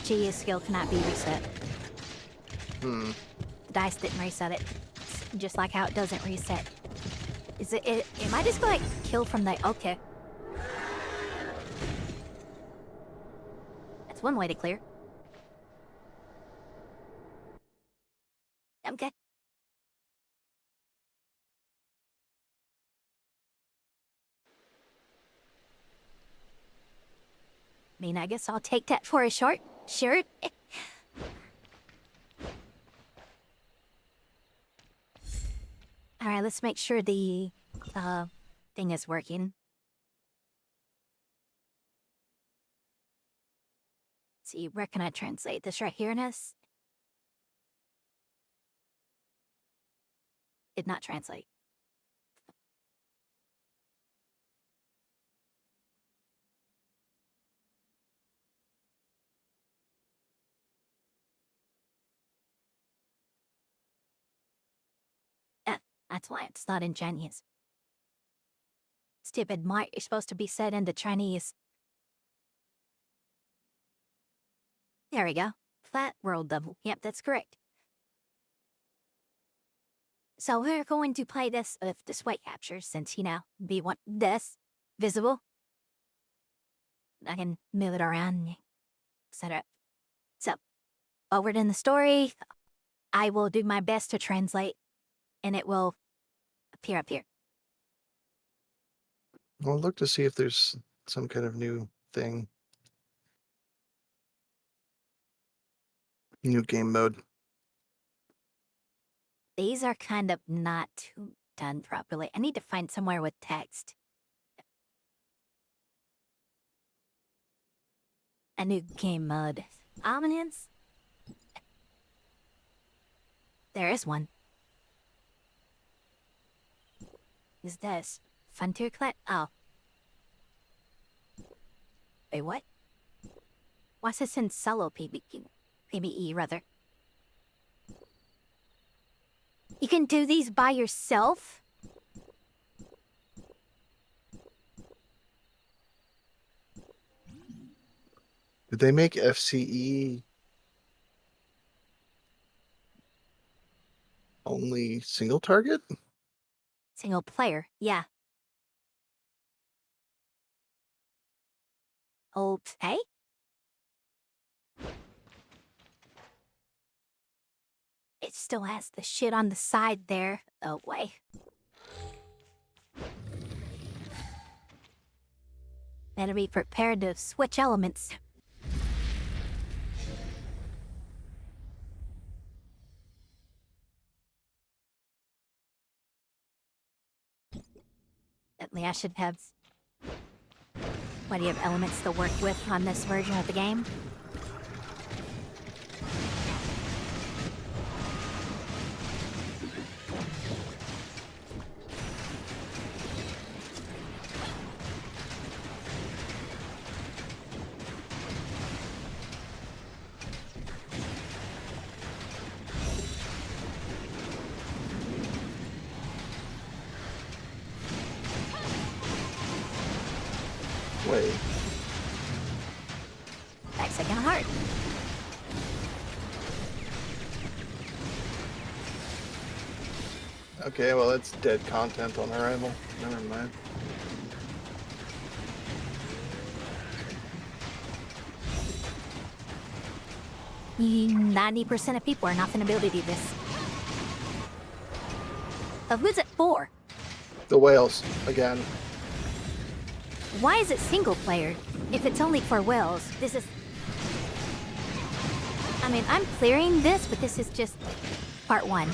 Speaker 3: Gia's skill cannot be reset.
Speaker 1: Hmm.
Speaker 3: The dice didn't reset it. Just like how it doesn't reset. Is it might just go like kill from the... Okay. That's one way to clear. Okay. I mean, I guess I'll take that for a short. Sure. Alright, let's make sure the thing is working. Let's see, where can I translate this? Right here in this? Did not translate. That's why it's not in Chinese. Stupid might is supposed to be said into Chinese. There we go. Flat world double. Yep, that's correct. So we're going to play this with the sweat capture since, you know, we want this visible. I can move it around, etc. So, forward in the story, I will do my best to translate, and it will appear up here.
Speaker 1: Well, look to see if there's some kind of new thing. New game mode.
Speaker 3: These are kind of not done properly. I need to find somewhere with text. A new game mode. Omniscience? There is one. Is this? Frontier Clan? Oh. Wait, what? What's this in solo PvE, rather? You can do these by yourself?
Speaker 1: Did they make FCE only single target?
Speaker 3: Single player, yeah. Okay. It still has the shit on the side there. Oh, wait. Better be prepared to switch elements. Definitely, I should have plenty of elements to work with on this version of the game.
Speaker 1: Wait.
Speaker 3: Back second heart.
Speaker 1: Okay, well that's dead content on arrival. Never mind.
Speaker 3: You 90% of people are not going to be able to do this. Who's it for?
Speaker 1: The whales, again.
Speaker 3: Why is it single player if it's only for whales? This is... I mean, I'm clearing this, but this is just part 1.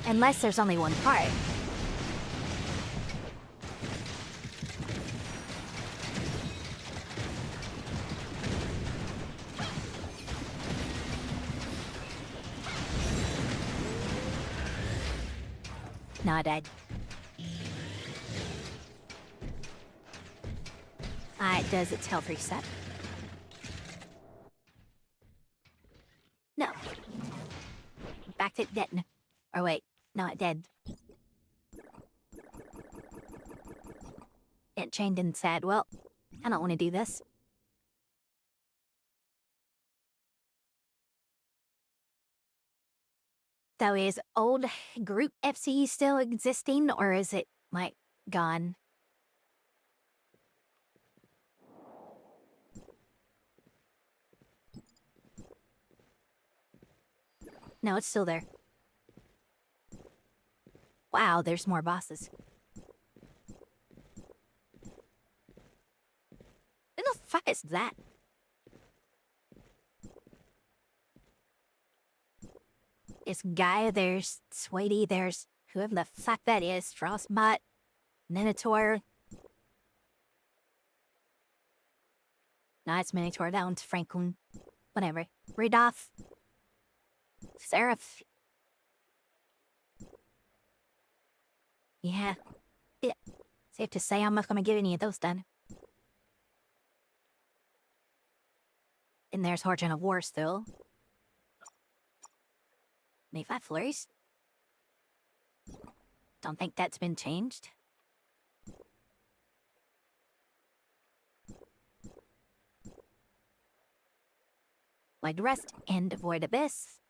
Speaker 3: Unless there's only one part. No, I died. It does its health reset. No. Back to dead. Or wait, no, it dead. It chained and said, well, I don't want to do this. So is old group FC still existing, or is it, like, gone? No, it's still there. Wow, there's more bosses. Who the fuck is that? There's Gaia, there's Sweetie, there's whoever the fuck that is, Frostbite, Minotaur. No, it's Minotaur, that one's Franklin. Whatever. Rudolph. Seraph. Yeah. Safe to say I'm not gonna get any of those done. And there's Origin of War still. Maybe flurries? Don't think that's been changed. Wide Rest and Void Abyss.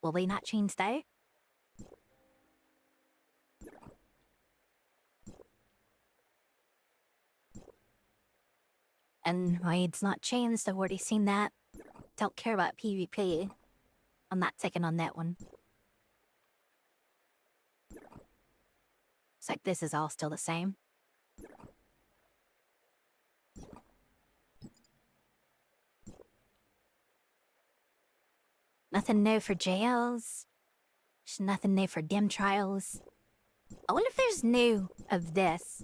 Speaker 3: Will they not change there? And why it's not changed, I've already seen that. Don't care about PvP. I'm not taking on that one. It's like this is all still the same. Nothing new for jails. There's nothing new for dim trials. I wonder if there's new of this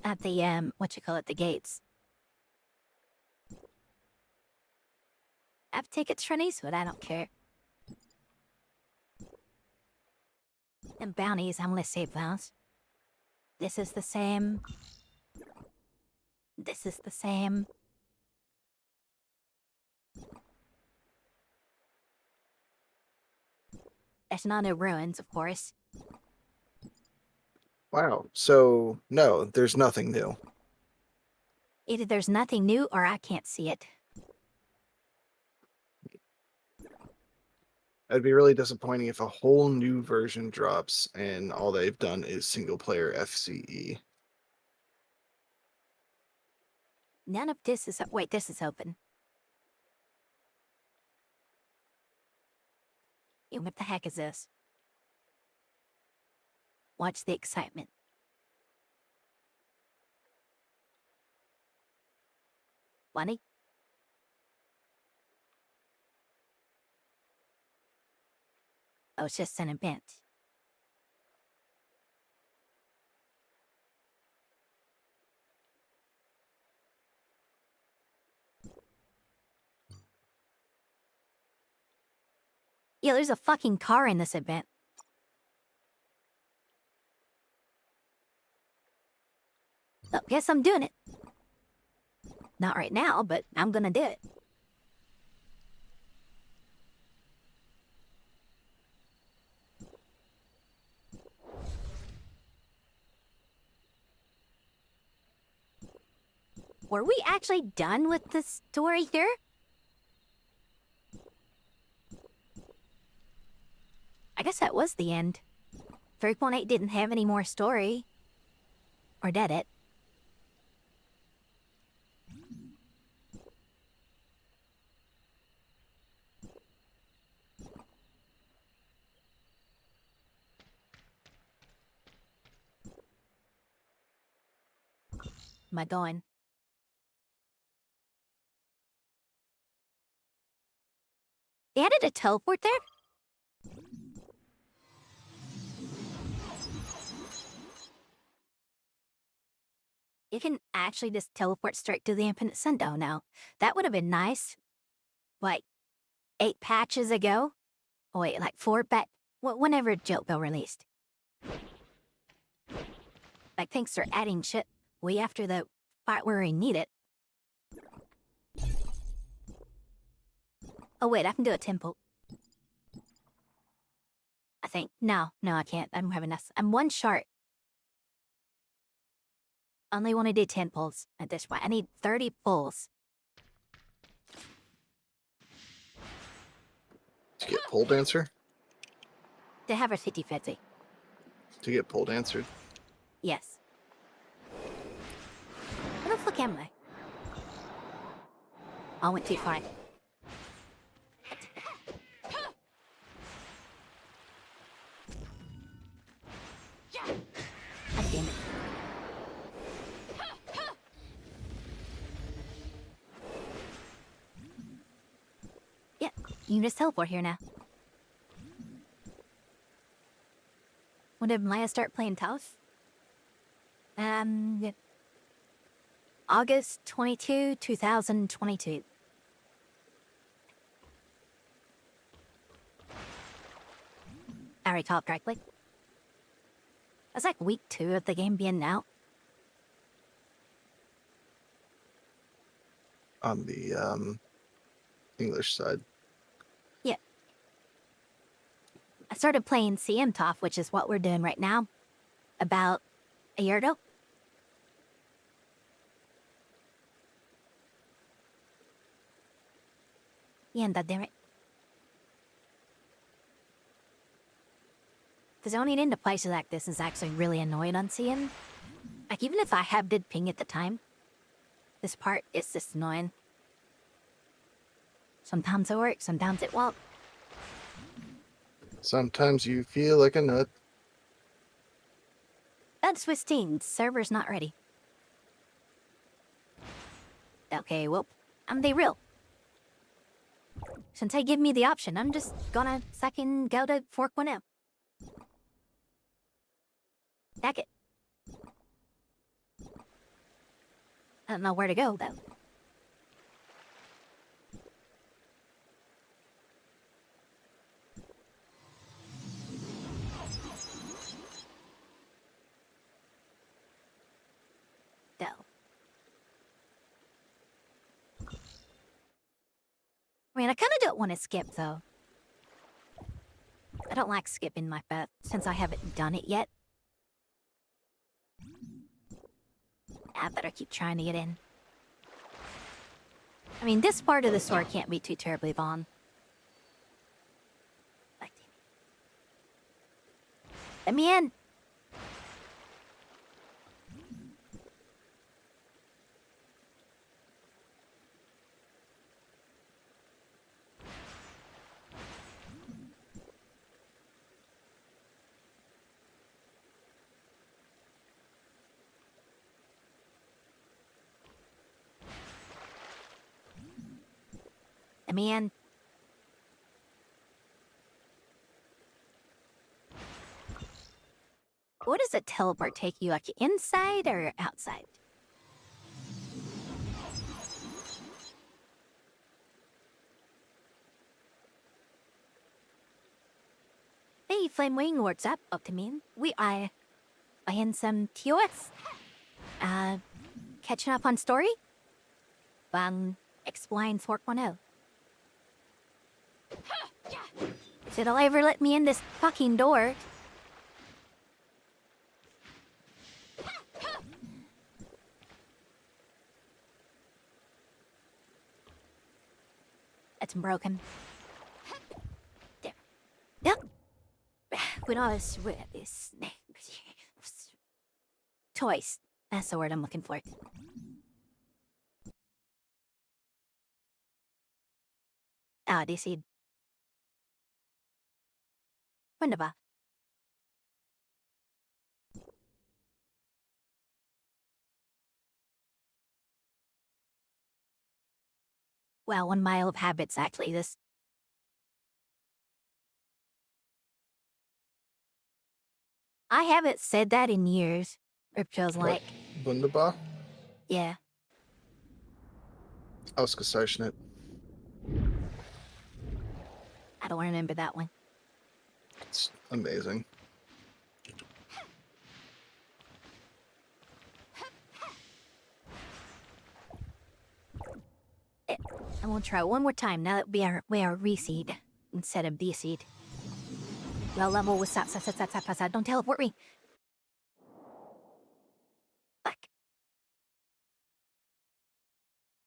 Speaker 3: at the the gates. I have tickets for Eastwood, I don't care. And bounties, I'm gonna save those. This is the same. This is the same. There's not no ruins, of course.
Speaker 1: Wow. So, no, there's nothing new.
Speaker 3: Either there's nothing new or I can't see it.
Speaker 1: It'd be really disappointing if a whole new version drops and all they've done is single player FCE.
Speaker 3: None of this is... Wait, this is open. Ew, what the heck is this? Watch the excitement. Bunny? Oh, it's just an event. Yeah, there's a fucking car in this event. Oh, guess I'm doing it. Not right now, but I'm gonna do it. Were we actually done with the story here? I guess that was the end. 3.8 didn't have any more story. Or did it? Am I going? They added a teleport there? You can actually just teleport straight to the Infinite Sundown now. That would have been nice. Like, 8 patches ago? Oh, wait, like 4 whenever Jolt Bell released. Like, thanks for adding shit way after the part where we need it. Oh, wait, I can do a temple. I think. No, I can't. I'm having us. I'm 1 short. Only want to do 10 pulls at this point. I need 30 pulls.
Speaker 1: To get pole dancer?
Speaker 3: To have a city fetzy.
Speaker 1: To get pole dancered?
Speaker 3: Yes. What the fuck am I? I went too far. God damn it. Yeah, you can just teleport here now. When did Maya start playing TOF? August 22, 2022. I recall correctly. That's like week 2 of the game being out.
Speaker 1: On the English side.
Speaker 3: Yeah. I started playing CN TOF, which is what we're doing right now, about a year ago. Yeah, damn it. The zoning into places like this is actually really annoying on CN. Like, even if I did ping at the time, this part is just annoying. Sometimes it works, sometimes it won't.
Speaker 1: Sometimes you feel like a nut.
Speaker 3: That's with Steam. Server's not ready. Okay, well, I'm the real. Since they give me the option, I'm just gonna second go to Fork 1M. Back it. I don't know where to go, though. I mean, I kind of don't want to skip, though. I don't like skipping my path, since I haven't done it yet. I better keep trying to get in. I mean, this part of the story can't be too terribly long. Let me in! Let me in. Where does a teleport take you? Like, inside or outside? Flame Wing, what's up to me? We are playing some TOS. Catching up on story? Explain 4.0. Did I ever let me in this fucking door? It's broken. There. Yep. When I was with this... Toys. That's the word I'm looking for. Ah, det ser... Wunderbar. Well, 1 mile of habits, actually, this... I haven't said that in years. Ripto's like...
Speaker 1: Wunderbar?
Speaker 3: Yeah.
Speaker 1: Ausgezeichnet.
Speaker 3: I don't remember that one.
Speaker 1: It's amazing.
Speaker 3: And we'll try one more time now that we are reseed instead of B-seed. Well, level with sat. Don't teleport me. Fuck.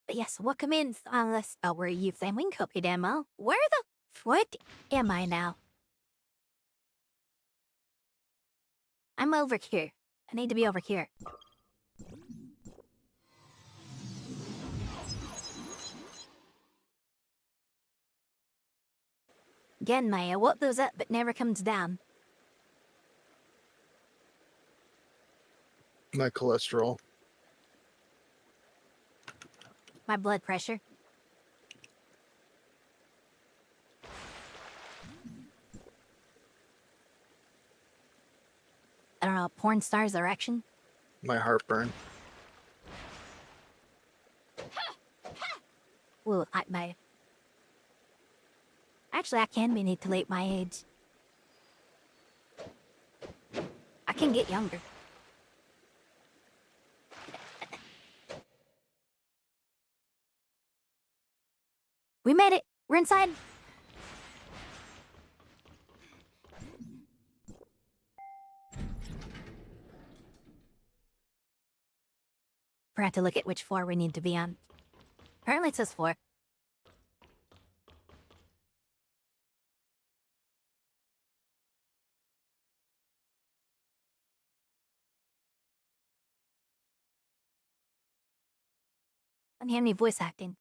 Speaker 3: But yes, welcome in on this our youth and wing copy demo. Where the what am I now? I'm over here. I need to be over here. Again, Maya, what goes up but never comes down?
Speaker 1: My cholesterol.
Speaker 3: My blood pressure. I don't know, porn star's erection?
Speaker 1: My heartburn.
Speaker 3: Ooh, my... Actually, I can manipulate my age. I can get younger. We made it! We're inside! Forgot to look at which floor we need to be on. Apparently it says 4. I don't hear any voice acting.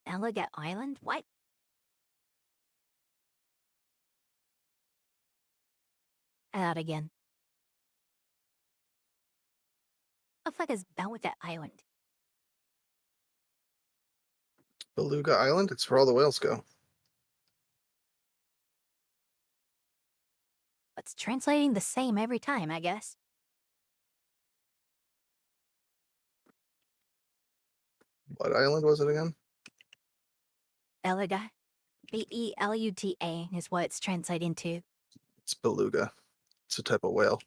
Speaker 3: Elysia Island? What? That again. What the fuck is down with that island?
Speaker 1: Beluga Island? It's where all the whales go.
Speaker 3: It's translating the same every time, I guess.
Speaker 1: What island was it again?
Speaker 3: Elysia. Beluta is what it's translating to.
Speaker 1: It's beluga. It's a type of whale.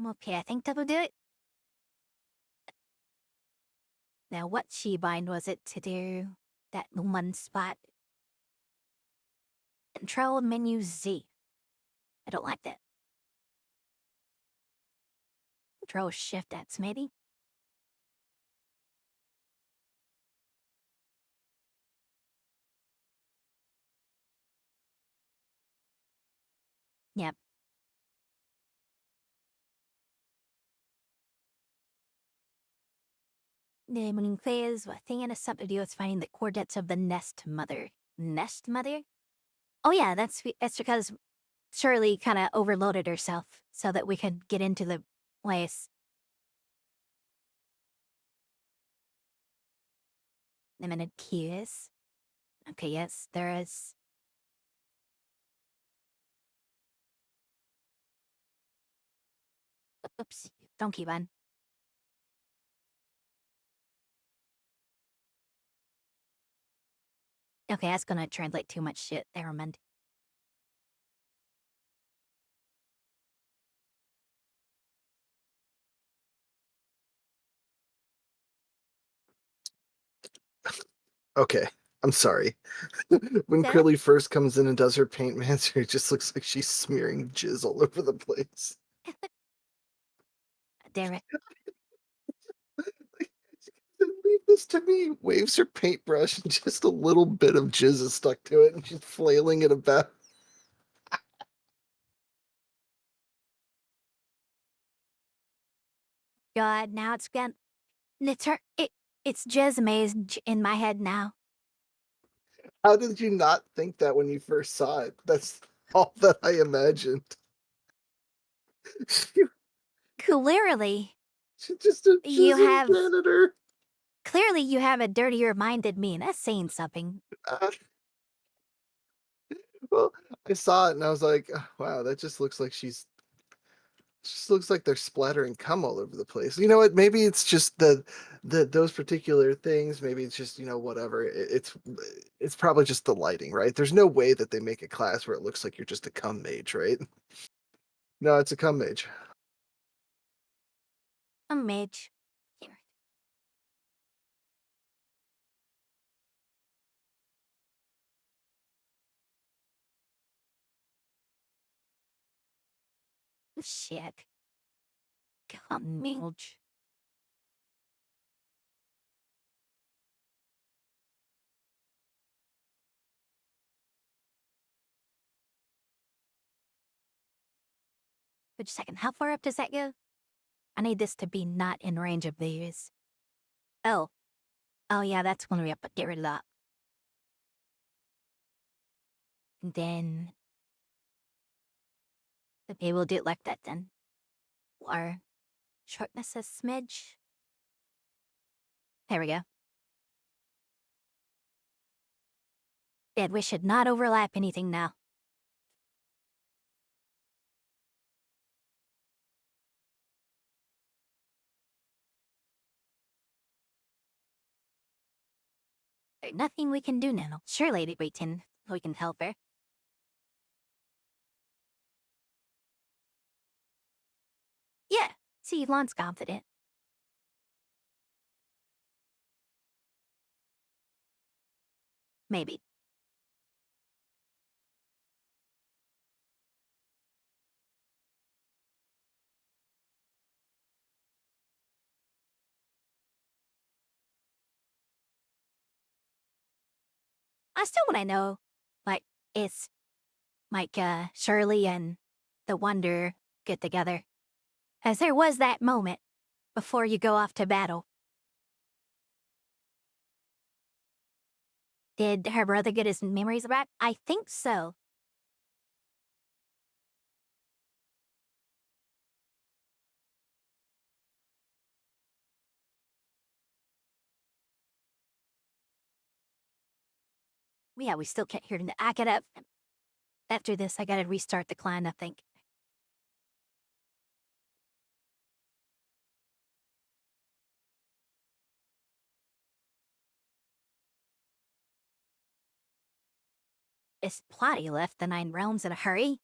Speaker 3: Okay, I think that'll do it. Now, what Shebind was it to do? That one spot. Control menu Z. I don't like that. Control Shift X, maybe? Yep. The morning phase, I think it has something to do with finding the coordinates of the nest mother. Nest mother? Oh yeah, it's because Shirley kind of overloaded herself so that we could get into the place. Limited keys. Okay, yes, there is. Oops, don't keep on. Okay, that's gonna translate too much shit. Never mind.
Speaker 1: Okay, I'm sorry. When
Speaker 3: Yeah.
Speaker 1: Krilly first comes in and does her paint master, it just looks like she's smearing jizz all over the place.
Speaker 3: Damn it.
Speaker 1: Leave this to me. Waves her paintbrush and just a little bit of jizz is stuck to it and she's flailing it about.
Speaker 3: God, now it's gone. It's Jezma's in my head now.
Speaker 1: How did you not think that when you first saw it? That's all that I imagined.
Speaker 3: Clearly,
Speaker 1: She's just a
Speaker 3: you
Speaker 1: chiseled
Speaker 3: have
Speaker 1: janitor.
Speaker 3: clearly you have a dirtier mind than me, and that's saying something.
Speaker 1: Uh, well, I saw it and I was like, "Oh, wow, that just looks like just looks like they're splattering cum all over the place." You know what? Maybe it's just the those particular things. Maybe it's just whatever. It's probably just the lighting, right? There's no way that they make a class where it looks like you're just a cum mage, right? No, it's a cum mage.
Speaker 3: A mage. Here. Shit. Cum mage. Wait a second, how far up does that go? I need this to be not in range of these. Oh. Oh yeah, that's gonna be up, but get rid of that. And then... Okay, we'll do it like that then. Or... shortness a smidge. There we go. Dead, we should not overlap anything now. There's nothing we can do now. Surely we can help her. Yeah, see, Lon's confident. Maybe. I still want to know, like, it's like Shirley and the Wonder get together. As there was that moment before you go off to battle. Did her brother get his memories back? I think so. Yeah, we still can't hear it. I gotta... After this, I gotta restart the clan, I think. If Plotty left the Nine Realms in a hurry,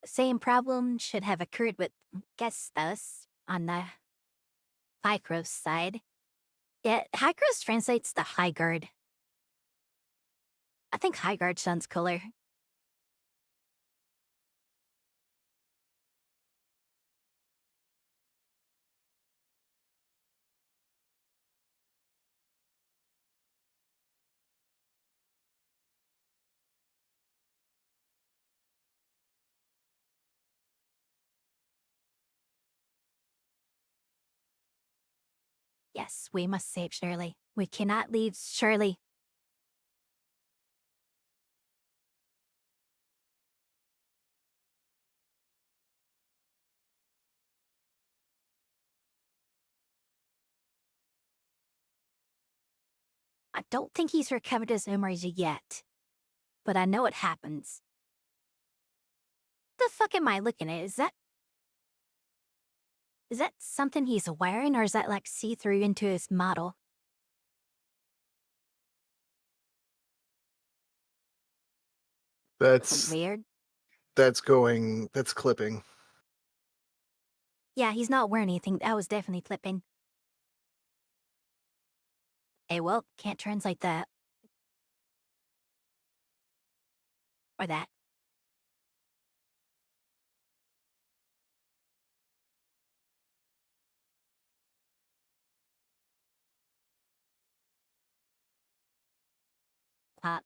Speaker 3: the same problem should have occurred with Gestas on the Hykros side. Yet Hykros translates to High Guard. I think High Guard sounds cooler. Yes, we must save Shirley. We cannot leave Shirley. I don't think he's recovered his memories yet, but I know it happens. The fuck am I looking at? Is that something he's wearing, or is that like see-through into his model?
Speaker 1: That's
Speaker 3: Weird.
Speaker 1: that's clipping.
Speaker 3: Yeah, he's not wearing anything. That was definitely clipping. Hey, well, can't translate that. Or that. Pop.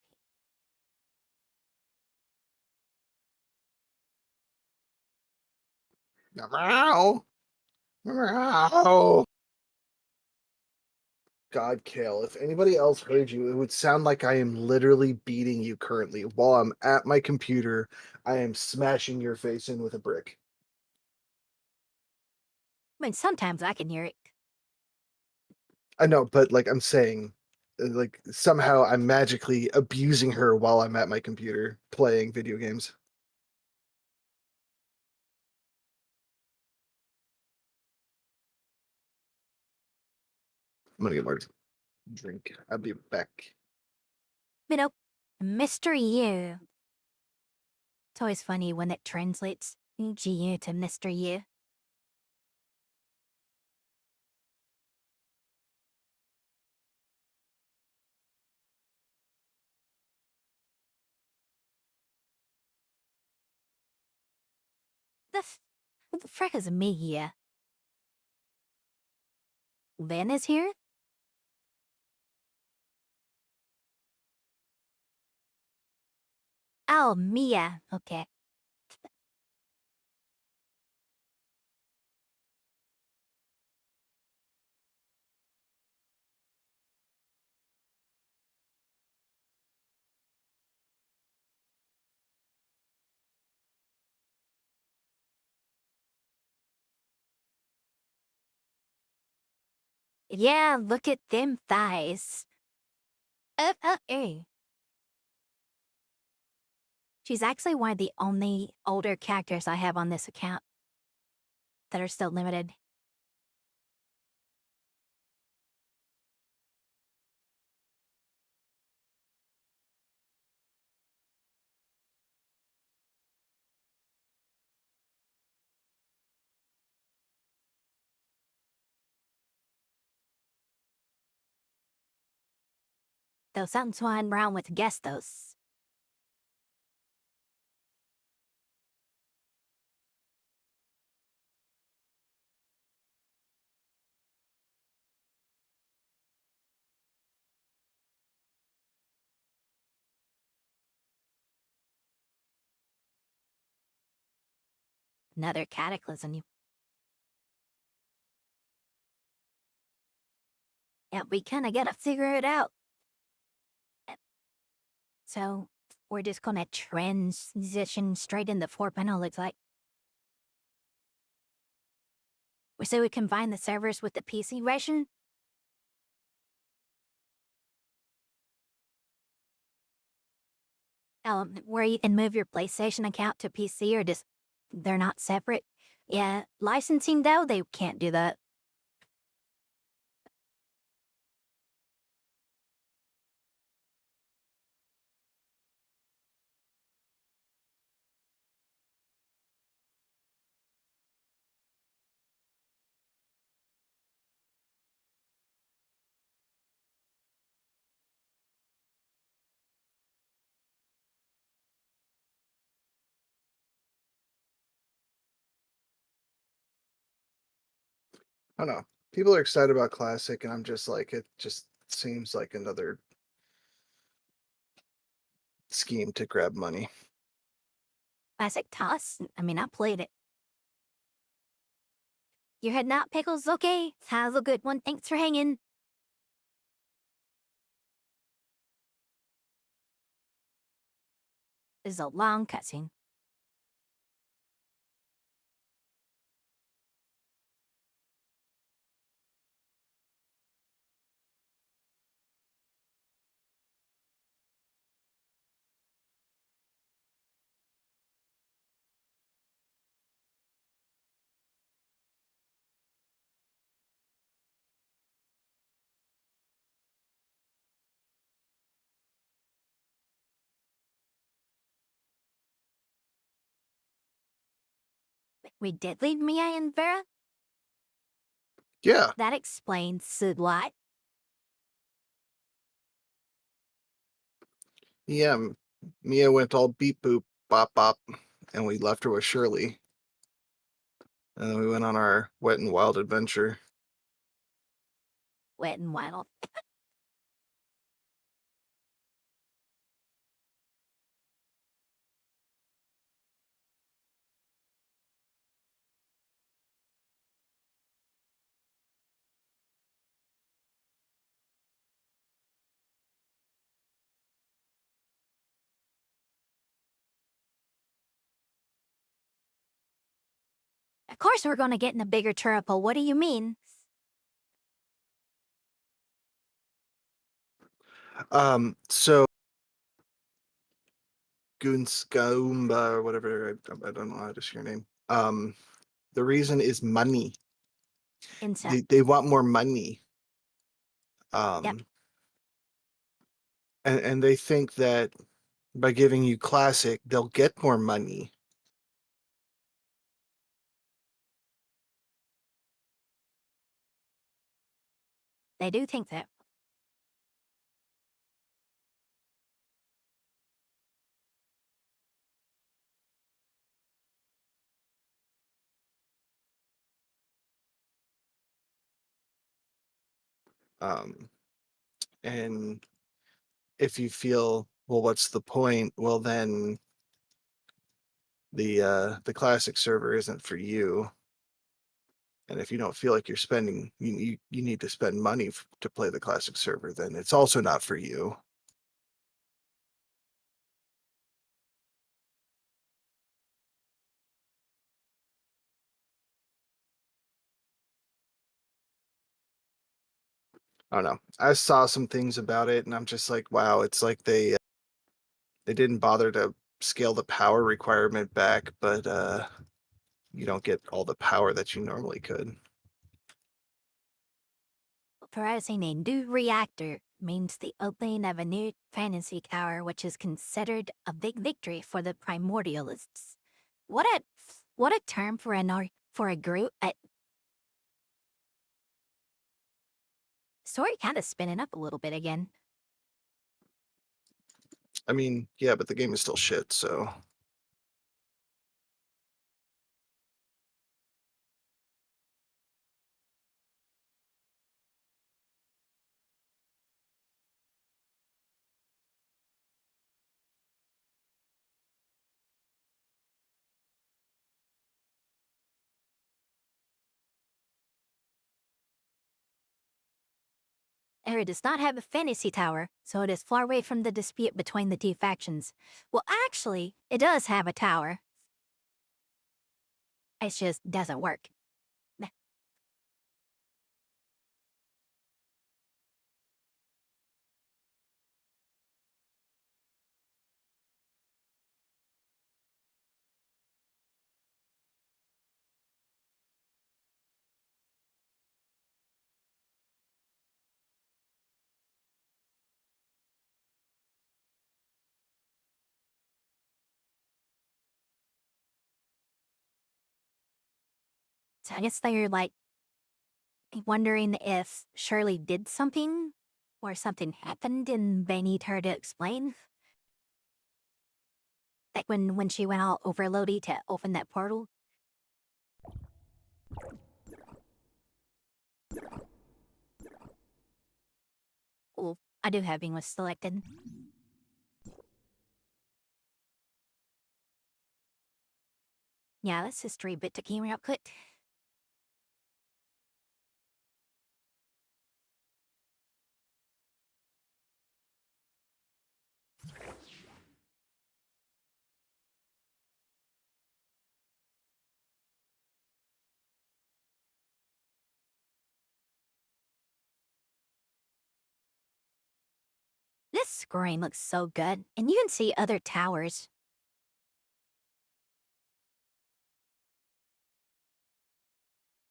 Speaker 1: Meow. Meow. God, Kale, if anybody else heard you, it would sound like I am literally beating you currently. While I'm at my computer, I am smashing your face in with a brick.
Speaker 3: I mean, sometimes I can hear it.
Speaker 1: I know, but like I'm saying, like somehow I'm magically abusing her while I'm at my computer playing video games. I'm gonna get more drink. I'll be back.
Speaker 3: You know, Mr. U. It's always funny when it translates GU to Mr. U. What the frick is me here? Van is here? Oh, Mia. Okay. Yeah, look at them thighs. Eh. She's actually one of the only older characters I have on this account that are still limited. Though something's going wrong with Gestos. Another cataclysm. Yeah, we kinda gotta figure it out. So, we're just gonna transition straight into 4.0, looks like. So we combine the servers with the PC version? Where you can move your PlayStation account to PC or just they're not separate. Yeah, licensing though, they can't do that.
Speaker 1: I don't know. People are excited about Classic, and I'm just like, it just seems like another scheme to grab money.
Speaker 3: Classic Toss? I mean, I played it. You're heading out, Pickles? Okay. Have a good one. Thanks for hanging. This is a long cutscene. We did leave Mia and Vera?
Speaker 1: Yeah.
Speaker 3: That explains a lot.
Speaker 1: Yeah. Mia went all beep boop bop bop, and we left her with Shirley. And then we went on our wet and wild adventure.
Speaker 3: Wet and wild. Of course we're gonna get in a bigger trouble. What do you mean?
Speaker 1: So Goonskaumba or whatever, I don't know how to say your name. The reason is money.
Speaker 3: Insect.
Speaker 1: They want more money.
Speaker 3: Yep.
Speaker 1: And they think that by giving you classic, they'll get more money.
Speaker 3: They do think that.
Speaker 1: And if you feel, well, what's the point? Well, then the classic server isn't for you. And if you don't feel like you're spending, you need to spend money to play the classic server, then it's also not for you. I don't know. I saw some things about it, and I'm just like, wow, it's like they didn't bother to scale the power requirement back, but you don't get all the power that you normally could.
Speaker 3: Producing a new reactor means the opening of a new fantasy tower, which is considered a big victory for the primordialists. What a term for a group. Story kind of spinning up a little bit again.
Speaker 1: I mean, yeah, but the game is still shit, so.
Speaker 3: Area does not have a fantasy tower, so it is far away from the dispute between the two factions. Well, actually, it does have a tower. It just doesn't work. So I guess they're like wondering if Shirley did something or something happened and they need her to explain. Like when she went all overloady to open that portal. Well, I do have English selected. Yeah, let's just reboot the game real quick. This screen looks so good, and you can see other towers.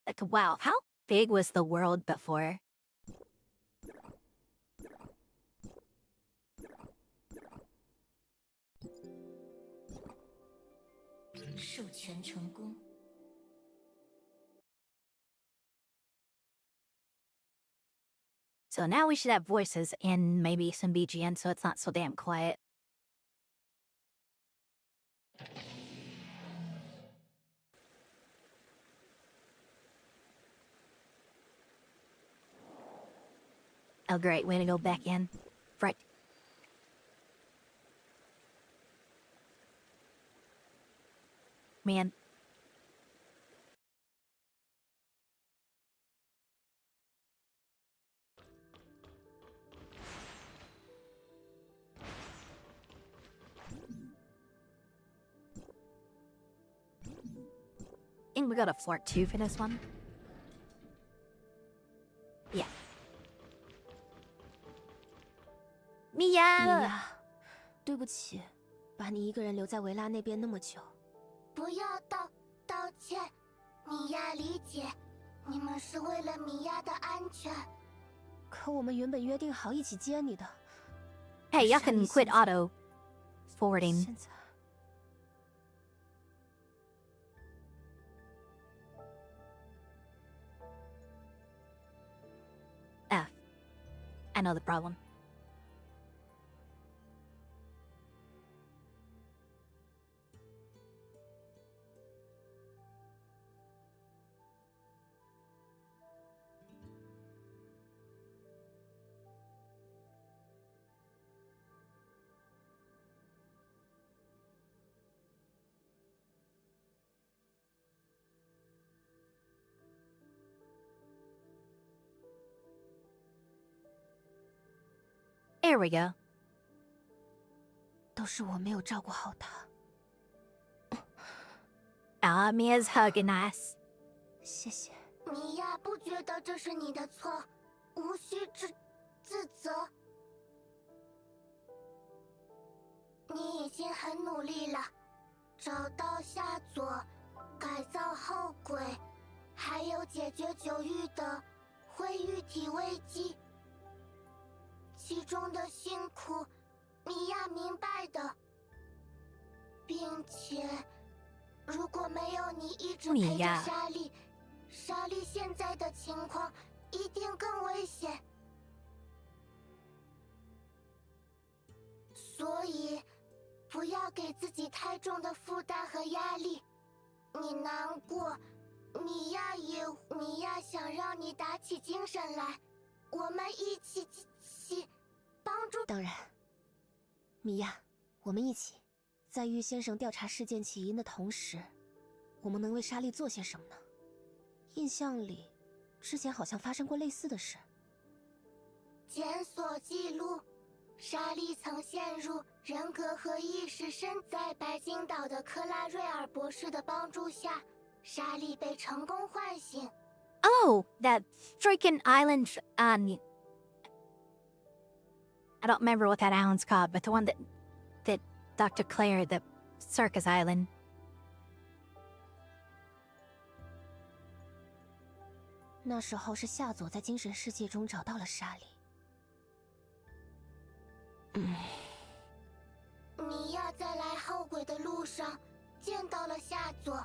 Speaker 3: Like, wow, how big was the world before? So now we should have voices and maybe some BGM so it's not so damn quiet. Oh great, way to go back in. Right. Man. I think we got a floor 2 for this one. Yeah. Mia!
Speaker 12: 对不起，把你一个人留在维拉那边那么久。
Speaker 6: 不要道歉，米娅理解，你们是为了米娅的安全。
Speaker 12: 可我们原本约定好一起接你的。
Speaker 3: Hey, y'all can quit auto forwarding.
Speaker 12: 现在
Speaker 3: I know the problem. There we go.
Speaker 12: 都是我没有照顾好他。
Speaker 3: Mia's hugging us.
Speaker 12: 谢谢。
Speaker 6: 米娅不觉得这是你的错，无需自责。你已经很努力了，找到夏佐，改造后轨，还有解决九域的灰玉体危机。其中的辛苦，米娅明白的，并且，如果没有你一直陪着莎莉，莎莉现在的情况一定更危险。所以，不要给自己太重的负担和压力。你难过，米娅想让你打起精神来，我们一起帮助。
Speaker 12: 当然，米娅，我们一起，在玉先生调查事件起因的同时，我们能为莎莉做些什么呢？印象里，之前好像发生过类似的事。
Speaker 6: 检索记录，莎莉曾陷入人格和意识身在白金岛的克拉瑞尔博士的帮助下，莎莉被成功唤醒。
Speaker 3: Oh, that freaking island. I don't remember what that island's called, but the one that Dr. Claire, the circus island.
Speaker 12: 那时候是夏佐在精神世界中找到了莎莉。
Speaker 6: 米娅在来后轨的路上见到了夏佐，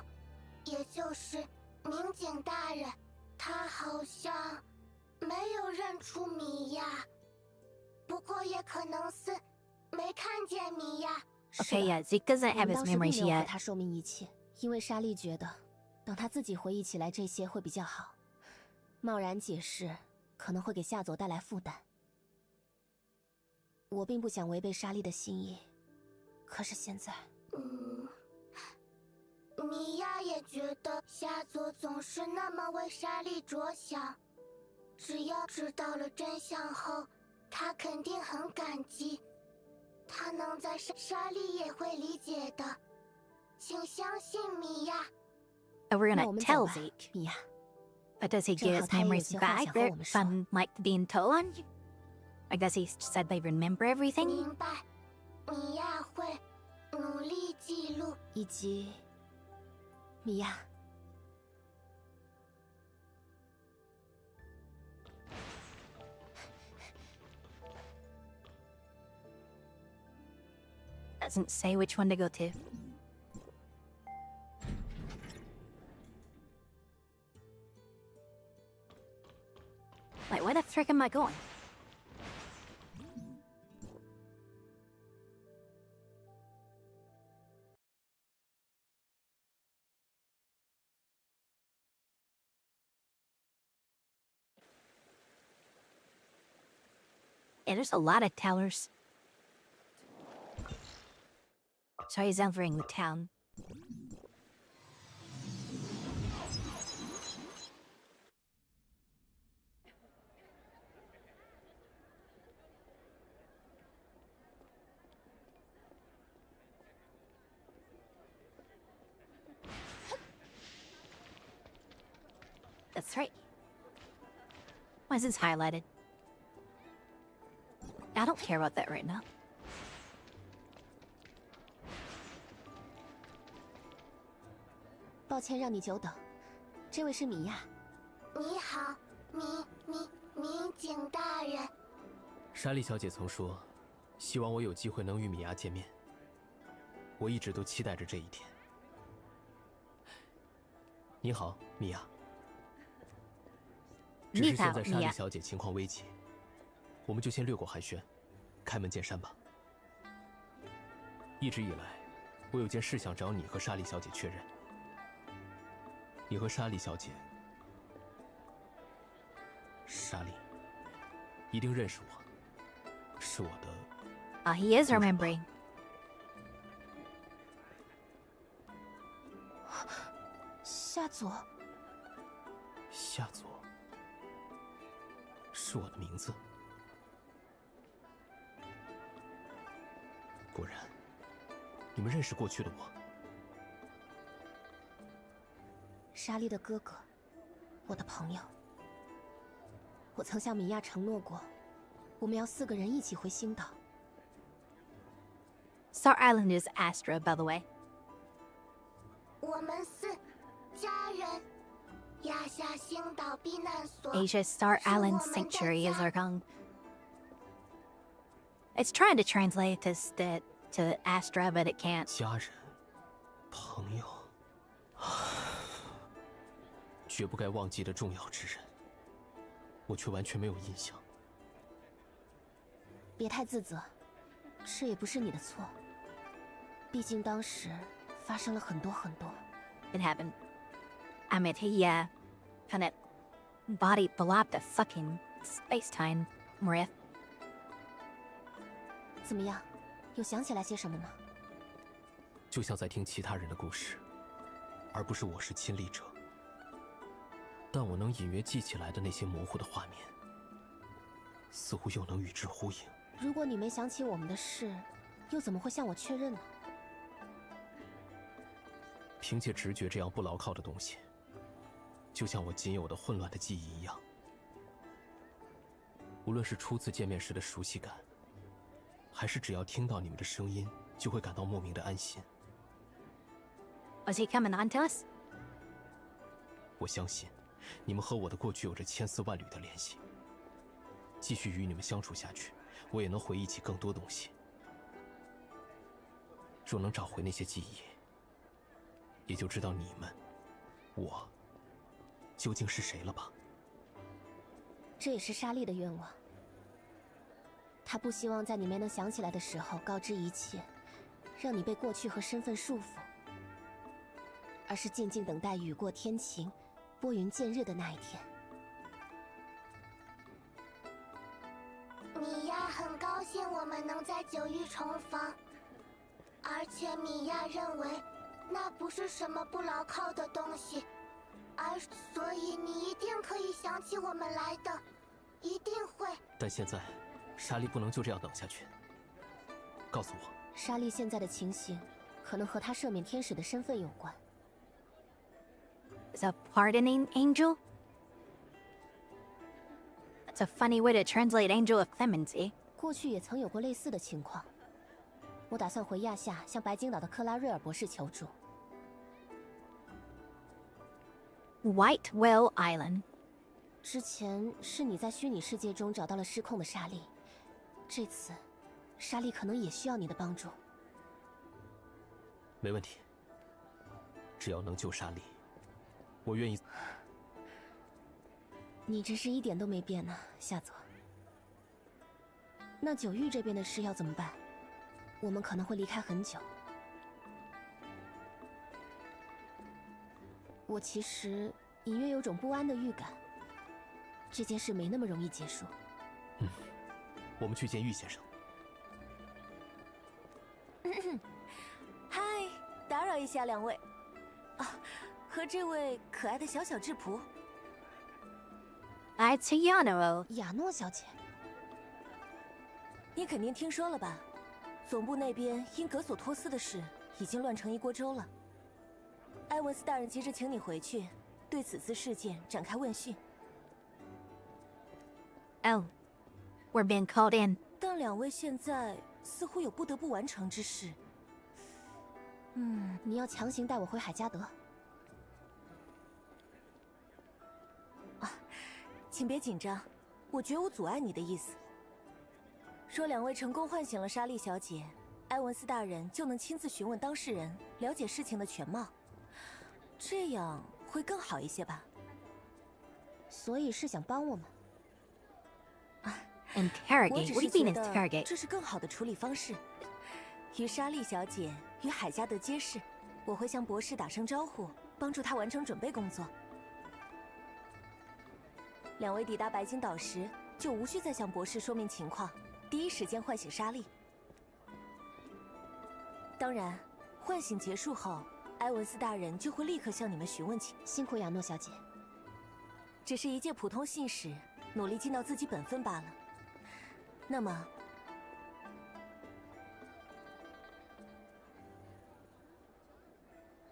Speaker 6: 也就是民警大人。他好像没有认出米娅，不过也可能是没看见米娅。
Speaker 3: Okay, yeah, Zeke doesn't have his memories
Speaker 12: 我们当时并没有和
Speaker 3: yet.
Speaker 12: 他说明一切，因为莎莉觉得，等他自己回忆起来这些会比较好。贸然解释可能会给夏佐带来负担。我并不想违背莎莉的心意，可是现在，
Speaker 6: 米娅也觉得夏佐总是那么为莎莉着想，只要知道了真相后，他肯定很感激。他能在莎莉也会理解的，请相信米娅。
Speaker 3: We're
Speaker 12: 那
Speaker 3: gonna
Speaker 12: 我们走
Speaker 3: tell
Speaker 12: 吧，
Speaker 3: Zeke.
Speaker 12: 米娅。
Speaker 3: But does he
Speaker 12: 正
Speaker 3: get
Speaker 12: 好
Speaker 3: his
Speaker 12: 他也有
Speaker 3: memories
Speaker 12: 些话
Speaker 3: back
Speaker 12: 想和我们说。
Speaker 3: from like being told on? I guess he said they remember everything.
Speaker 6: 明白，米娅会努力记录。
Speaker 12: 以及，米娅，
Speaker 3: Doesn't say which one to go to. Like, where the frick am I going? Yeah, there's a lot of towers. So he's entering the town. That's right. Why is this highlighted? I don't care about that right now.
Speaker 12: 抱歉让你久等，这位是米娅。
Speaker 6: 你好，民警大人。
Speaker 13: 莎莉小姐曾说，希望我有机会能与米娅见面。我一直都期待着这一天。你好，米娅。只是现在莎莉小姐情况危急，我们就先略过寒暄，开门见山吧。一直以来，我有件事想找你和莎莉小姐确认。 你和莎莉小姐，莎莉一定认识我，是我的。
Speaker 3: He is remembering.
Speaker 12: 夏佐。
Speaker 13: 夏佐，是我的名字。果然，你们认识过去的我。
Speaker 12: 莎莉的哥哥，我的朋友。我曾向米娅承诺过，我们要4个人一起回星岛。
Speaker 3: Star Island is Astra, by the way.
Speaker 6: 我们是家人。压下星岛避难所。
Speaker 3: Asia Star Island Sanctuary is Arkham. It's trying to translate this to Astra, but it can't.
Speaker 13: 家人，朋友。 绝不该忘记的重要之人，我却完全没有印象。
Speaker 12: 别太自责，这也不是你的错。毕竟当时发生了很多。
Speaker 3: It happened. I mean, he kind of body blobbed a fucking space-time rift.
Speaker 12: 怎么样？有想起来些什么吗？
Speaker 13: 就像在听其他人的故事，而不是我是亲历者。 但我能隐约记起来的那些模糊的画面，似乎又能与之呼应。
Speaker 12: 如果你没想起我们的事，又怎么会向我确认呢？
Speaker 13: 凭借直觉这样不牢靠的东西，就像我仅有的混乱的记忆一样。无论是初次见面时的熟悉感，还是只要听到你们的声音，就会感到莫名的安心。
Speaker 3: Was he coming on to us?
Speaker 13: 我相信。 你们和我的过去有着千丝万缕的联系。继续与你们相处下去，我也能回忆起更多东西。若能找回那些记忆，也就知道你们，我，究竟是谁了吧？
Speaker 12: 这也是莎莉的愿望。她不希望在你没能想起来的时候告知一切，让你被过去和身份束缚，而是静静等待雨过天晴。 拨云见日的那一天，
Speaker 6: 米娅很高兴我们能在9域重逢，而且米娅认为那不是什么不牢靠的东西，所以你一定可以想起我们来的，一定会。
Speaker 13: 但现在，莎莉不能就这样等下去。告诉我，
Speaker 12: 莎莉现在的情形，可能和她赦免天使的身份有关。
Speaker 3: Is a pardoning angel? It's a funny way to translate Angel of Clemency.
Speaker 12: 过去也曾有过类似的情况。我打算回亚夏向白金岛的克拉瑞尔博士求助。
Speaker 3: White Whale Island.
Speaker 12: 之前是你在虚拟世界中找到了失控的莎莉，这次，莎莉可能也需要你的帮助。
Speaker 13: 没问题，只要能救莎莉，我愿意。
Speaker 12: 你真是一点都没变呢，夏佐。那九域这边的事要怎么办？我们可能会离开很久。我其实隐约有种不安的预感，这件事没那么容易结束。
Speaker 13: 我们去见玉先生。
Speaker 12: 嗨，打扰一下两位。啊，和这位可爱的小小质仆。
Speaker 3: It's Yano.
Speaker 12: 亚诺小姐，你肯定听说了吧？总部那边因格索托斯的事已经乱成一锅粥了。埃文斯大人急着请你回去，对此次事件展开问讯。
Speaker 3: Oh, we're being called in.
Speaker 12: 但两位现在似乎有不得不完成之事。你要强行带我回海加德？啊，请别紧张，我绝无阻碍你的意思。说两位成功唤醒了莎莉小姐，埃文斯大人就能亲自询问当事人，了解事情的全貌，这样会更好一些吧？所以是想帮我们
Speaker 3: ？Interrogate? What do you mean interrogate?
Speaker 12: 这是更好的处理方式。与莎莉小姐与海加德揭示，我会向博士打声招呼，帮助他完成准备工作。两位抵达白金岛时，就无需再向博士说明情况，第一时间唤醒莎莉。当然，唤醒结束后，埃文斯大人就会立刻向你们询问起。辛苦亚诺小姐。只是一介普通信使，努力尽到自己本分罢了。那么，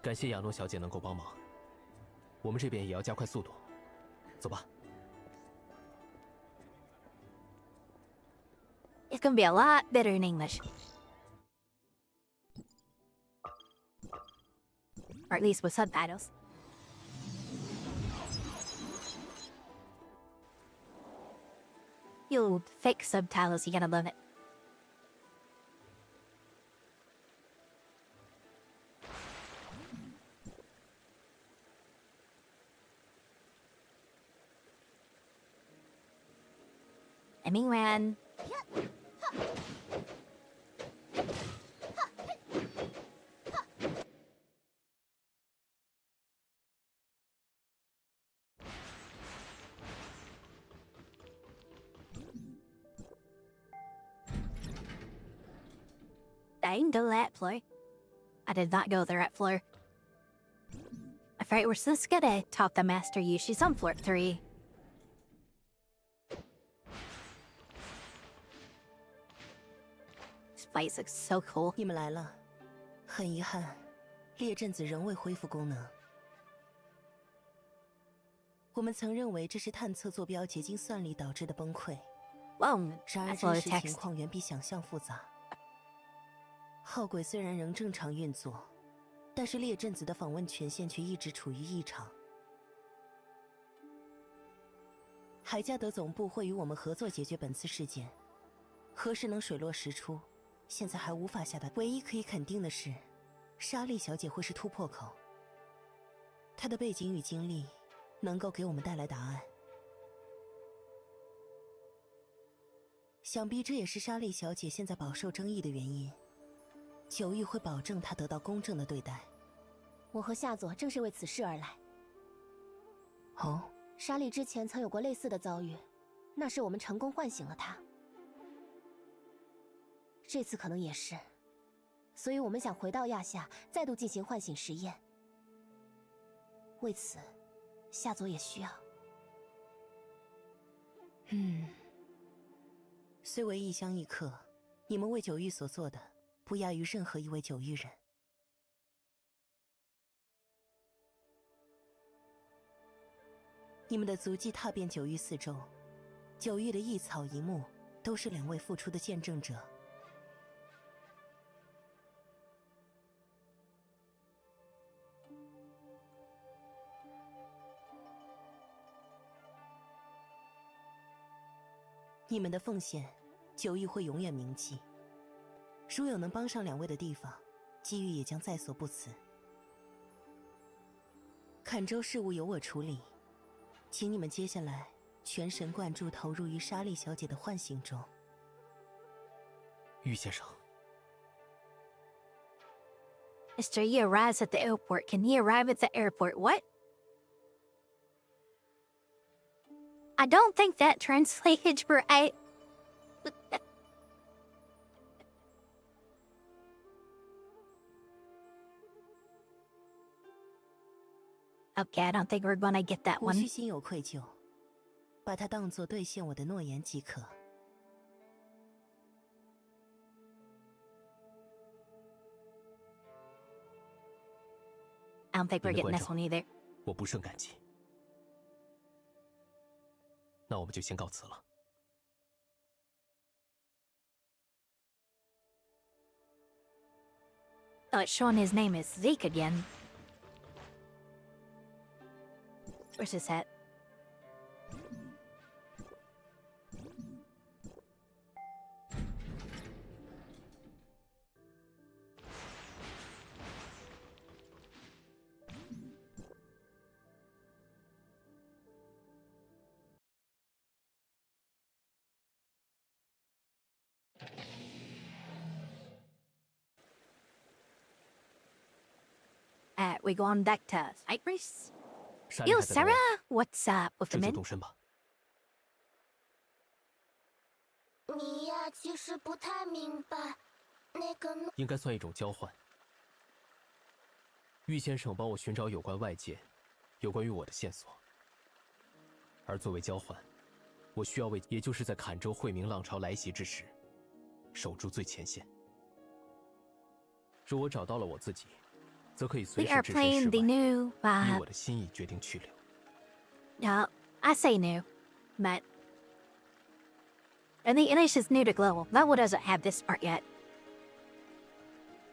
Speaker 13: 感谢亚诺小姐能够帮忙，我们这边也要加快速度。走吧。
Speaker 3: It's gonna be a lot better in English. Or at least with subtitles. You fake subtitles, you gotta love it. I mean, when... I didn't go that floor. I did not go the right floor. Afraid we're just gonna talk to Master Yushi's on floor 3. This place looks so cool.
Speaker 12: 你们来了。很遗憾，列阵子仍未恢复功能。我们曾认为这是探测坐标结晶算力导致的崩溃，然而真实情况远比想象复杂。号轨虽然仍正常运作，但是列阵子的访问权限却一直处于异常。海加德总部会与我们合作解决本次事件，何时能水落石出，现在还无法下达。唯一可以肯定的是，莎莉小姐会是突破口，她的背景与经历能够给我们带来答案。想必这也是莎莉小姐现在饱受争议的原因。九域会保证她得到公正的对待。我和夏佐正是为此事而来。哦，莎莉之前曾有过类似的遭遇，那时我们成功唤醒了她。这次可能也是，所以我们想回到亚夏，再度进行唤醒实验。为此，夏佐也需要。虽为异乡异客，你们为九域所做的，不亚于任何一位九域人。你们的足迹踏遍九域四周，
Speaker 14: 9域的一草一木都是2位付出的见证者。你们的奉献，9域会永远铭记。如有能帮上2位的地方，机遇也将在所不辞。坎州事务由我处理，请你们接下来全神贯注投入于莎莉小姐的唤醒中。
Speaker 13: 玉先生。
Speaker 3: Mr. He arrives at the airport. Can he arrive at the airport? What? I don't think that translated for I. Okay, I don't think we're gonna get that
Speaker 14: 无
Speaker 3: one.
Speaker 14: 需心有愧疚，把它当作兑现我的诺言即可。
Speaker 3: I don't think we're getting this one either.
Speaker 13: 我不胜感激。那我们就先告辞了。
Speaker 3: Oh, it's showing his name is Zeke again. Where's his hat? We go on back to Cyprus. Yo, Sarah, what's up with the
Speaker 13: 这就
Speaker 3: men?
Speaker 13: 动身吧。
Speaker 6: 你呀，其实不太明白那个。
Speaker 13: 应该算一种交换。玉先生帮我寻找有关外界、有关于我的线索，而作为交换，我需要为，也就是在坎州惠明浪潮来袭之时，守住最前线。若我找到了我自己，则可以随
Speaker 3: We
Speaker 13: 时
Speaker 3: are
Speaker 13: 置身
Speaker 3: playing
Speaker 13: 事
Speaker 3: the
Speaker 13: 外，
Speaker 3: new.
Speaker 13: 以我的心意决定去留。
Speaker 3: No, I say new, but and the English is new to global. That one doesn't have this part yet.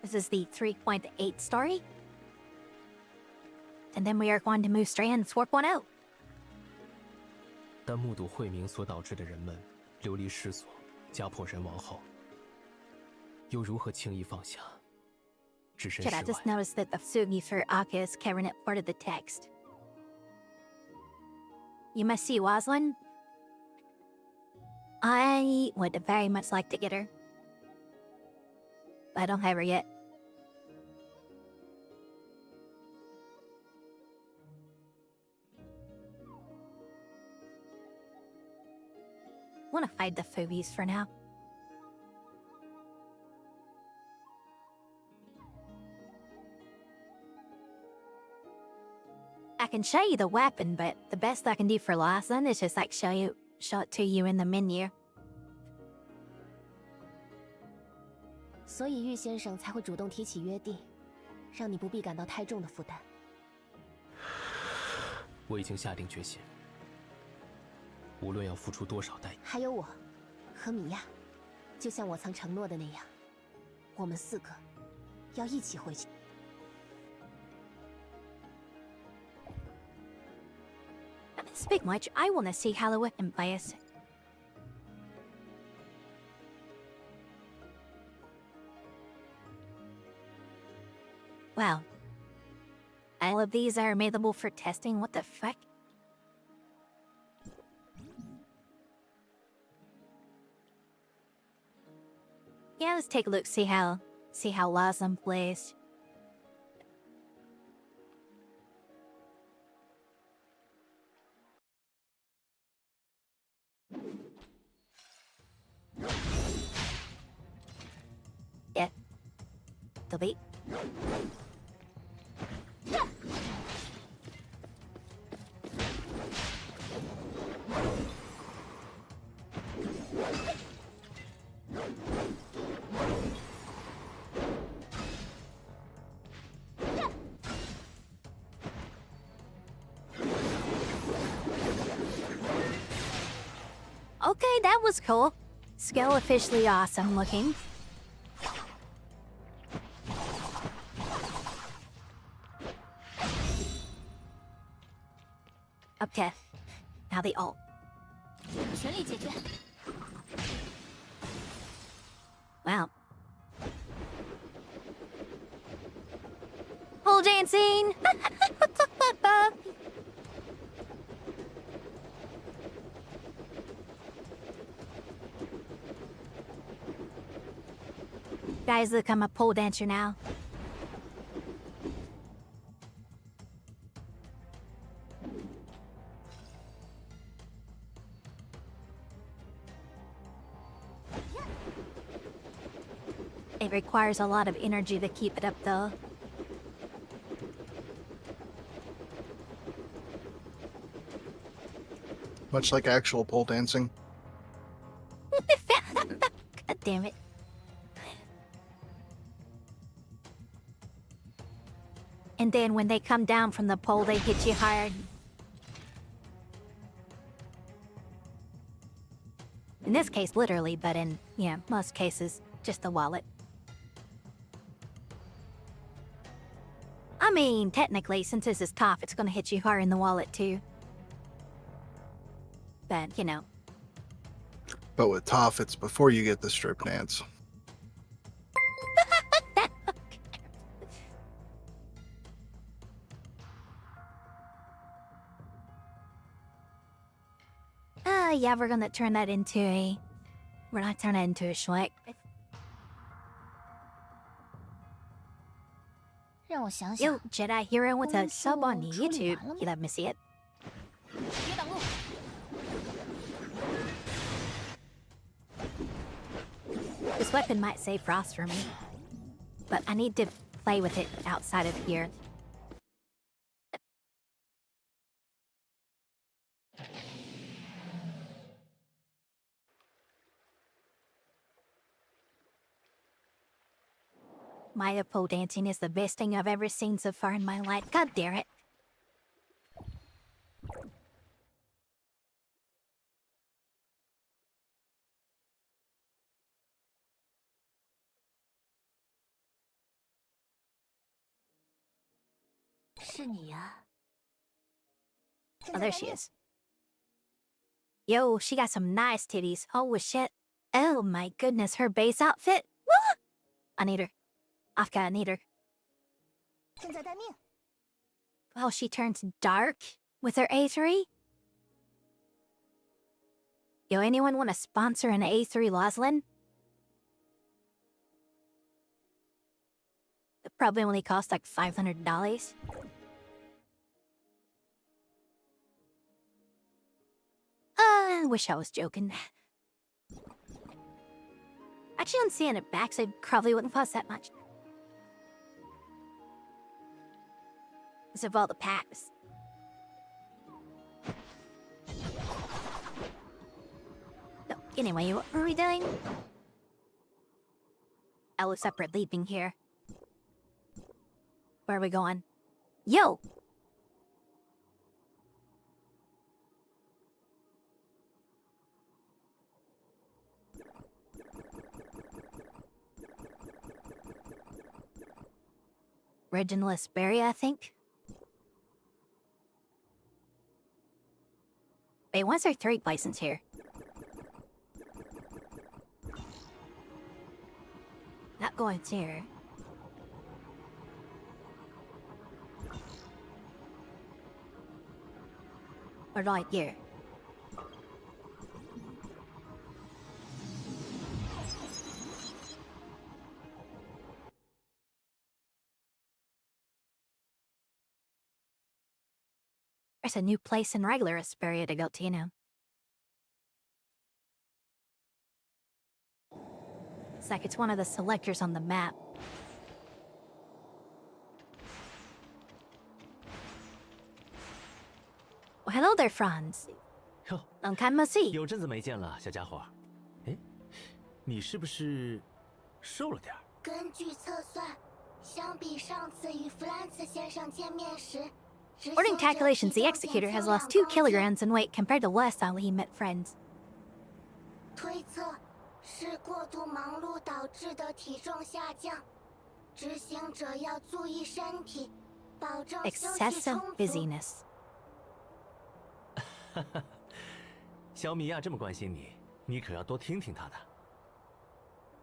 Speaker 3: This is the 3.8 story. And then we are going to move straight into 4.0.
Speaker 13: 但目睹惠明所导致的人们流离失所、家破人亡后，又如何轻易放下？置身
Speaker 3: Shit, I
Speaker 13: 事
Speaker 3: just
Speaker 13: 外。
Speaker 3: noticed that the Sugi for Aka is covering up part of the text. You must see Waslin. I would very much like to get her. But I don't have her yet. I want to fight the Phoebes for now. I can show you the weapon, but the best I can do for Lawson is just like show it to you in the menu.
Speaker 12: 所以玉先生才会主动提起约定，让你不必感到太重的负担。
Speaker 13: 我已经下定决心，无论要付出多少代价。
Speaker 12: 还有我，和米娅，就像我曾承诺的那样，我们4个要一起回去。
Speaker 3: Speak much, I want to see Halloween and bias. Wow. All of these are available for testing, what the fuck? Yeah, let's take a look, see how Lawson plays. Yeah. The beat. Okay, that was cool. Scale officially awesome looking. Okay, now the ult. Wow. Pole dancing! Guys, look, I'm a pole dancer now. It requires a lot of energy to keep it up, though.
Speaker 1: Much like actual pole dancing.
Speaker 3: God damn it. And then when they come down from the pole, they hit you hard. In this case, literally, but in, yeah, most cases, just the wallet. I mean, technically, since this is TOF, it's gonna hit you hard in the wallet, too. But, you know.
Speaker 1: But with TOF, it's before you get the strip dance. Yeah, we're gonna turn that into a... We're not turning it into a Shrek. Yo, Jedi Hero with a sub on YouTube. You let me see it. This weapon might save Frost for me, but I need to play with it outside of here. Maya pole dancing is the best thing I've ever seen so far in my life. God damn it. Oh, there she is. Yo, she got some nice titties. Oh, shit. Oh my goodness, her base outfit. Woo! I need her. Afka, I need her. Oh, she turns dark with her A3? Yo, anyone want to sponsor an A3 Loslin? It probably only costs like $500. I wish I was joking. Actually, on seeing it back, so it probably wouldn't cost that much. Because of all the packs. So, anyway, what were we doing? Oh, separate leaping here. Where are we going? Yo! Reginald Asperia, I think. Wait, what's our third license here? Not going here. Or right here. There's a new place in regular Asperia to go to, you know. It's like it's one of the selectors on the map. Well, hello there, Franz. Long time no see.
Speaker 15: 有阵子没见了，小家伙。哎，你是不是瘦了点儿？
Speaker 6: 根据测算，相比上次与弗兰茨先生见面时。
Speaker 3: According to calculations, the Executor has lost 2 kilograms in weight compared to last time he met friends.
Speaker 6: 推测是过度忙碌导致的体重下降。执行者要注意身体，保证休息
Speaker 3: Excessive
Speaker 6: 充足。
Speaker 3: busyness.
Speaker 15: 小米娅这么关心你，你可要多听听她的。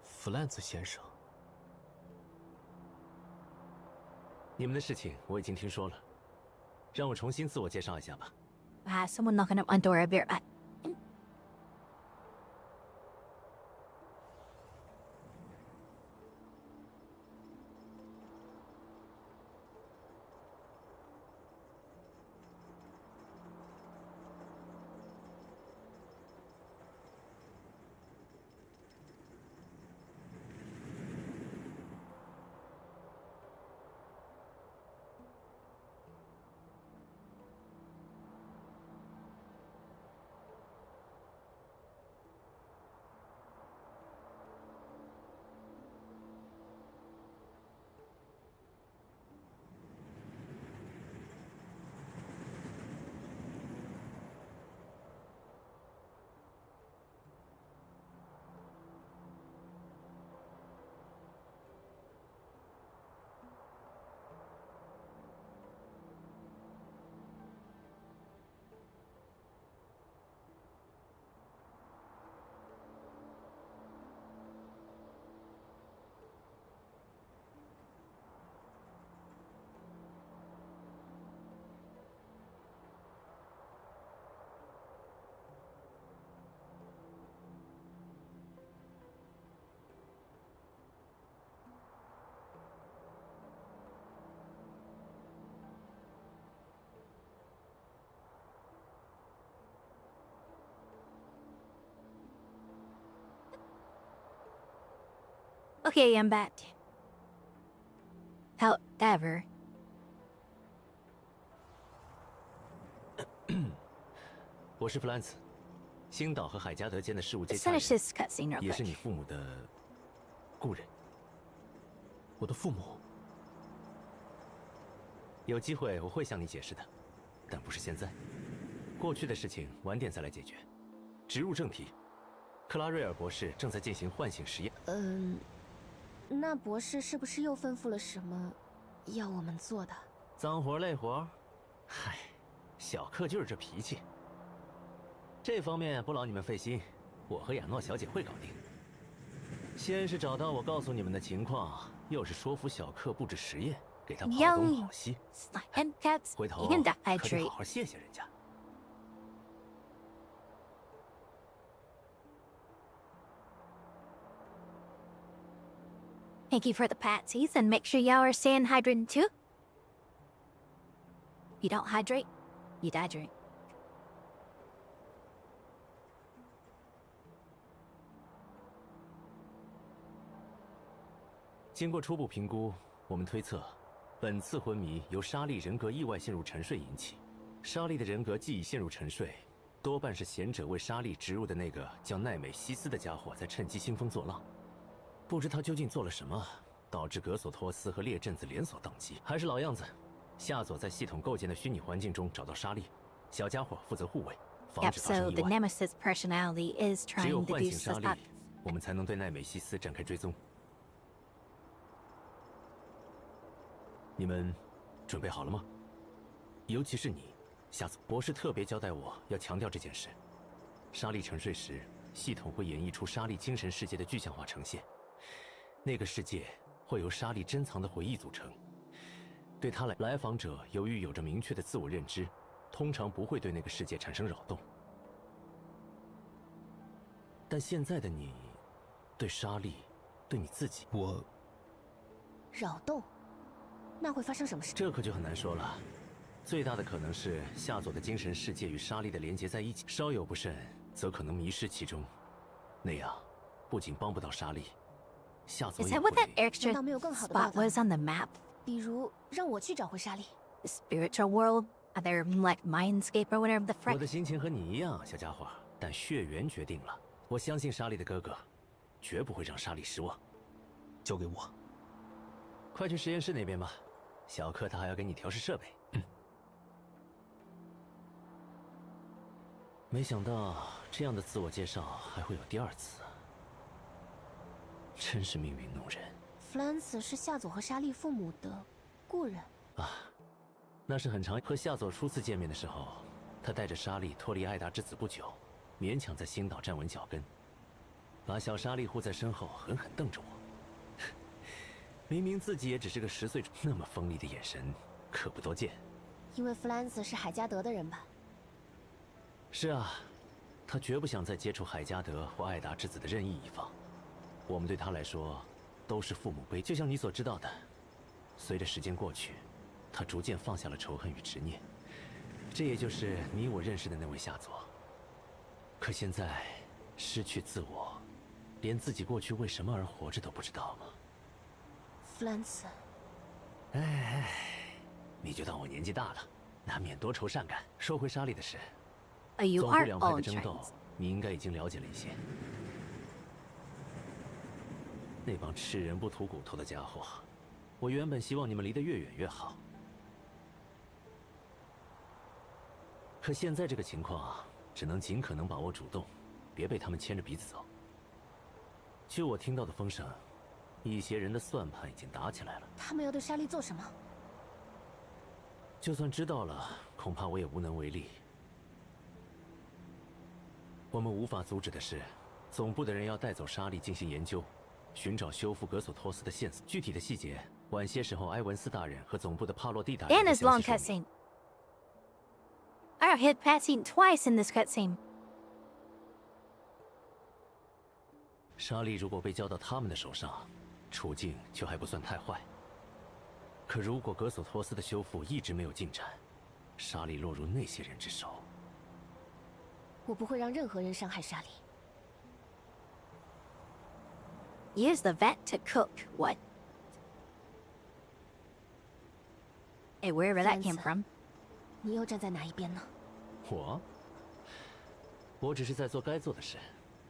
Speaker 13: 弗兰兹先生，
Speaker 15: 你们的事情我已经听说了，让我重新自我介绍一下吧。
Speaker 3: Someone knocking at my door. I'll be right back. Okay, I'm back. However,
Speaker 15: 我是弗兰茨，星岛和海加德间的事务接
Speaker 3: let's
Speaker 15: 洽人，
Speaker 3: finish this cutscene real
Speaker 15: 也是
Speaker 3: quick.
Speaker 15: 你父母的故人。
Speaker 13: 我的父母
Speaker 15: 有机会我会向你解释的，但不是现在。过去的事情晚点再来解决。直入正题，克拉瑞尔博士正在进行唤醒实验。
Speaker 12: 那博士是不是又吩咐了什么要我们做的？
Speaker 15: 脏活累活，嗨，小克就是这脾气。这方面不劳你们费心，我和亚诺小姐会搞定。先是找到我告诉你们的情况，又是说服小克布置实验，给他跑东跑西。
Speaker 3: And cats,
Speaker 15: 回头
Speaker 3: you can
Speaker 15: 可得
Speaker 3: dehydrate.
Speaker 15: 好好谢谢人家。
Speaker 3: Thank you for the patsies, and make sure y'all are staying hydrated too. If you don't hydrate, you dehydrate.
Speaker 15: 经过初步评估，我们推测，本次昏迷由莎莉人格意外陷入沉睡引起。莎莉的人格既已陷入沉睡，多半是贤者为莎莉植入的那个叫奈美西斯的家伙在趁机兴风作浪。不知他究竟做了什么，导致格索托斯和列阵子连锁宕机。还是老样子，夏佐在系统构建的虚拟环境中找到莎莉，小家伙负责护卫，防
Speaker 3: Yep,
Speaker 15: 止发生
Speaker 3: so
Speaker 15: 意
Speaker 3: the
Speaker 15: 外。
Speaker 3: Nemesis personality is
Speaker 15: 只有
Speaker 3: trying to
Speaker 15: 唤
Speaker 3: do
Speaker 15: 醒莎
Speaker 3: stuff.
Speaker 15: 莉，我们才能对奈美西斯展开追踪。你们准备好了吗？尤其是你，夏佐博士特别交代我要强调这件事。莎莉沉睡时，系统会演绎出莎莉精神世界的具象化呈现。那个世界会由莎莉珍藏的回忆组成。对他来访者由于有着明确的自我认知，通常不会对那个世界产生扰动。但现在的你，对莎莉，对你自己，
Speaker 13: 我
Speaker 12: 扰动？那会发生什么事？
Speaker 15: 这可就很难说了。最大的可能是夏佐的精神世界与莎莉的连结在一起，稍有不慎，则可能迷失其中。那样，不仅帮不到莎莉，夏佐
Speaker 3: Is
Speaker 15: 也
Speaker 3: that
Speaker 15: 会
Speaker 3: what that extra
Speaker 12: 难道没有更好的办
Speaker 3: spot
Speaker 12: 法？
Speaker 3: was on the map?
Speaker 12: 比如让我去找回莎莉。
Speaker 3: The spiritual world? Other like Mindscape or whatever the
Speaker 15: 我
Speaker 3: frick?
Speaker 15: 的心情和你一样，小家伙，但血缘决定了。我相信莎莉的哥哥，绝不会让莎莉失望。
Speaker 13: 交给我。
Speaker 15: 快去实验室那边吧，小克他还要给你调试设备。没想到这样的自我介绍还会有第二次，真是命运弄人。
Speaker 12: 弗兰茨是夏佐和莎莉父母的故人
Speaker 15: 啊，那是很长。和夏佐初次见面的时候，他带着莎莉脱离艾达之子不久，勉强在星岛站稳脚跟，把小莎莉护在身后，狠狠瞪着我。明明自己也只是个10岁，那么锋利的眼神可不多见。
Speaker 12: 因为弗兰茨是海加德的人吧？
Speaker 15: 是啊，他绝不想再接触海加德或艾达之子的任意一方。我们对他来说都是父母辈，就像你所知道的。随着时间过去，他逐渐放下了仇恨与执念，这也就是你我认识的那位夏佐。可现在失去自我，连自己过去为什么而活着都不知道吗？
Speaker 12: 弗兰茨，
Speaker 15: 哎，你就当我年纪大了，难免多愁善感。说回莎莉的事，总部两派的争斗，你应该已经了解了一些。那帮吃人不吐骨头的家伙，我原本希望你们离得越远越好。可现在这个情况，只能尽可能把握主动，别被他们牵着鼻子走。据我听到的风声，一些人的算盘已经打起来了。
Speaker 12: 他们要对莎莉做什么？
Speaker 15: 就算知道了，恐怕我也无能为力。我们无法阻止的是，总部的人要带走莎莉进行研究，寻找修复格索托斯的线索。具体的细节，晚些时候埃文斯大人和总部的帕洛蒂大人
Speaker 3: And this long cutscene. I got hit passing twice in this cutscene.
Speaker 15: 莎莉如果被交到他们的手上，处境就还不算太坏。可如果格索托斯的修复一直没有进展，莎莉落入那些人之手，
Speaker 12: 我不会让任何人伤害莎莉。
Speaker 3: Use the vet to cook what? Hey, wherever that came from.
Speaker 12: 你又站在哪一边呢？
Speaker 15: 我只是在做该做的事。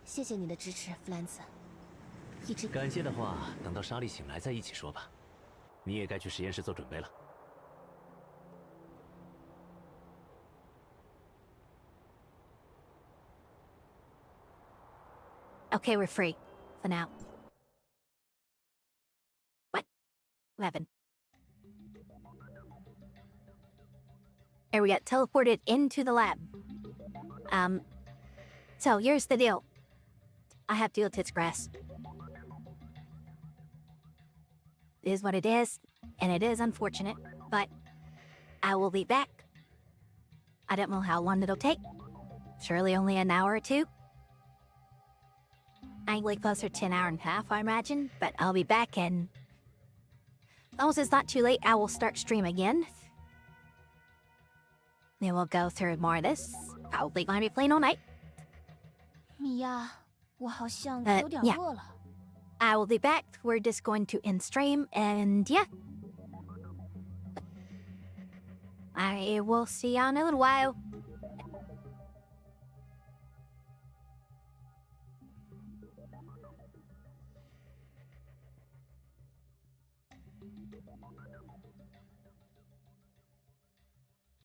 Speaker 12: 谢谢你的支持，弗兰茨。一直
Speaker 15: 感谢的话，等到莎莉醒来再一起说吧。你也该去实验室做准备了。
Speaker 3: Okay, we're free for now. What? 11. And we got teleported into the lab. So here's the deal. I have to go to its grass. It is what it is, and it is unfortunate, but I will be back. I don't know how long it'll take. Surely only an hour or two. Angly closer to an hour and a half, I imagine, but I'll be back, and as long as it's not too late, I will start stream again. Then we'll go through more of this. Probably gonna be playing all night.
Speaker 12: 米娅，我好像有点
Speaker 3: yeah.
Speaker 12: 饿了。
Speaker 3: I will be back. We're just going to end stream, and yeah. I will see you in a little while.